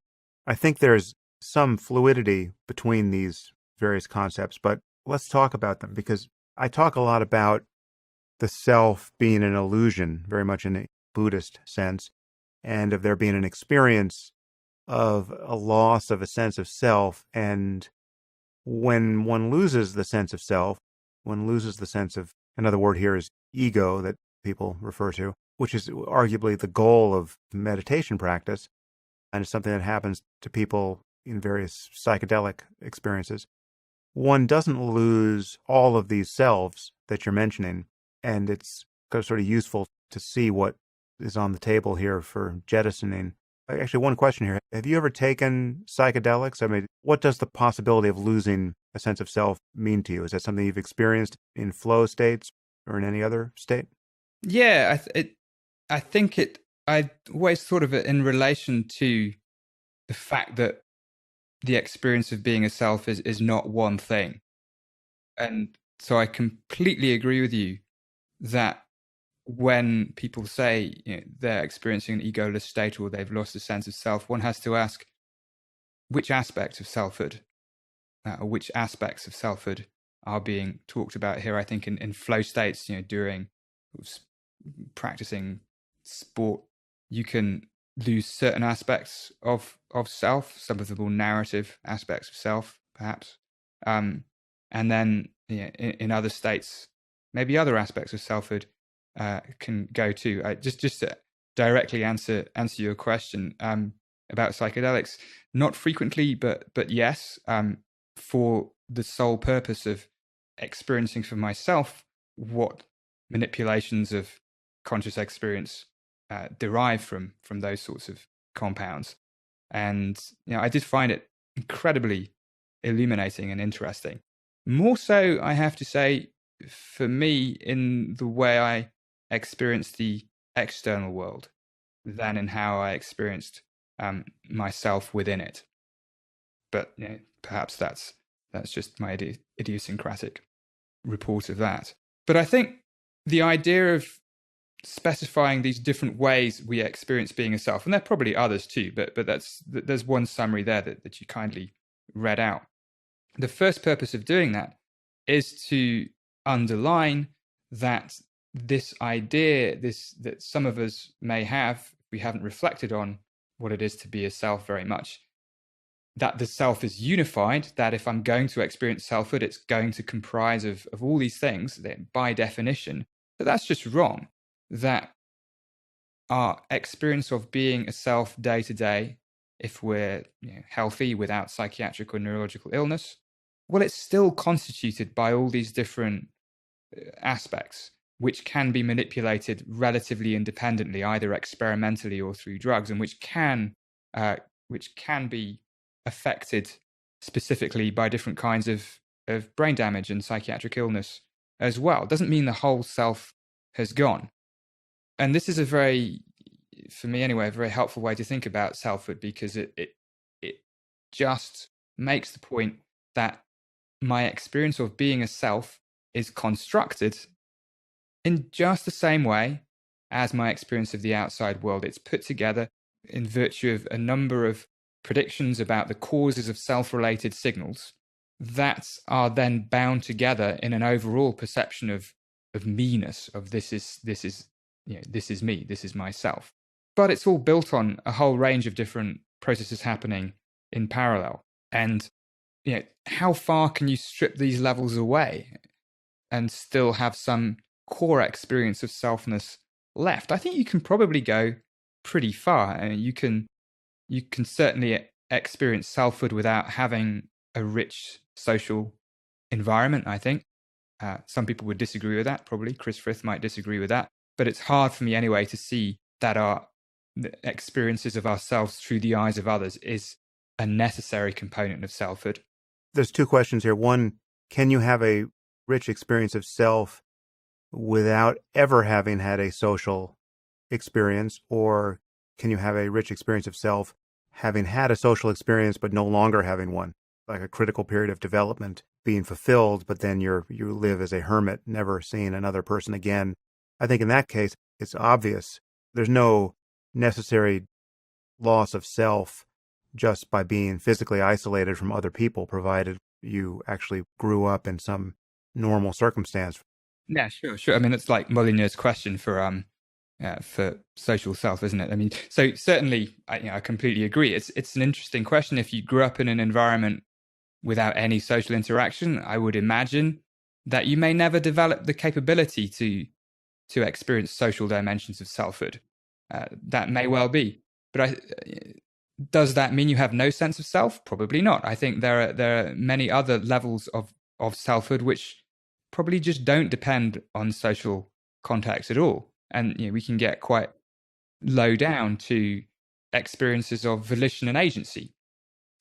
I think there's some fluidity between these various concepts, but let's talk about them, because I talk a lot about the self being an illusion, very much in a Buddhist sense, and of there being an experience of a loss of a sense of self. And when one loses the sense of self, one loses the sense of, another word here is ego that people refer to, which is arguably the goal of meditation practice, and it's something that happens to people in various psychedelic experiences. One doesn't lose all of these selves that you're mentioning, and it's sort of useful to see what is on the table here for jettisoning. Actually, one question here. Have you ever taken psychedelics? I mean, what does the possibility of losing a sense of self mean to you? Is that something you've experienced in flow states or in any other state? Yeah, I always thought of it in relation to the fact that the experience of being a self is not one thing. And so I completely agree with you that when people say they're experiencing an egoless state or they've lost a sense of self, one has to ask which aspect of selfhood or which aspects of selfhood are being talked about here. I think in flow states, during practicing sport, you can lose certain aspects of self, some of the more narrative aspects of self, perhaps. And then in other states, maybe other aspects of selfhood can go too. Just to directly answer your question about psychedelics, not frequently, but yes, for the sole purpose of experiencing for myself what manipulations of conscious experience derive from those sorts of compounds. And I did find it incredibly illuminating and interesting. More so, I have to say, for me, in the way I experienced the external world than in how I experienced myself within it. But perhaps that's just my idiosyncratic report of that. But I think the idea of specifying these different ways we experience being a self, and there are probably others too, but there's one summary there that you kindly read out. The first purpose of doing that is to underline that this idea, that some of us may have, we haven't reflected on what it is to be a self very much, that the self is unified, that if I'm going to experience selfhood, it's going to comprise of all these things, that by definition, but that's just wrong. That our experience of being a self day to day, if we're healthy without psychiatric or neurological illness, well, it's still constituted by all these different aspects, which can be manipulated relatively independently, either experimentally or through drugs, and which can be affected specifically by different kinds of brain damage and psychiatric illness as well. It doesn't mean the whole self has gone. And this is for me anyway, a very helpful way to think about selfhood, because it just makes the point that my experience of being a self is constructed in just the same way as my experience of the outside world. It's put together in virtue of a number of predictions about the causes of self-related signals that are then bound together in an overall perception of me-ness, of this is me, this is myself. But it's all built on a whole range of different processes happening in parallel. And how far can you strip these levels away and still have some core experience of selfness left? I think you can probably go pretty far. I mean, you can certainly experience selfhood without having a rich social environment, I think. Some people would disagree with that, probably. Chris Frith might disagree with that. But it's hard for me anyway to see that our experiences of ourselves through the eyes of others is a necessary component of selfhood. There's two questions here. One, can you have a rich experience of self without ever having had a social experience, or can you have a rich experience of self having had a social experience but no longer having one, like a critical period of development being fulfilled, but then you live as a hermit, never seeing another person again? I think in that case, it's obvious. There's no necessary loss of self just by being physically isolated from other people, provided you actually grew up in some normal circumstance. Yeah, sure. I mean, it's like Molineux's question for social self, isn't it? I mean, so certainly, I completely agree. It's an interesting question. If you grew up in an environment without any social interaction, I would imagine that you may never develop the capability to experience social dimensions of selfhood. That may well be, but does that mean you have no sense of self? Probably not. I think there are many other levels of selfhood which probably just don't depend on social context at all. And we can get quite low down to experiences of volition and agency.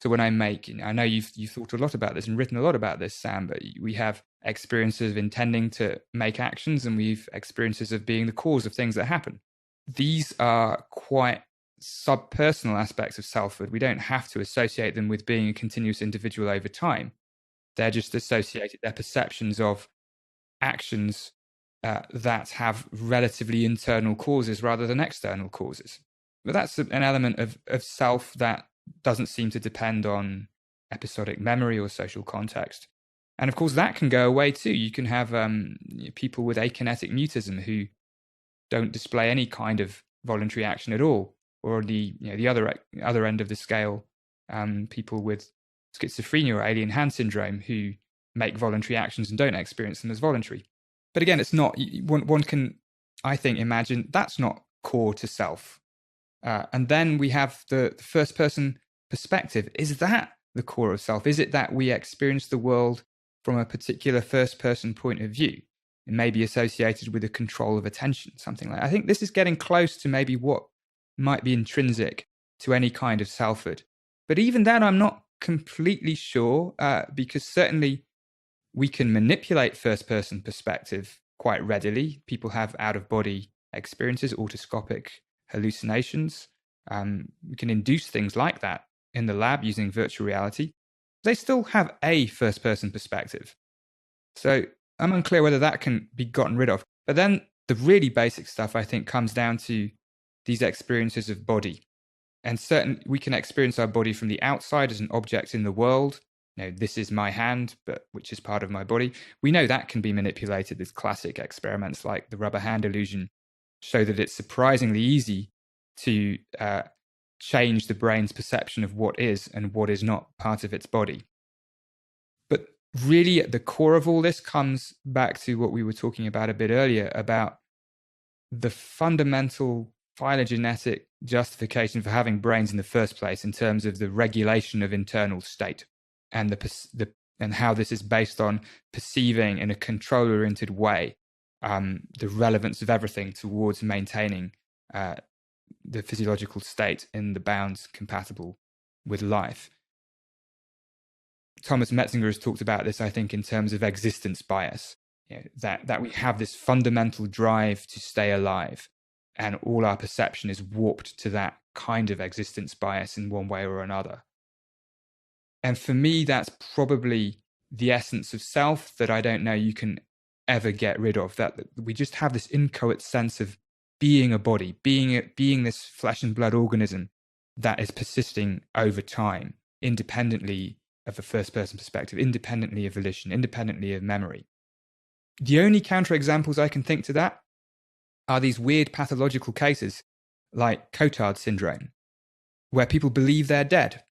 So when I know you've thought a lot about this and written a lot about this, Sam, but we have experiences of intending to make actions, and we've experiences of being the cause of things that happen. These are quite subpersonal aspects of selfhood. We don't have to associate them with being a continuous individual over time. They're just associated, they're perceptions of actions that have relatively internal causes rather than external causes. But that's an element of self that doesn't seem to depend on episodic memory or social context. And of course, that can go away too. You can have people with akinetic mutism who don't display any kind of voluntary action at all, or the other end of the scale, people with schizophrenia or alien hand syndrome who make voluntary actions and don't experience them as voluntary. But again, it's not, one can, I think, imagine that's not core to self. And then we have the first person perspective. Is that the core of self? Is it that we experience the world from a particular first person point of view? It may be associated with a control of attention, something like that. I think this is getting close to maybe what might be intrinsic to any kind of selfhood. But even then, I'm not completely sure, because certainly we can manipulate first person perspective quite readily. People have out of body experiences, autoscopic hallucinations. We can induce things like that in the lab using virtual reality. They still have a first person perspective. So I'm unclear whether that can be gotten rid of. But then the really basic stuff, I think, comes down to these experiences of body. And we can experience our body from the outside as an object in the world, this is my hand, but which is part of my body. We know that can be manipulated. There's classic experiments like the rubber hand illusion show that it's surprisingly easy to change the brain's perception of what is and what is not part of its body. But really at the core of all this comes back to what we were talking about a bit earlier about the fundamental phylogenetic justification for having brains in the first place in terms of the regulation of internal state and and how this is based on perceiving in a control-oriented way the relevance of everything towards maintaining the physiological state in the bounds compatible with life. Thomas Metzinger has talked about this, I think, in terms of existence bias, that we have this fundamental drive to stay alive, and all our perception is warped to that kind of existence bias in one way or another. And for me, that's probably the essence of self that I don't know you can ever get rid of, that we just have this inchoate sense of being a body, being this flesh and blood organism that is persisting over time, independently of a first-person perspective, independently of volition, independently of memory. The only counterexamples I can think to that are these weird pathological cases like Cotard syndrome, where people believe they're dead.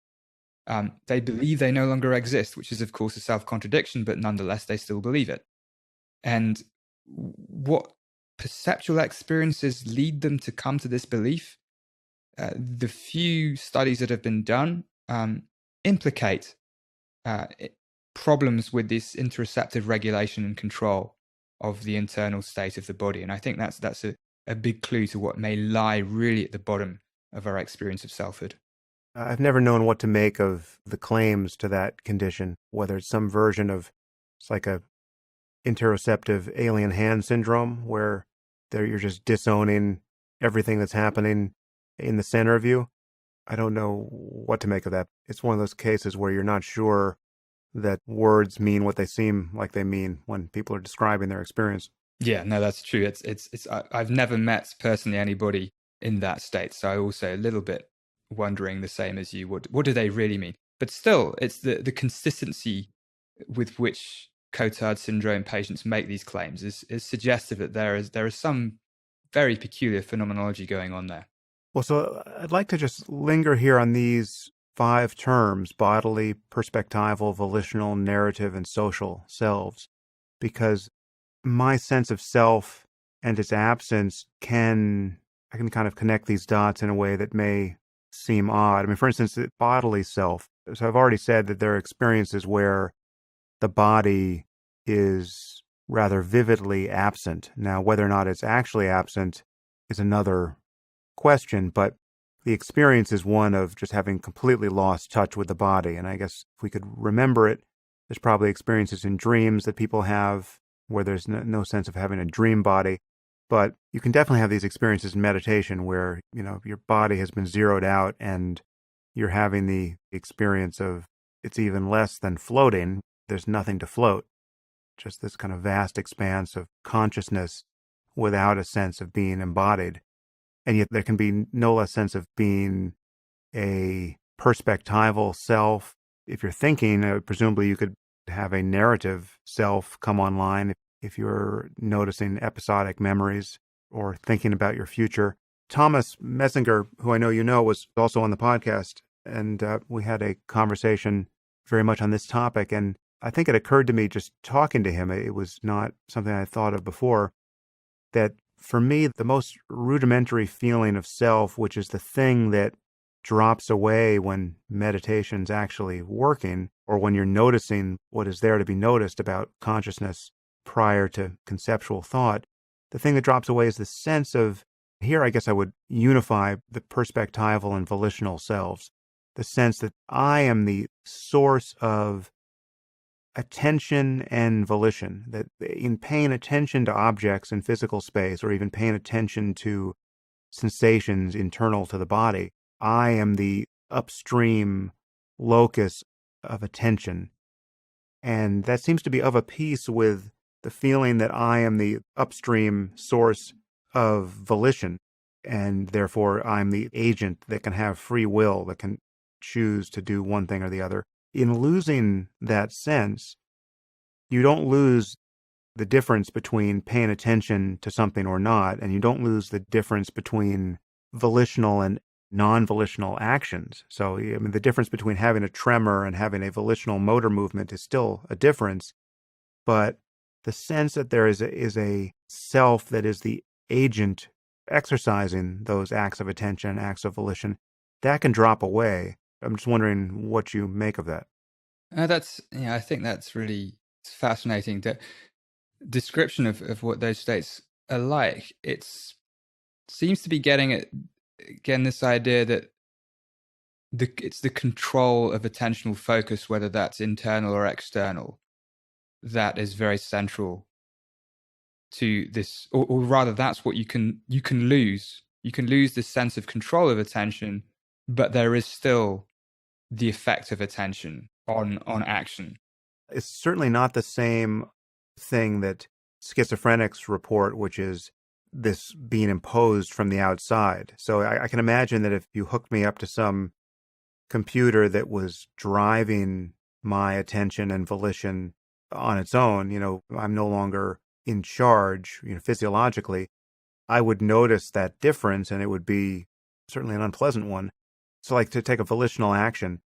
They believe they no longer exist, which is, of course, a self-contradiction, but nonetheless, they still believe it. And what perceptual experiences lead them to come to this belief? The few studies that have been done implicate problems with this interoceptive regulation and control of the internal state of the body. And I think that's a big clue to what may lie really at the bottom of our experience of selfhood. I've never known what to make of the claims to that condition, whether it's some version of, it's like a interoceptive alien hand syndrome, where you're just disowning everything that's happening in the center of you. I don't know what to make of that. It's one of those cases where you're not sure that words mean what they seem like they mean when people are describing their experience. Yeah, no, that's true. I've never met personally anybody in that state, so I also a little bit wondering the same as you. What do they really mean? But still, it's the consistency with which Cotard syndrome patients make these claims is suggestive that there is some very peculiar phenomenology going on there. Well, so I'd like to just linger here on these 5 terms: bodily, perspectival, volitional, narrative, and social selves, because my sense of self and its absence I can kind of connect these dots in a way that may seem odd. I mean, for instance, the bodily self. So I've already said that there are experiences where the body is rather vividly absent. Now, whether or not it's actually absent is another question, but the experience is one of just having completely lost touch with the body. And I guess if we could remember it, there's probably experiences in dreams that people have where there's no sense of having a dream body. But you can definitely have these experiences in meditation where, your body has been zeroed out and you're having the experience of it's even less than floating. There's nothing to float, just this kind of vast expanse of consciousness without a sense of being embodied. And yet there can be no less sense of being a perspectival self. If you're thinking, presumably you could have a narrative self come online if you're noticing episodic memories or thinking about your future. Thomas Metzinger, who I know you know, was also on the podcast, and we had a conversation very much on this topic. And I think it occurred to me just talking to him, it was not something I thought of before, that for me, the most rudimentary feeling of self, which is the thing that drops away when meditation's actually working, or when you're noticing what is there to be noticed about consciousness prior to conceptual thought, the thing that drops away is the sense of, here I guess I would unify the perspectival and volitional selves, the sense that I am the source of attention and volition, that in paying attention to objects in physical space, or even paying attention to sensations internal to the body, I am the upstream locus of attention. And that seems to be of a piece with the feeling that I am the upstream source of volition, and therefore I'm the agent that can have free will, that can choose to do one thing or the other. in losing that sense, you don't lose the difference between paying attention to something or not, and you don't lose the difference between volitional and non-volitional actions. So, I mean, the difference between having a tremor and having a volitional motor movement is still a difference, but the sense that there is a self that is the agent exercising those acts of attention, acts of volition, that can drop away. I'm just wondering what you make of that. I think that's really fascinating. The description of what those states are like, it seems to be getting at, again, this idea that it's the control of attentional focus, whether that's internal or external, that is very central to this, or rather, that's what you can lose. You can lose this sense of control of attention, but there is still the effect of attention on action. It's certainly not the same thing that schizophrenics report, which is this being imposed from the outside. So I can imagine that if you hooked me up to some computer that was driving my attention and volition on its own, I'm no longer in charge, physiologically, I would notice that difference, and it would be certainly an unpleasant one. So like to take a volitional action,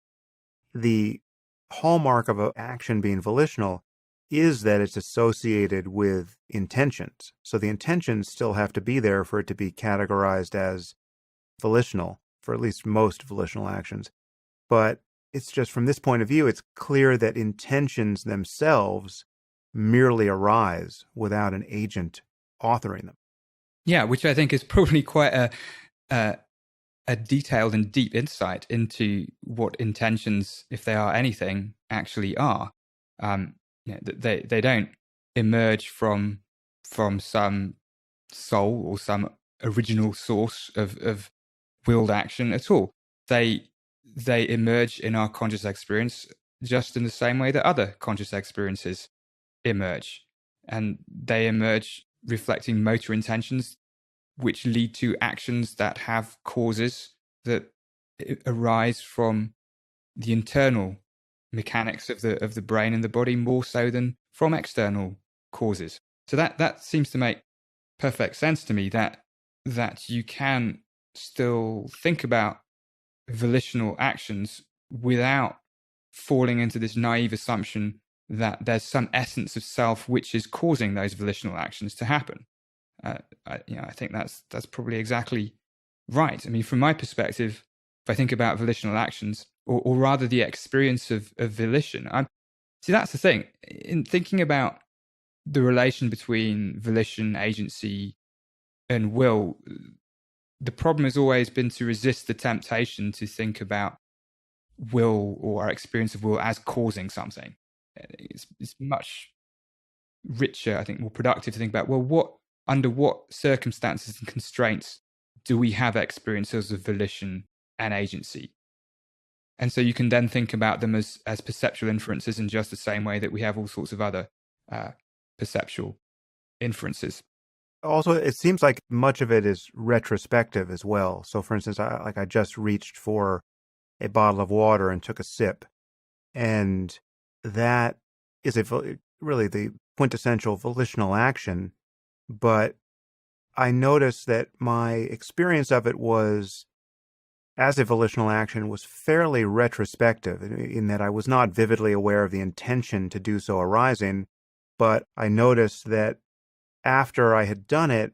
the hallmark of an action being volitional is that it's associated with intentions. So the intentions still have to be there for it to be categorized as volitional, for at least most volitional actions. But it's just from this point of view, it's clear that intentions themselves merely arise without an agent authoring them. Yeah, which I think is probably quite a detailed and deep insight into what intentions, if they are anything, actually are. They don't emerge from some soul or some original source of willed action at all. They emerge in our conscious experience just in the same way that other conscious experiences emerge, and they emerge reflecting motor intentions, which lead to actions that have causes that arise from the internal mechanics of the brain and the body, more so than from external causes. So that seems to make perfect sense to me, that you can still think about volitional actions without falling into this naive assumption that there's some essence of self which is causing those volitional actions to happen. I think that's probably exactly right. I mean, from my perspective, if I think about volitional actions, or rather the experience of volition, see, that's the thing. In thinking about the relation between volition, agency, and will, the problem has always been to resist the temptation to think about will or our experience of will as causing something. It's much richer, I think, more productive to think about, well, under what circumstances and constraints do we have experiences of volition and agency? And so you can then think about them as perceptual inferences in just the same way that we have all sorts of other perceptual inferences. Also, it seems like much of it is retrospective as well. So, for instance, I just reached for a bottle of water and took a sip, and that is really the quintessential volitional action. But I noticed that my experience of it was, as a volitional action, was fairly retrospective, in that I was not vividly aware of the intention to do so arising, but I noticed that after I had done it,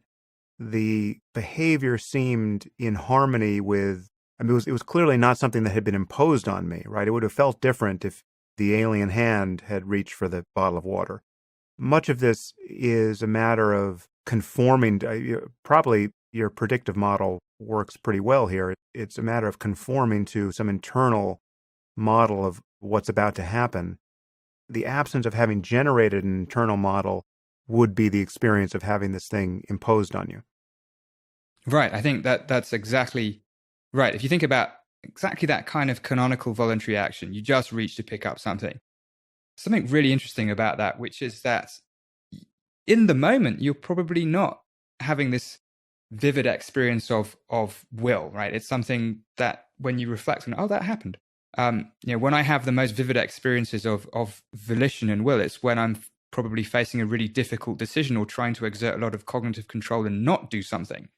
the behavior seemed in harmony with, I mean, it was clearly not something that had been imposed on me, right? It would have felt different if the alien hand had reached for the bottle of water. Much of this is a matter of conforming. Probably your predictive model works pretty well here. It's a matter of conforming to some internal model of what's about to happen. The absence of having generated an internal model would be the experience of having this thing imposed on you. Right. I think that's exactly right. If you think about exactly that kind of canonical voluntary action, you just reach to pick up something. Something really interesting about that, which is that in the moment, you're probably not having this vivid experience of will, right? It's something that when you reflect on, oh, that happened. When I have the most vivid experiences of volition and will, it's when I'm probably facing a really difficult decision or trying to exert a lot of cognitive control and not do something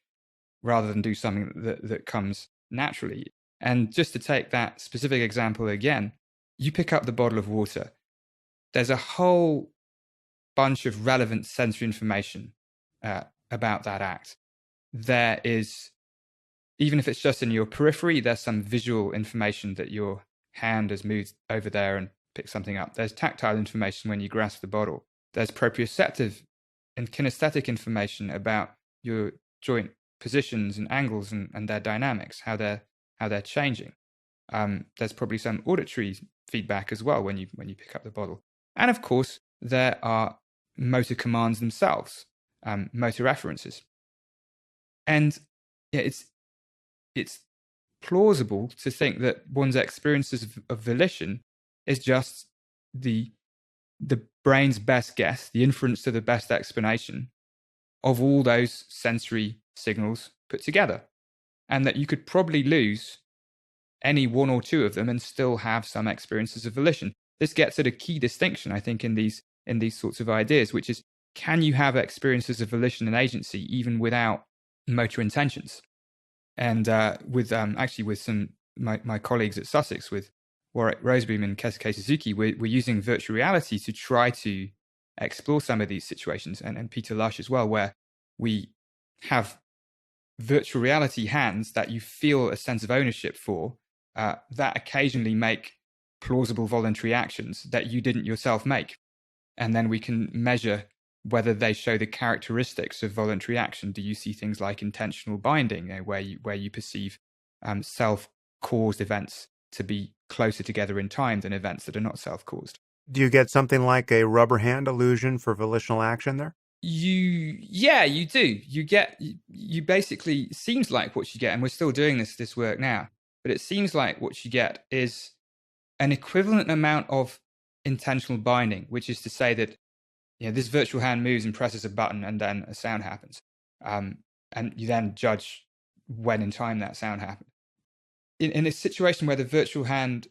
rather than do something that comes naturally. And just to take that specific example again, you pick up the bottle of water. There's a whole bunch of relevant sensory information about that act. There is, even if it's just in your periphery, there's some visual information that your hand has moved over there and picked something up. There's tactile information when you grasp the bottle. There's proprioceptive and kinesthetic information about your joint positions and angles and their dynamics, how they're changing. There's probably some auditory feedback as well when you pick up the bottle. And of course, there are motor commands themselves, motor references. And it's plausible to think that one's experiences of volition is just the brain's best guess, the inference to the best explanation of all those sensory signals put together. And that you could probably lose any one or two of them and still have some experiences of volition. This gets at a key distinction, I think, in these sorts of ideas, which is, can you have experiences of volition and agency even without motor intentions? And with some my colleagues at Sussex, with Warwick Roseboom and Keisuke Suzuki, we're using virtual reality to try to explore some of these situations, and Peter Lush as well, where we have virtual reality hands that you feel a sense of ownership for, that occasionally make plausible voluntary actions that you didn't yourself make. And then we can measure whether they show the characteristics of voluntary action. Do you see things like intentional binding, where you perceive self-caused events to be closer together in time than events that are not self-caused? Do you get something like a rubber hand illusion for volitional action there? You do. You basically, seems like what you get, and we're still doing this work now, but it seems like what you get is an equivalent amount of intentional binding, which is to say that this virtual hand moves and presses a button and then a sound happens. And you then judge when in time that sound happened. In a situation where the virtual hand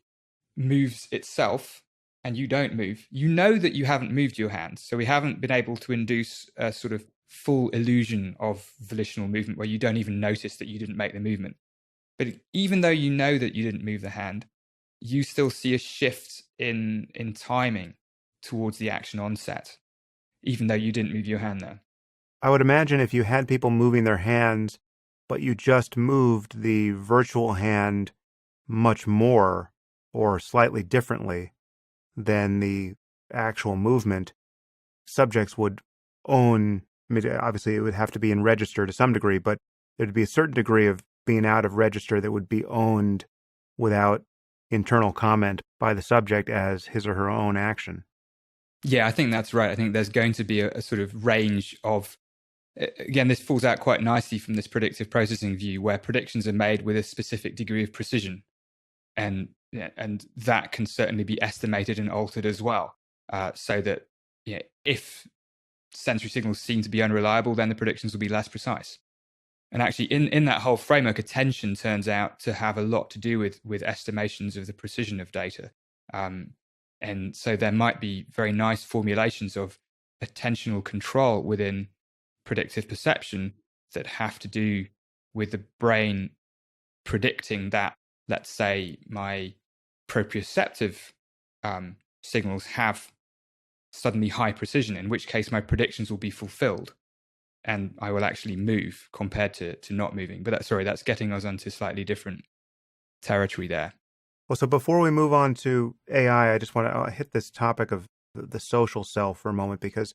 moves itself and you don't move, you know that you haven't moved your hand. So we haven't been able to induce a sort of full illusion of volitional movement where you don't even notice that you didn't make the movement. But even though you know that you didn't move the hand, you still see a shift in timing towards the action onset, even though you didn't move your hand there. I would imagine if you had people moving their hands, but you just moved the virtual hand much more or slightly differently than the actual movement, subjects would own, obviously it would have to be in register to some degree, but there'd be a certain degree of being out of register that would be owned without internal comment by the subject as his or her own action. Yeah, I think that's right. I think there's going to be a sort of range of, again, this falls out quite nicely from this predictive processing view, where predictions are made with a specific degree of precision. And that can certainly be estimated and altered as well, so that if sensory signals seem to be unreliable, then the predictions will be less precise. And actually, in that whole framework, attention turns out to have a lot to do with estimations of the precision of data. And so there might be very nice formulations of attentional control within predictive perception that have to do with the brain predicting that, let's say, my proprioceptive signals have suddenly high precision, in which case my predictions will be fulfilled and I will actually move compared to not moving. But that's getting us onto slightly different territory there. Well, so before we move on to AI, I just want to hit this topic of the social self for a moment, because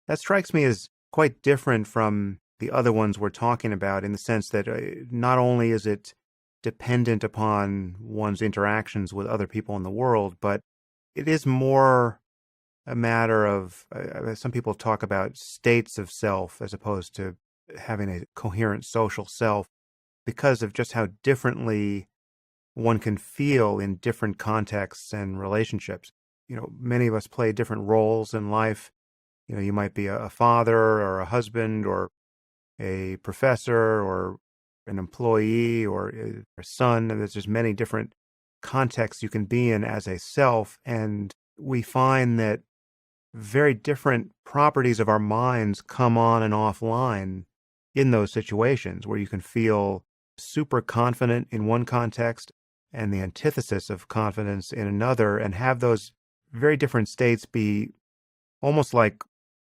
that strikes me as quite different from the other ones we're talking about, in the sense that not only is it dependent upon one's interactions with other people in the world, but it is more a matter of, some people talk about states of self as opposed to having a coherent social self, because of just how differently one can feel in different contexts and relationships. Many of us play different roles in life. You might be a father or a husband or a professor or an employee or a son, and there's just many different context you can be in as a self. And we find that very different properties of our minds come on and offline in those situations where you can feel super confident in one context and the antithesis of confidence in another, and have those very different states be almost like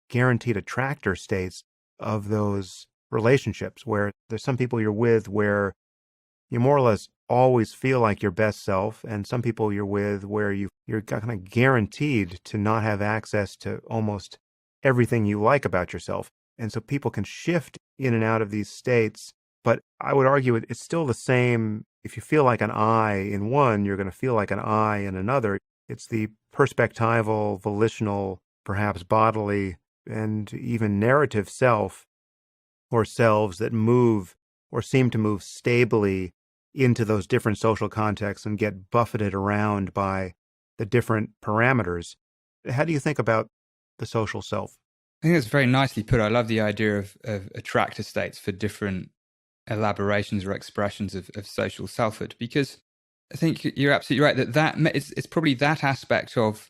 guaranteed attractor states of those relationships, where there's some people you're with where you more or less always feel like your best self, and some people you're with where you're kind of guaranteed to not have access to almost everything you like about yourself. And so people can shift in and out of these states, but I would argue it's still the same. If you feel like an I in one, you're going to feel like an I in another. It's the perspectival, volitional, perhaps bodily, and even narrative self or selves that move or seem to move stably into those different social contexts and get buffeted around by the different parameters. How do you think about the social self? I think that's very nicely put. I love the idea of attractor states for different elaborations or expressions of social selfhood, because I think you're absolutely right that it's probably that aspect of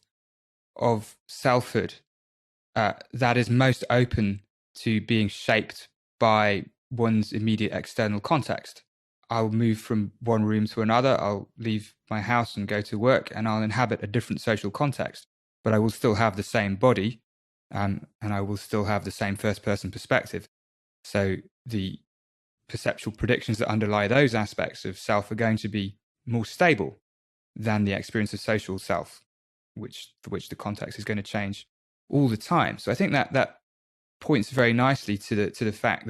selfhood that is most open to being shaped by one's immediate external context. I'll move from one room to another, I'll leave my house and go to work, and I'll inhabit a different social context, but I will still have the same body, and I will still have the same first-person perspective. So the perceptual predictions that underlie those aspects of self are going to be more stable than the experience of social self, for which the context is going to change all the time. So I think that points very nicely to the fact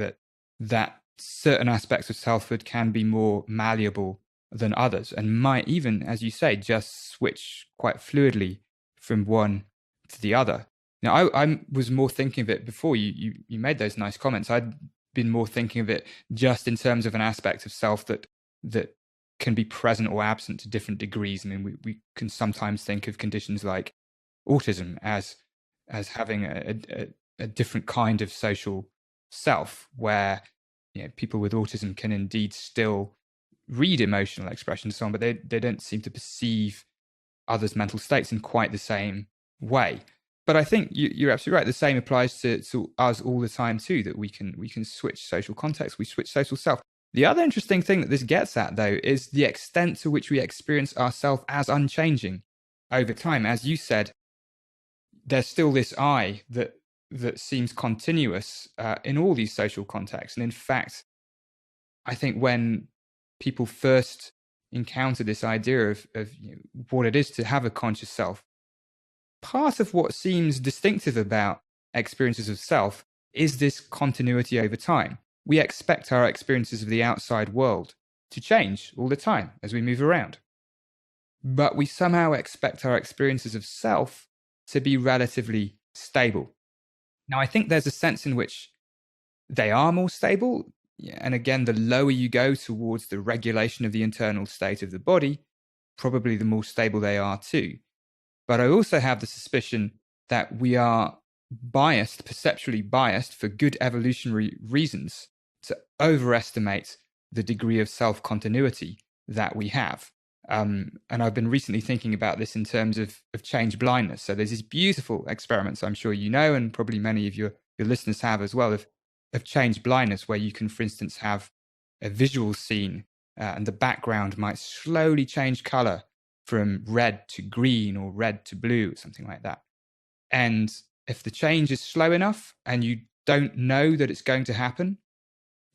that certain aspects of selfhood can be more malleable than others, and might even, as you say, just switch quite fluidly from one to the other. Now, I was more thinking of it before you made those nice comments. I'd been more thinking of it just in terms of an aspect of self that can be present or absent to different degrees. I mean, we can sometimes think of conditions like autism as having a different kind of social self, where people with autism can indeed still read emotional expressions and so on, but they don't seem to perceive others' mental states in quite the same way. But I think you're absolutely right. The same applies to us all the time too, that we can switch social context, we switch social self. The other interesting thing that this gets at, though, is the extent to which we experience ourselves as unchanging over time. As you said, there's still this I that seems continuous in all these social contexts. And in fact, I think when people first encounter this idea of what it is to have a conscious self, part of what seems distinctive about experiences of self is this continuity over time. We expect our experiences of the outside world to change all the time as we move around. But we somehow expect our experiences of self to be relatively stable. Now, I think there's a sense in which they are more stable. And again, the lower you go towards the regulation of the internal state of the body, probably the more stable they are too. But I also have the suspicion that we are perceptually biased for good evolutionary reasons, to overestimate the degree of self-continuity that we have. And I've been recently thinking about this in terms of change blindness. So there's these beautiful experiments, I'm sure you know, and probably many of your listeners have as well, of change blindness, where you can, for instance, have a visual scene and the background might slowly change color from red to green or red to blue, something like that. And if the change is slow enough and you don't know that it's going to happen,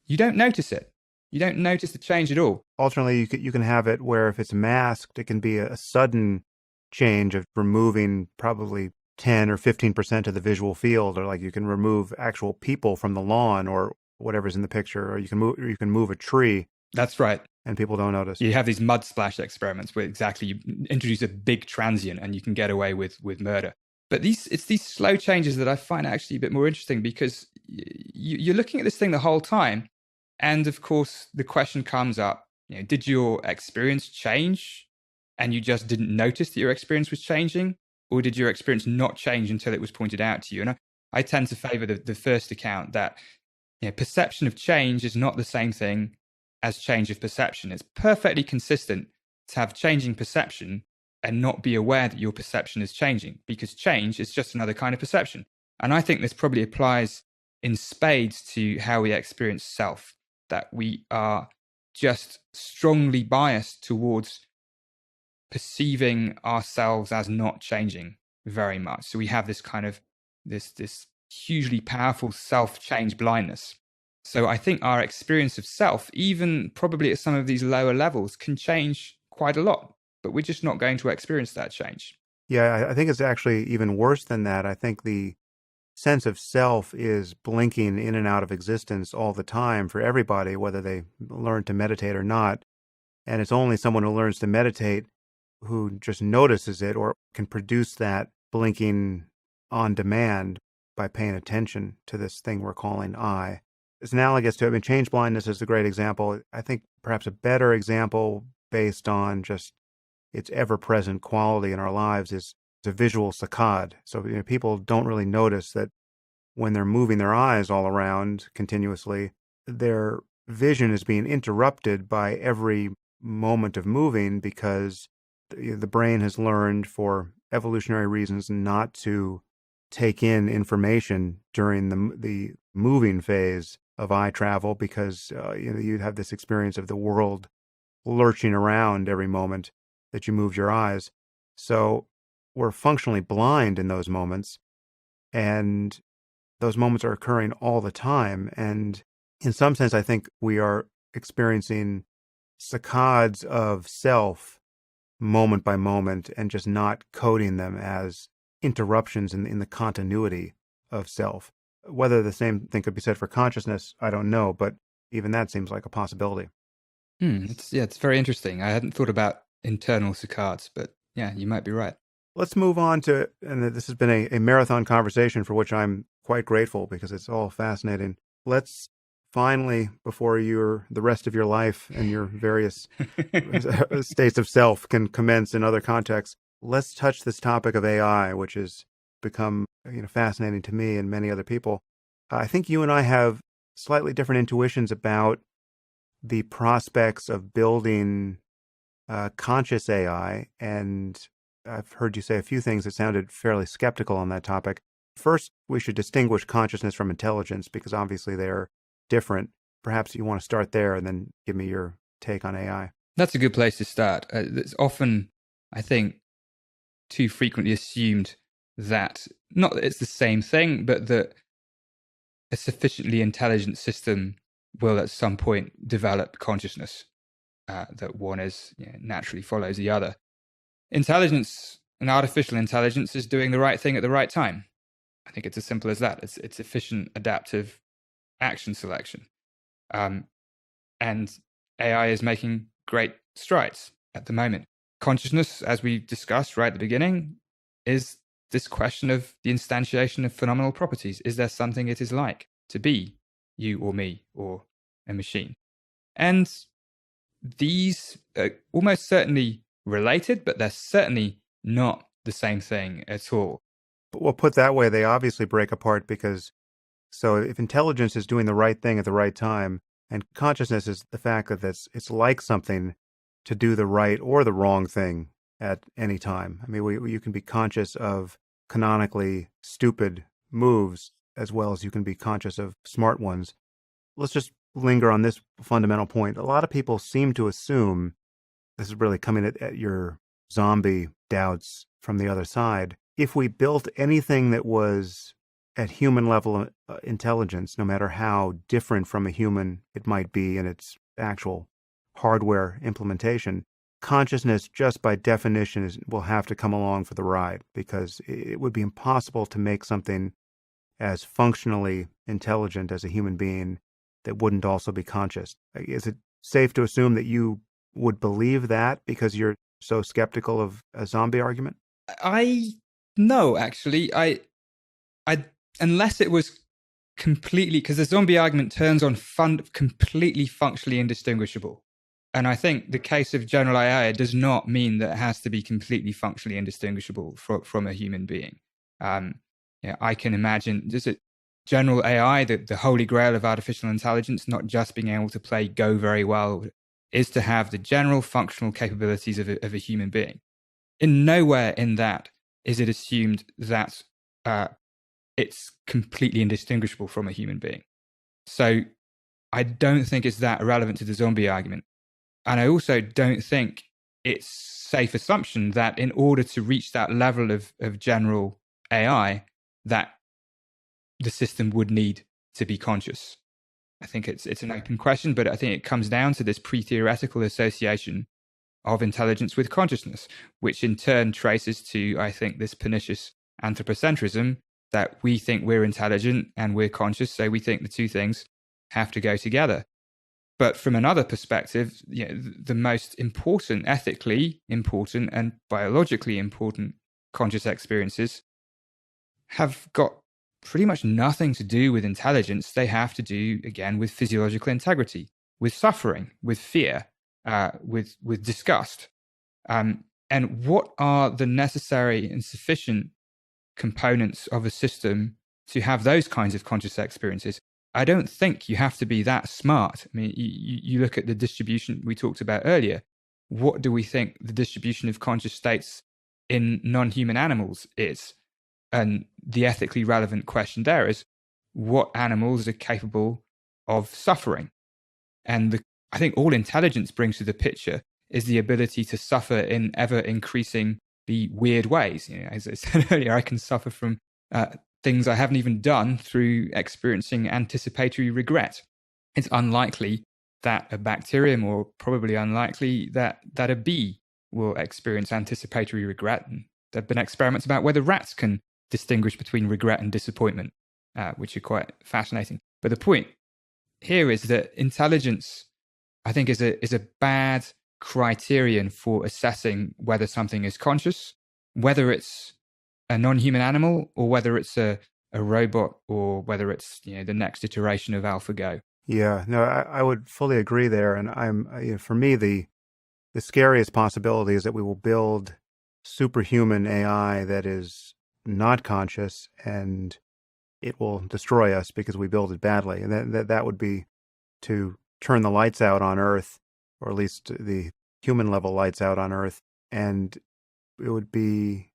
you don't notice it. You don't notice the change at all. Alternately, you can have it where if it's masked, it can be a sudden change of removing probably 10 or 15% of the visual field, or like you can remove actual people from the lawn or whatever's in the picture, or you can move a tree. That's right. And people don't notice. You have these mud splash experiments where exactly you introduce a big transient and you can get away with murder. But it's these slow changes that I find actually a bit more interesting, because you're looking at this thing the whole time. And of course, the question comes up, did your experience change and you just didn't notice that your experience was changing? Or did your experience not change until it was pointed out to you? And I tend to favor the first account, that perception of change is not the same thing as change of perception. It's perfectly consistent to have changing perception and not be aware that your perception is changing, because change is just another kind of perception. And I think this probably applies in spades to how we experience self, that we are just strongly biased towards perceiving ourselves as not changing very much. So we have this kind of this hugely powerful self-change blindness. So I think our experience of self, even probably at some of these lower levels, can change quite a lot, but we're just not going to experience that change. Yeah, I think it's actually even worse than that. I think the sense of self is blinking in and out of existence all the time for everybody, whether they learn to meditate or not. And it's only someone who learns to meditate who just notices it or can produce that blinking on demand by paying attention to this thing we're calling I. It's analogous to, change blindness is a great example. I think perhaps a better example based on just its ever-present quality in our lives is a visual saccade. So people don't really notice that when they're moving their eyes all around continuously, their vision is being interrupted by every moment of moving because the brain has learned for evolutionary reasons not to take in information during the moving phase of eye travel because you'd have this experience of the world lurching around every moment that you moved your eyes. So we're functionally blind in those moments, and those moments are occurring all the time. And in some sense, I think we are experiencing saccades of self moment by moment and just not coding them as interruptions in the continuity of self. Whether the same thing could be said for consciousness, I don't know, but even that seems like a possibility. It's very interesting. I hadn't thought about internal saccades, but yeah, you might be right. Let's move on to, and this has been a marathon conversation for which I'm quite grateful because it's all fascinating. Let's finally, before the rest of your life and your various states of self can commence in other contexts, let's touch this topic of AI, which has become fascinating to me and many other people. I think you and I have slightly different intuitions about the prospects of building conscious AI, and I've heard you say a few things that sounded fairly skeptical on that topic. First, we should distinguish consciousness from intelligence because obviously they're different. Perhaps you want to start there and then give me your take on AI. That's a good place to start. It's often, I think, too frequently assumed that not that it's the same thing, but that a sufficiently intelligent system will at some point develop consciousness, that one is naturally follows the other. Intelligence, and artificial intelligence, is doing the right thing at the right time. I think it's as simple as that. It's efficient, adaptive action selection. And AI is making great strides at the moment. Consciousness, as we discussed right at the beginning, is this question of the instantiation of phenomenal properties. Is there something it is like to be you or me or a machine? And these are almost certainly related, but they're certainly not the same thing at all. Well, put that way, they obviously break apart because, so if intelligence is doing the right thing at the right time, and consciousness is the fact that it's like something to do the right or the wrong thing at any time. I mean, you can be conscious of canonically stupid moves as well as you can be conscious of smart ones. Let's just linger on this fundamental point. A lot of people seem to assume, this is really coming at your zombie doubts from the other side, if we built anything that was at human level intelligence, no matter how different from a human it might be in its actual hardware implementation, consciousness just by definition will have to come along for the ride because it would be impossible to make something as functionally intelligent as a human being that wouldn't also be conscious. Is it safe to assume that you would believe that because you're so skeptical of a zombie argument? No, actually, I unless it was completely, because the zombie argument turns on completely functionally indistinguishable. And I think the case of general AI does not mean that it has to be completely functionally indistinguishable from a human being. I can imagine just a general AI, the holy grail of artificial intelligence, not just being able to play Go very well is to have the general functional capabilities of a human being. In nowhere in that is it assumed that it's completely indistinguishable from a human being. So I don't think it's that relevant to the zombie argument. And I also don't think it's safe assumption that in order to reach that level of general AI, that the system would need to be conscious. I think it's an open question, but I think it comes down to this pre-theoretical association of intelligence with consciousness, which in turn traces to, I think, this pernicious anthropocentrism that we think we're intelligent and we're conscious, so we think the two things have to go together. But from another perspective, the most important, ethically important and biologically important conscious experiences have got pretty much nothing to do with intelligence. They have to do, again, with physiological integrity, with suffering, with fear, with disgust. And what are the necessary and sufficient components of a system to have those kinds of conscious experiences? I don't think you have to be that smart. I mean, you look at the distribution we talked about earlier. What do we think the distribution of conscious states in non-human animals is? And the ethically relevant question there is, what animals are capable of suffering? And I think all intelligence brings to the picture is the ability to suffer in ever-increasingly weird ways. As I said earlier, I can suffer from things I haven't even done through experiencing anticipatory regret. It's unlikely that a bacterium, or probably unlikely that a bee will experience anticipatory regret. And there have been experiments about whether rats can distinguish between regret and disappointment, which are quite fascinating. But the point here is that intelligence, I think, is a bad criterion for assessing whether something is conscious, whether it's a non-human animal or whether it's a robot, or whether it's the next iteration of AlphaGo. Yeah, no, I would fully agree there. And for me, the scariest possibility is that we will build superhuman AI that is not conscious, and it will destroy us because we build it badly. And that would be to turn the lights out on Earth, or at least the human level lights out on Earth. And it would be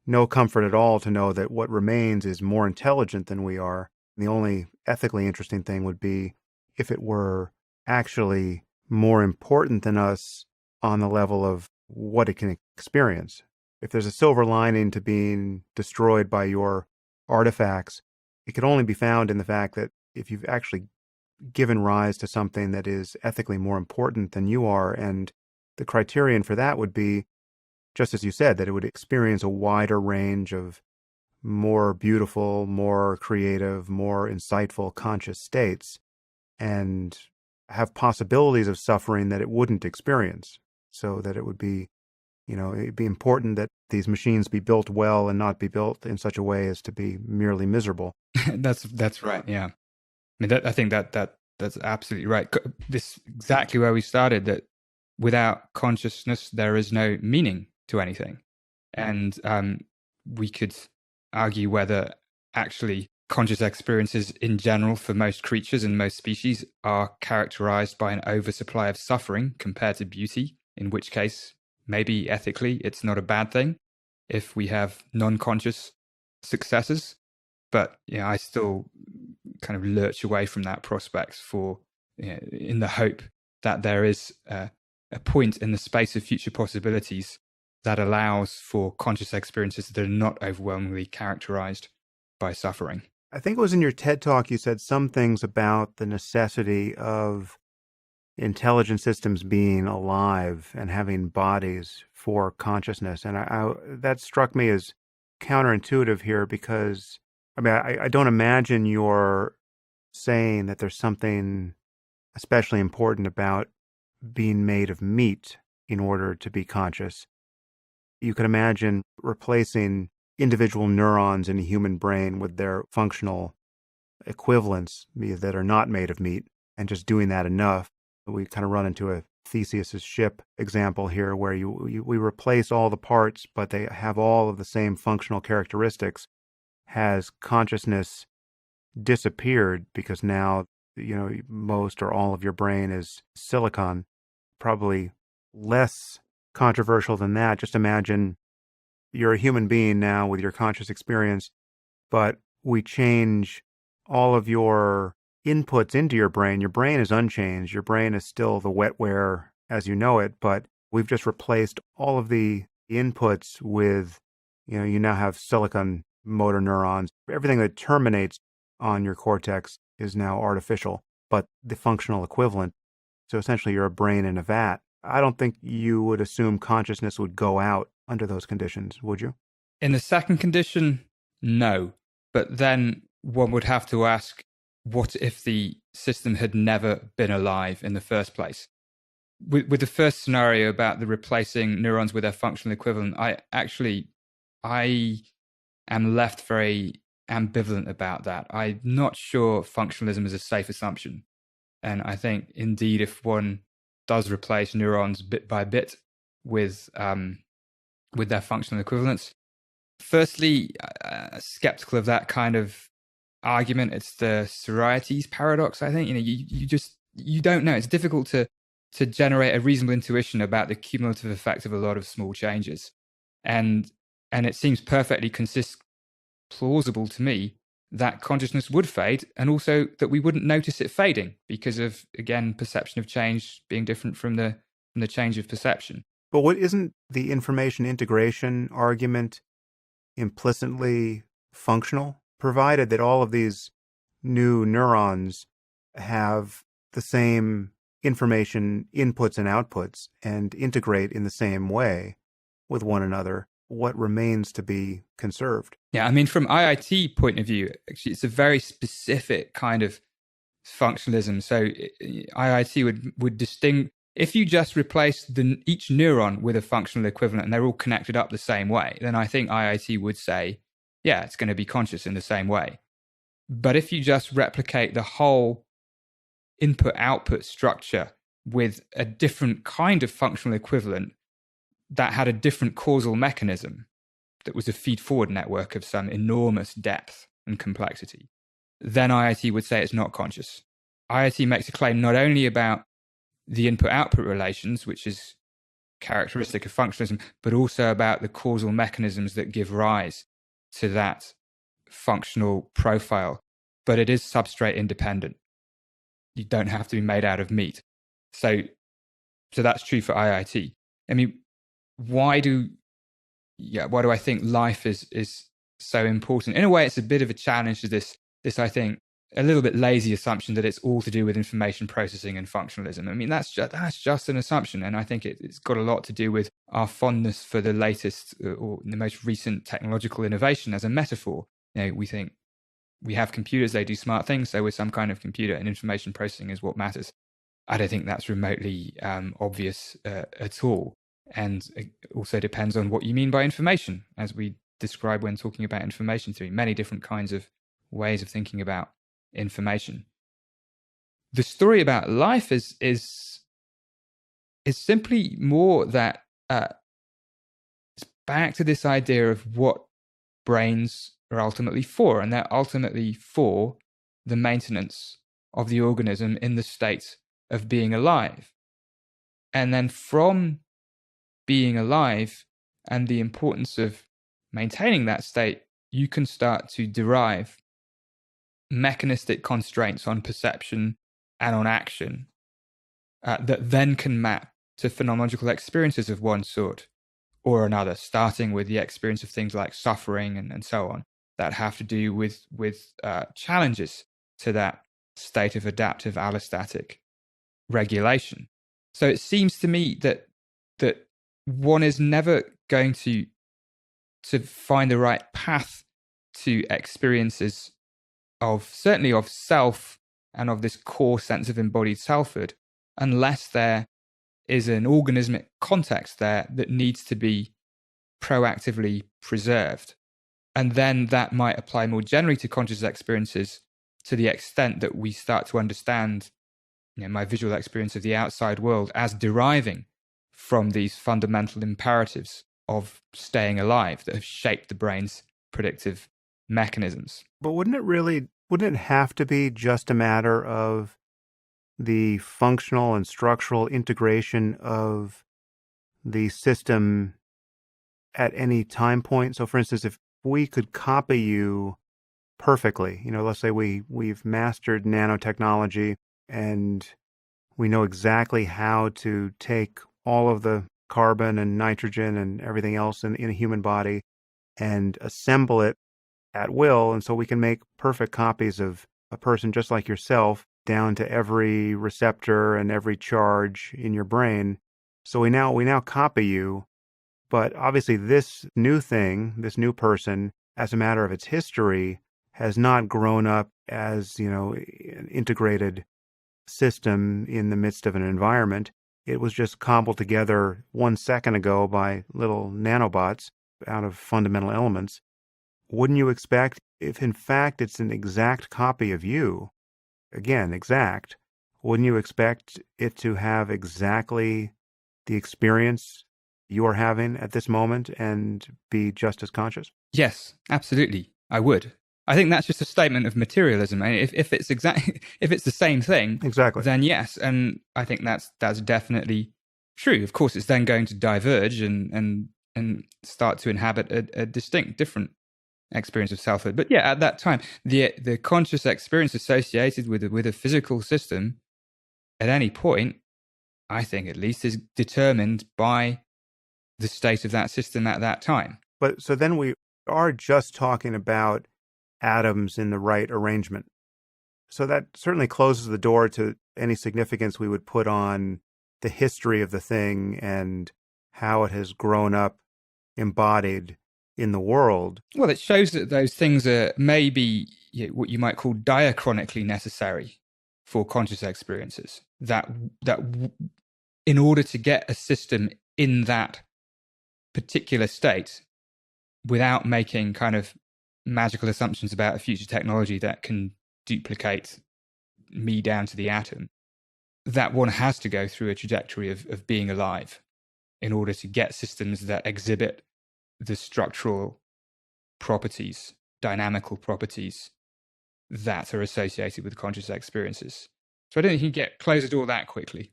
no comfort at all to know that what remains is more intelligent than we are. The only ethically interesting thing would be if it were actually more important than us on the level of what it can experience. If there's a silver lining to being destroyed by your artifacts, it could only be found in the fact that if you've actually given rise to something that is ethically more important than you are, and the criterion for that would be, just as you said, that it would experience a wider range of more beautiful, more creative, more insightful conscious states, and have possibilities of suffering that it wouldn't experience. So that it would be, it'd be important that these machines be built well and not be built in such a way as to be merely miserable. That's right. Yeah. I mean, I think that's absolutely right. This is exactly where we started, that without consciousness, there is no meaning to anything. And we could argue whether actually conscious experiences in general for most creatures and most species are characterized by an oversupply of suffering compared to beauty, in which case maybe ethically it's not a bad thing if we have non-conscious successes. But I still kind of lurch away from that prospect in the hope that there is a point in the space of future possibilities that allows for conscious experiences that are not overwhelmingly characterized by suffering. I think it was in your TED Talk you said some things about the necessity of intelligent systems being alive and having bodies for consciousness. And that struck me as counterintuitive here, because, I don't imagine you're saying that there's something especially important about being made of meat in order to be conscious. You could imagine replacing individual neurons in a human brain with their functional equivalents that are not made of meat, and just doing that enough. We kind of run into a Theseus's ship example here, where we replace all the parts, but they have all of the same functional characteristics. Has consciousness disappeared because now most or all of your brain is silicon? probably less controversial than that. Just imagine you're a human being now with your conscious experience, but we change all of your inputs into your brain. Your brain is unchanged. Your brain is still the wetware as you know it, but we've just replaced all of the inputs with, you now have silicon motor neurons. Everything that terminates on your cortex is now artificial, but the functional equivalent. So essentially you're a brain in a vat. I don't think you would assume consciousness would go out under those conditions, would you? In the second condition, no. But then one would have to ask, what if the system had never been alive in the first place? With the first scenario about the replacing neurons with their functional equivalent, I am left very ambivalent about that. I'm not sure functionalism is a safe assumption. And I think, indeed, if one does replace neurons bit by bit with their functional equivalents, firstly, skeptical of that kind of argument. It's the Sorites paradox, I think. You don't know. It's difficult to generate a reasonable intuition about the cumulative effect of a lot of small changes. And it seems perfectly plausible to me that consciousness would fade, and also that we wouldn't notice it fading because of, again, perception of change being different from the change of perception. But what isn't the information integration argument implicitly functional, provided that all of these new neurons have the same information inputs and outputs and integrate in the same way with one another? What remains to be conserved? Yeah, I mean, from IIT point of view, actually, it's a very specific kind of functionalism. So IIT would distinguish, if you just replace each neuron with a functional equivalent and they're all connected up the same way, then I think IIT would say, yeah, it's going to be conscious in the same way. But if you just replicate the whole input-output structure with a different kind of functional equivalent that had a different causal mechanism, that was a feed-forward network of some enormous depth and complexity, then IIT would say it's not conscious. IIT makes a claim not only about the input-output relations, which is characteristic of functionalism, but also about the causal mechanisms that give rise to that functional profile. But it is substrate independent. You don't have to be made out of meat. So that's true for IIT. I mean, why do I think life is so important? In a way, it's a bit of a challenge to this I think, a little bit lazy assumption that it's all to do with information processing and functionalism. I mean, that's just an assumption. And I think it's got a lot to do with our fondness for the latest or the most recent technological innovation as a metaphor. We think we have computers, they do smart things, so we're some kind of computer, and information processing is what matters. I don't think that's remotely obvious at all. And it also depends on what you mean by information, as we describe when talking about information theory, many different kinds of ways of thinking about information. The story about life is simply more that it's back to this idea of what brains are ultimately for, and they're ultimately for the maintenance of the organism in the state of being alive. And then from being alive and the importance of maintaining that state, you can start to derive mechanistic constraints on perception and on action that then can map to phenomenological experiences of one sort or another, starting with the experience of things like suffering and so on, that have to do with challenges to that state of adaptive allostatic regulation. So it seems to me that one is never going to find the right path to experiences certainly of self and of this core sense of embodied selfhood, unless there is an organismic context there that needs to be proactively preserved. And then that might apply more generally to conscious experiences to the extent that we start to understand my visual experience of the outside world as deriving from these fundamental imperatives of staying alive that have shaped the brain's predictive mechanisms. But wouldn't it have to be just a matter of the functional and structural integration of the system at any time point? So, for instance, if we could copy you perfectly, let's say we've mastered nanotechnology and we know exactly how to take all of the carbon and nitrogen and everything else in a human body and assemble it at will. And so we can make perfect copies of a person just like yourself, down to every receptor and every charge in your brain. So we now copy you, but obviously this new thing, this new person, as a matter of its history, has not grown up as, an integrated system in the midst of an environment. It was just cobbled together 1 second ago by little nanobots out of fundamental elements. Wouldn't you expect, if in fact it's an exact copy of you, again, exact, wouldn't you expect it to have exactly the experience you're having at this moment and be just as conscious? Yes, absolutely. I would. I think that's just a statement of materialism. I mean, if it's if it's the same thing, exactly, then yes, and I think that's definitely true. Of course, it's then going to diverge and start to inhabit a distinct, different experience of selfhood. But yeah, at that time, the conscious experience associated with a physical system at any point, I think at least, is determined by the state of that system at that time. But so then we are just talking about atoms in the right arrangement. So that certainly closes the door to any significance we would put on the history of the thing and how it has grown up embodied in the world. Well, it shows that those things are maybe what you might call diachronically necessary for conscious experiences. That in order to get a system in that particular state, without making kind of magical assumptions about a future technology that can duplicate me down to the atom, that one has to go through a trajectory of being alive in order to get systems that exhibit the structural properties, dynamical properties that are associated with conscious experiences. So I don't think you can close the door that quickly.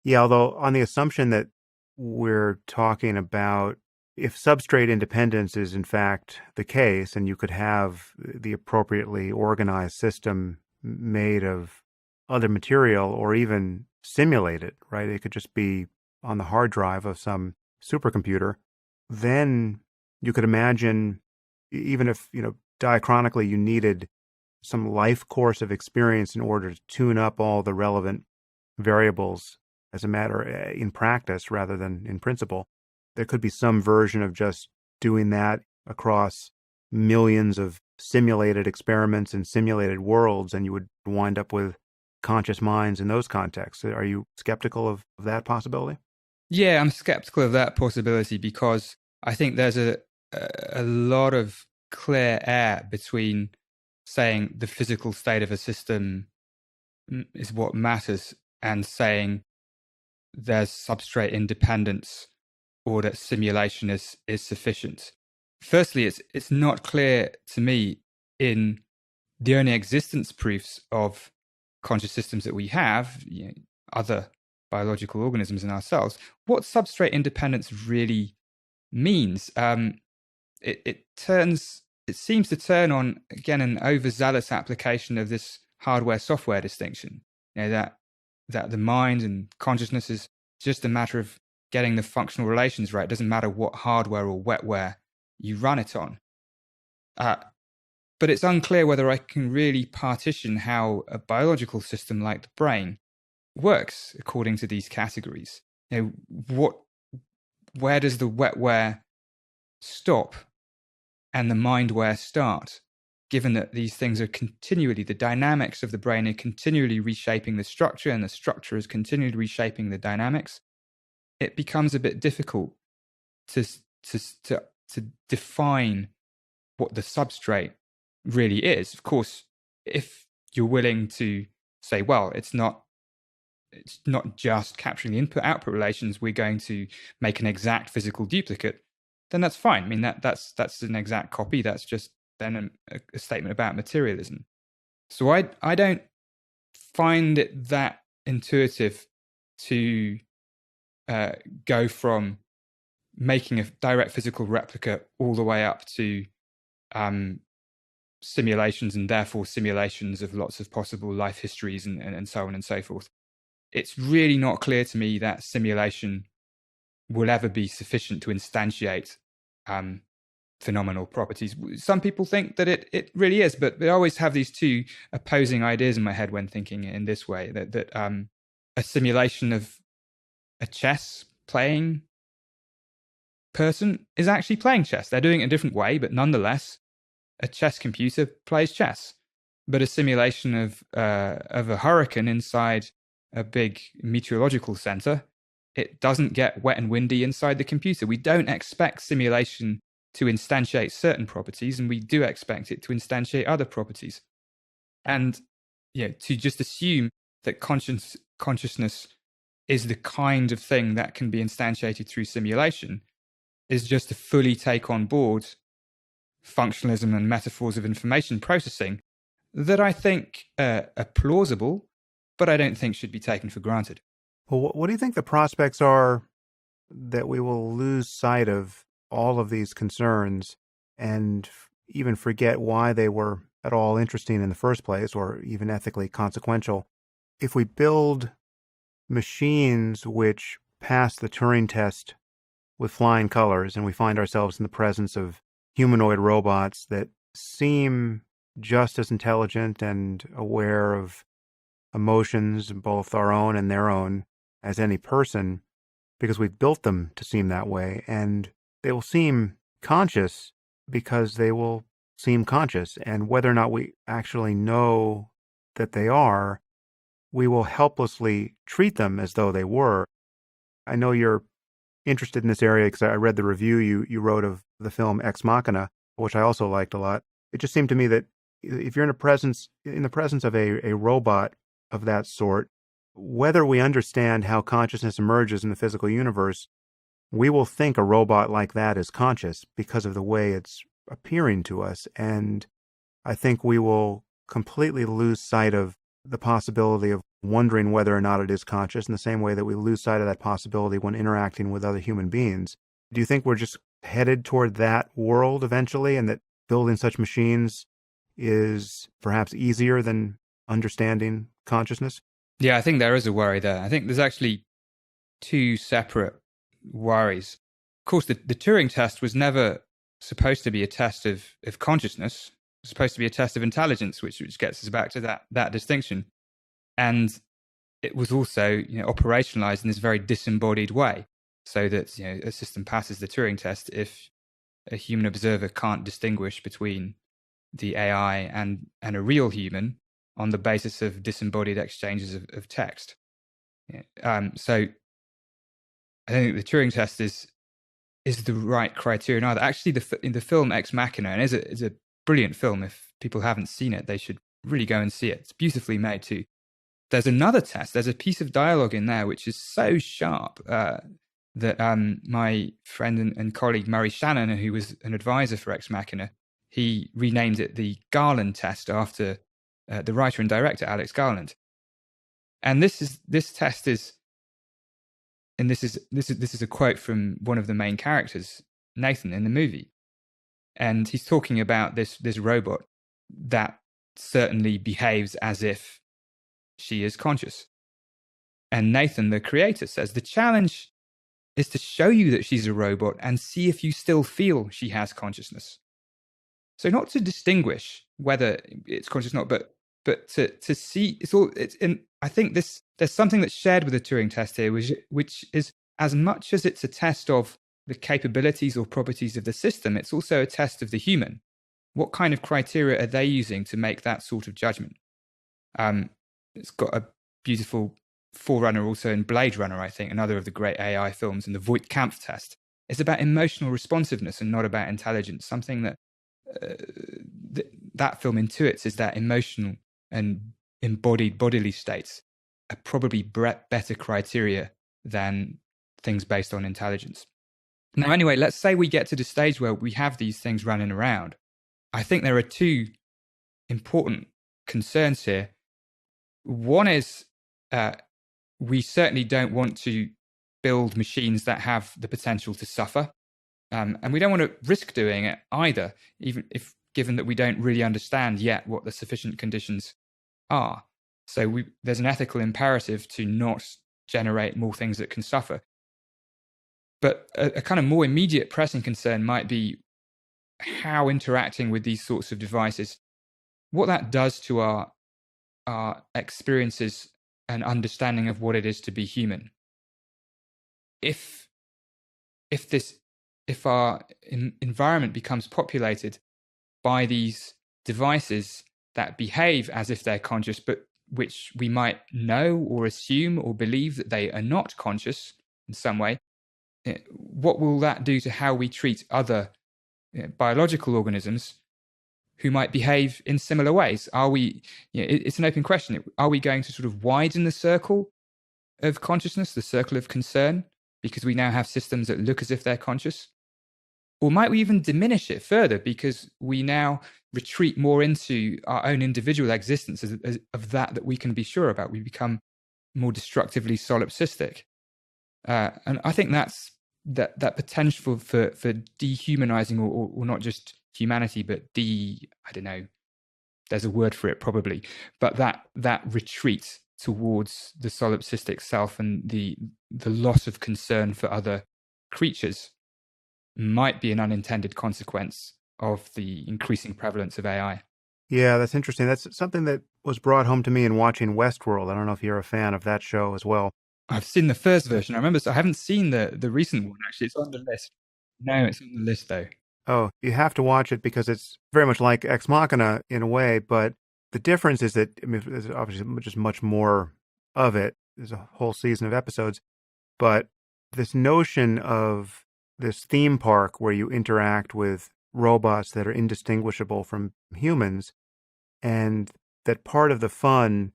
Yeah, although on the assumption that we're talking about if substrate independence is in fact the case, and you could have the appropriately organized system made of other material or even simulated, right? It could just be on the hard drive of some supercomputer. Then you could imagine, even if, diachronically you needed some life course of experience in order to tune up all the relevant variables as a matter in practice rather than in principle, there could be some version of just doing that across millions of simulated experiments and simulated worlds, and you would wind up with conscious minds in those contexts. Are you skeptical of that possibility? Yeah, I'm skeptical of that possibility because I think there's a lot of clear air between saying the physical state of a system is what matters and saying there's substrate independence or that simulation is sufficient. Firstly, it's not clear to me in the only existence proofs of conscious systems that we have, other biological organisms in ourselves, what substrate independence really means. It seems to turn on, again, an overzealous application of this hardware-software distinction. That the mind and consciousness is just a matter of getting the functional relations right. It doesn't matter what hardware or wetware you run it on. But it's unclear whether I can really partition how a biological system like the brain works according to these categories. Where does the wetware stop and the mindware start? Given that these things are continually, the dynamics of the brain are continually reshaping the structure, and the structure is continually reshaping the dynamics, it becomes a bit difficult to define what the substrate really is. Of course, if you're willing to say, well, it's not just capturing the input-output relations, we're going to make an exact physical duplicate, then that's fine. I mean, that's an exact copy. That's just then a statement about materialism. So I don't find it that intuitive to go from making a direct physical replica all the way up to simulations, and therefore simulations of lots of possible life histories and so on and so forth. It's really not clear to me that simulation will ever be sufficient to instantiate phenomenal properties. Some people think that it really is, but I always have these two opposing ideas in my head when thinking in this way, that a simulation of a chess playing person is actually playing chess. They're doing it a different way, but nonetheless, a chess computer plays chess. But a simulation of a hurricane inside a big meteorological center, it doesn't get wet and windy inside the computer. We don't expect simulation to instantiate certain properties, and we do expect it to instantiate other properties. And to just assume that consciousness is the kind of thing that can be instantiated through simulation is just to fully take on board functionalism and metaphors of information processing that I think are plausible, but I don't think should be taken for granted. Well, what do you think the prospects are that we will lose sight of all of these concerns and even forget why they were at all interesting in the first place, or even ethically consequential, if we build machines which pass the Turing test with flying colors, and we find ourselves in the presence of humanoid robots that seem just as intelligent and aware of emotions, both our own and their own, as any person, because we've built them to seem that way. And they will seem conscious because they will seem conscious. And whether or not we actually know that they are, we will helplessly treat them as though they were. I know you're interested in this area because I read the review you wrote of the film Ex Machina, which I also liked a lot. It just seemed to me that if you're in the presence of a robot of that sort, whether we understand how consciousness emerges in the physical universe, we will think a robot like that is conscious because of the way it's appearing to us. And I think we will completely lose sight of the possibility of wondering whether or not it is conscious, in the same way that we lose sight of that possibility when interacting with other human beings. Do you think we're just headed toward that world eventually, and that building such machines is perhaps easier than understanding consciousness? Yeah, I think there is a worry there. I think there's actually two separate worries. Of course, the Turing test was never supposed to be a test of consciousness. It was supposed to be a test of intelligence, which gets us back to that distinction. And it was also operationalized in this very disembodied way, so that a system passes the Turing test if a human observer can't distinguish between the AI and a real human on the basis of disembodied exchanges of text. So I think the Turing test is the right criterion either. Actually, in the film Ex Machina, and is a brilliant film. If people haven't seen it, they should really go and see it. It's beautifully made too. There's another test. There's a piece of dialogue in there which is so sharp that my friend and colleague Murray Shannon, who was an advisor for Ex Machina, he renamed it the Garland test after the writer and director Alex Garland. And this test is, and this is a quote from one of the main characters, Nathan, in the movie, and he's talking about this robot that certainly behaves as if she is conscious. And Nathan, the creator, says the challenge is to show you that she's a robot and see if you still feel she has consciousness. So not to distinguish whether it's conscious or not, but to see I think there's something that's shared with the Turing test here, which is, as much as it's a test of the capabilities or properties of the system, it's also a test of the human. What kind of criteria are they using to make that sort of judgment? It's got a beautiful forerunner also in Blade Runner, I think, another of the great AI films, and the Voight-Kampff test. It's about emotional responsiveness and not about intelligence. Something that that film intuits is that emotional and embodied bodily states are probably better criteria than things based on intelligence. Now, anyway, let's say we get to the stage where we have these things running around. I think there are two important concerns here. One is we certainly don't want to build machines that have the potential to suffer. And we don't want to risk doing it either, even if given that we don't really understand yet what the sufficient conditions are. So there's an ethical imperative to not generate more things that can suffer. But a kind of more immediate pressing concern might be how interacting with these sorts of devices, what that does to our experiences and understanding of what it is to be human. If our environment becomes populated by these devices that behave as if they're conscious, but which we might know or assume or believe that they are not conscious in some way, what will that do to how we treat other biological organisms who might behave in similar ways? Are we, it's an open question. Are we going to sort of widen the circle of consciousness, the circle of concern, because we now have systems that look as if they're conscious? Or might we even diminish it further because we now retreat more into our own individual existence of that we can be sure about? We become more destructively solipsistic. And I think that's that potential for dehumanizing or not just humanity, but I don't know, there's a word for it probably, but that retreat towards the solipsistic self and the loss of concern for other creatures might be an unintended consequence of the increasing prevalence of AI. Yeah, that's interesting. That's something that was brought home to me in watching Westworld. I don't know if you're a fan of that show as well. I've seen the first version. I remember, so I haven't seen the recent one, actually. It's on the list. No, it's on the list, though. Oh, you have to watch it because it's very much like Ex Machina in a way, but the difference is that, I mean, there's obviously just much more of it. There's a whole season of episodes, but this notion of this theme park where you interact with robots that are indistinguishable from humans, and that part of the fun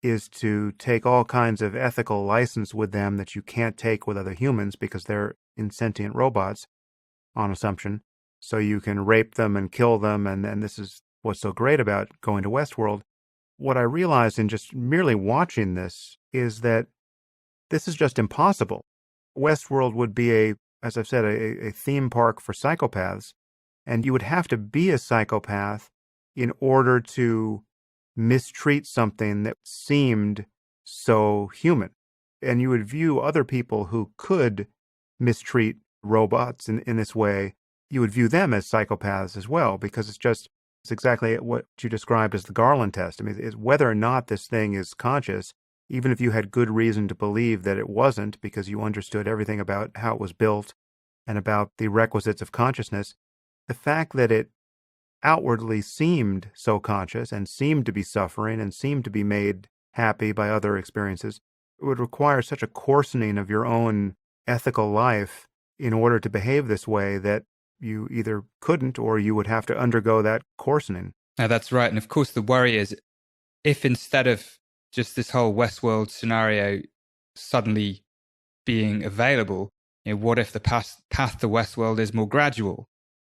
is to take all kinds of ethical license with them that you can't take with other humans because they're insentient robots, on assumption. So you can rape them and kill them, and this is what's so great about going to Westworld. What I realized in just merely watching this is that this is just impossible. Westworld would be as I've said, a theme park for psychopaths, and you would have to be a psychopath in order to mistreat something that seemed so human. And you would view other people who could mistreat robots in this way, you would view them as psychopaths as well, because it's exactly what you described as the Garland test. I mean, it's whether or not this thing is conscious, even if you had good reason to believe that it wasn't because you understood everything about how it was built and about the requisites of consciousness, the fact that it outwardly seemed so conscious and seemed to be suffering and seemed to be made happy by other experiences, it would require such a coarsening of your own ethical life in order to behave this way that you either couldn't or you would have to undergo that coarsening. Now, that's right. And of course, the worry is if instead of just this whole Westworld scenario suddenly being available, what if the path to Westworld is more gradual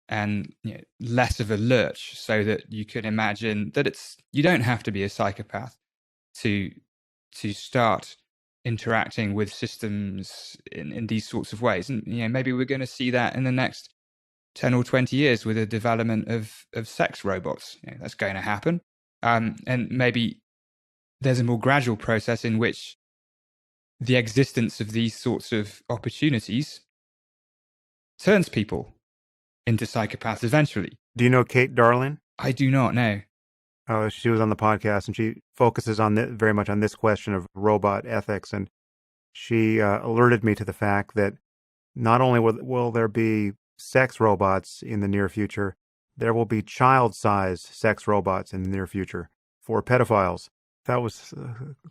and less of a lurch, so that you can imagine that you don't have to be a psychopath to start interacting with systems in these sorts of ways. And maybe we're going to see that in the next 10 or 20 years with the development of sex robots. That's going to happen. And maybe there's a more gradual process in which the existence of these sorts of opportunities turns people into psychopaths eventually. Do you know Kate Darling? I do not know. Oh, she was on the podcast, and she focuses on very much on this question of robot ethics. And she alerted me to the fact that not only will there be sex robots in the near future, there will be child-sized sex robots in the near future for pedophiles. That was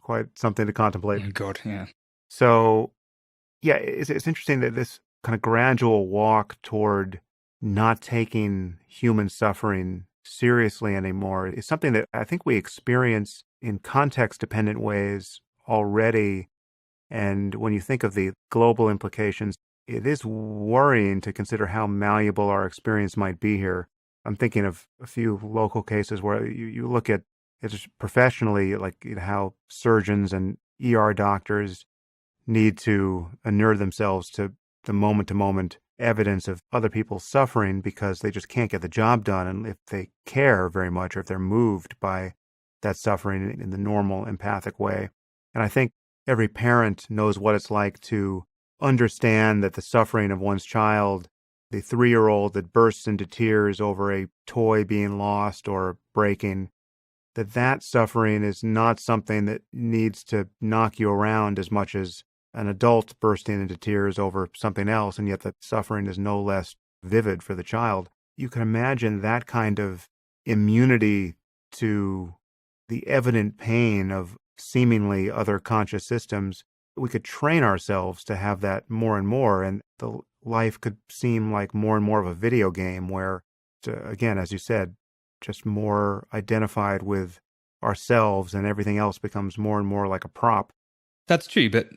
quite something to contemplate. Oh, God, yeah. So, yeah, it's interesting that this kind of gradual walk toward not taking human suffering seriously anymore is something that I think we experience in context-dependent ways already. And when you think of the global implications, it is worrying to consider how malleable our experience might be here. I'm thinking of a few local cases where you look at it just professionally, like how surgeons and ER doctors need to inure themselves to the moment-to-moment evidence of other people's suffering because they just can't get the job done. And if they care very much or if they're moved by that suffering in the normal empathic way. And I think every parent knows what it's like to understand that the suffering of one's child, the 3-year-old that bursts into tears over a toy being lost or breaking, that suffering is not something that needs to knock you around as much as an adult bursting into tears over something else, and yet the suffering is no less vivid for the child. You can imagine that kind of immunity to the evident pain of seemingly other conscious systems. We could train ourselves to have that more and more, and the life could seem like more and more of a video game where, again, as you said, just more identified with ourselves and everything else becomes more and more like a prop. That's true, but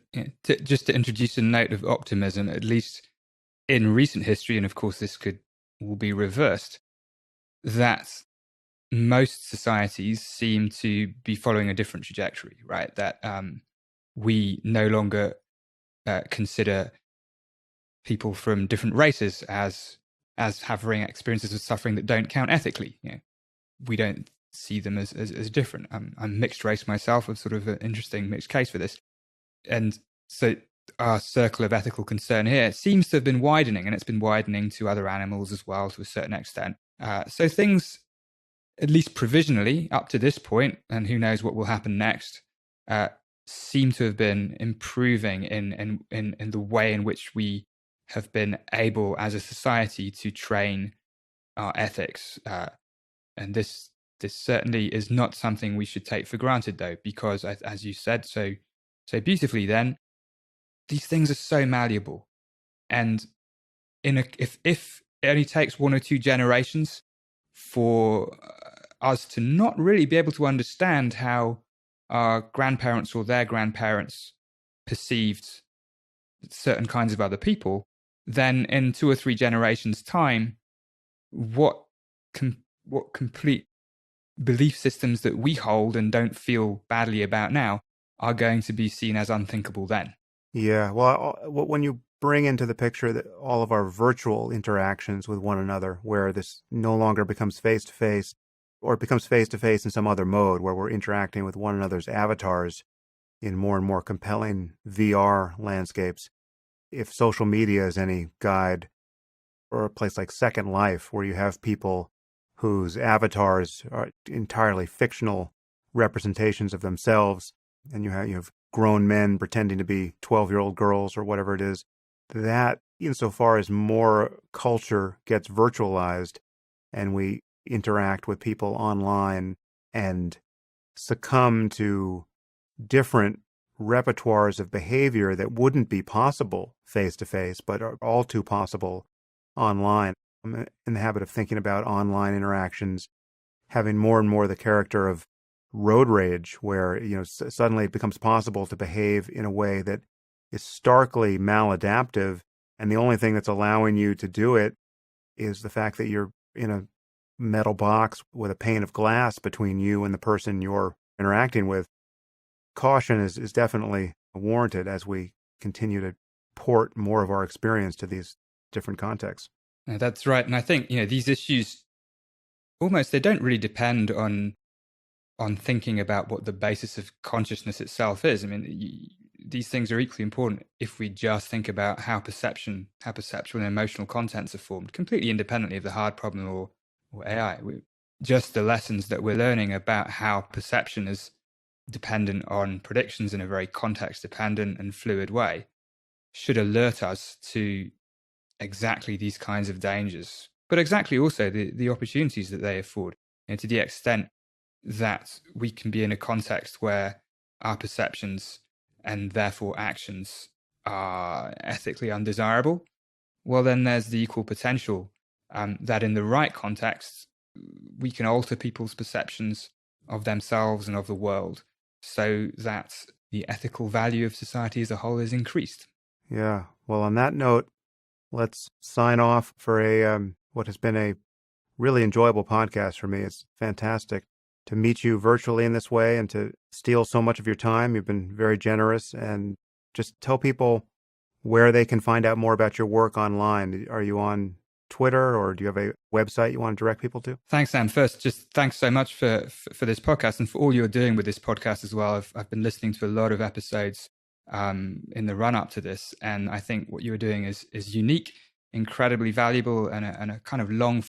just to introduce a note of optimism, at least in recent history, and of course this will be reversed, that most societies seem to be following a different trajectory, right? That we no longer consider people from different races as having experiences of suffering that don't count ethically. We don't see them as different. I'm mixed race myself, of sort of an interesting mixed case for this. And so our circle of ethical concern here seems to have been widening, and it's been widening to other animals as well to a certain extent. So things, at least provisionally, up to this point, and who knows what will happen next, seem to have been improving in the way in which we have been able as a society to train our ethics. And this certainly is not something we should take for granted, though, because as you said so beautifully then, these things are so malleable. And if it only takes 1 or 2 generations for us to not really be able to understand how our grandparents or their grandparents perceived certain kinds of other people, then in 2 or 3 generations' time, what complete belief systems that we hold and don't feel badly about now are going to be seen as unthinkable then. Yeah, well, when you bring into the picture that all of our virtual interactions with one another, where this no longer becomes face-to-face, or it becomes face-to-face in some other mode, where we're interacting with one another's avatars in more and more compelling VR landscapes. If social media is any guide, or a place like Second Life, where you have people whose avatars are entirely fictional representations of themselves, and you have grown men pretending to be 12-year-old girls or whatever it is, that insofar as more culture gets virtualized and we interact with people online and succumb to different repertoires of behavior that wouldn't be possible face-to-face, but are all too possible online. I'm in the habit of thinking about online interactions having more and more the character of road rage, where suddenly it becomes possible to behave in a way that is starkly maladaptive, and the only thing that's allowing you to do it is the fact that you're in a metal box with a pane of glass between you and the person you're interacting with. Caution is definitely warranted as we continue to port more of our experience to these different contexts. That's right. And I think, these issues almost, they don't really depend on thinking about what the basis of consciousness itself is. I mean, these things are equally important if we just think about how perceptual and emotional contents are formed, completely independently of the hard problem or AI. Just the lessons that we're learning about how perception is dependent on predictions in a very context-dependent and fluid way should alert us to exactly these kinds of dangers, but exactly also the opportunities that they afford, to the extent that we can be in a context where our perceptions and therefore actions are ethically undesirable. Well, then there's the equal potential that in the right context, we can alter people's perceptions of themselves and of the world so that the ethical value of society as a whole is increased. Yeah. Well, on that note, let's sign off for what has been a really enjoyable podcast for me. It's fantastic. to meet you virtually in this way and to steal so much of your time. You've been very generous. And just tell people where they can find out more about your work online. Are you on Twitter, or do you have a website you want to direct people to? Thanks, Sam. First, just thanks so much for this podcast and for all you're doing with this podcast as well. I've been listening to a lot of episodes in the run up to this, and I think what you're doing is unique, incredibly valuable, and a kind of long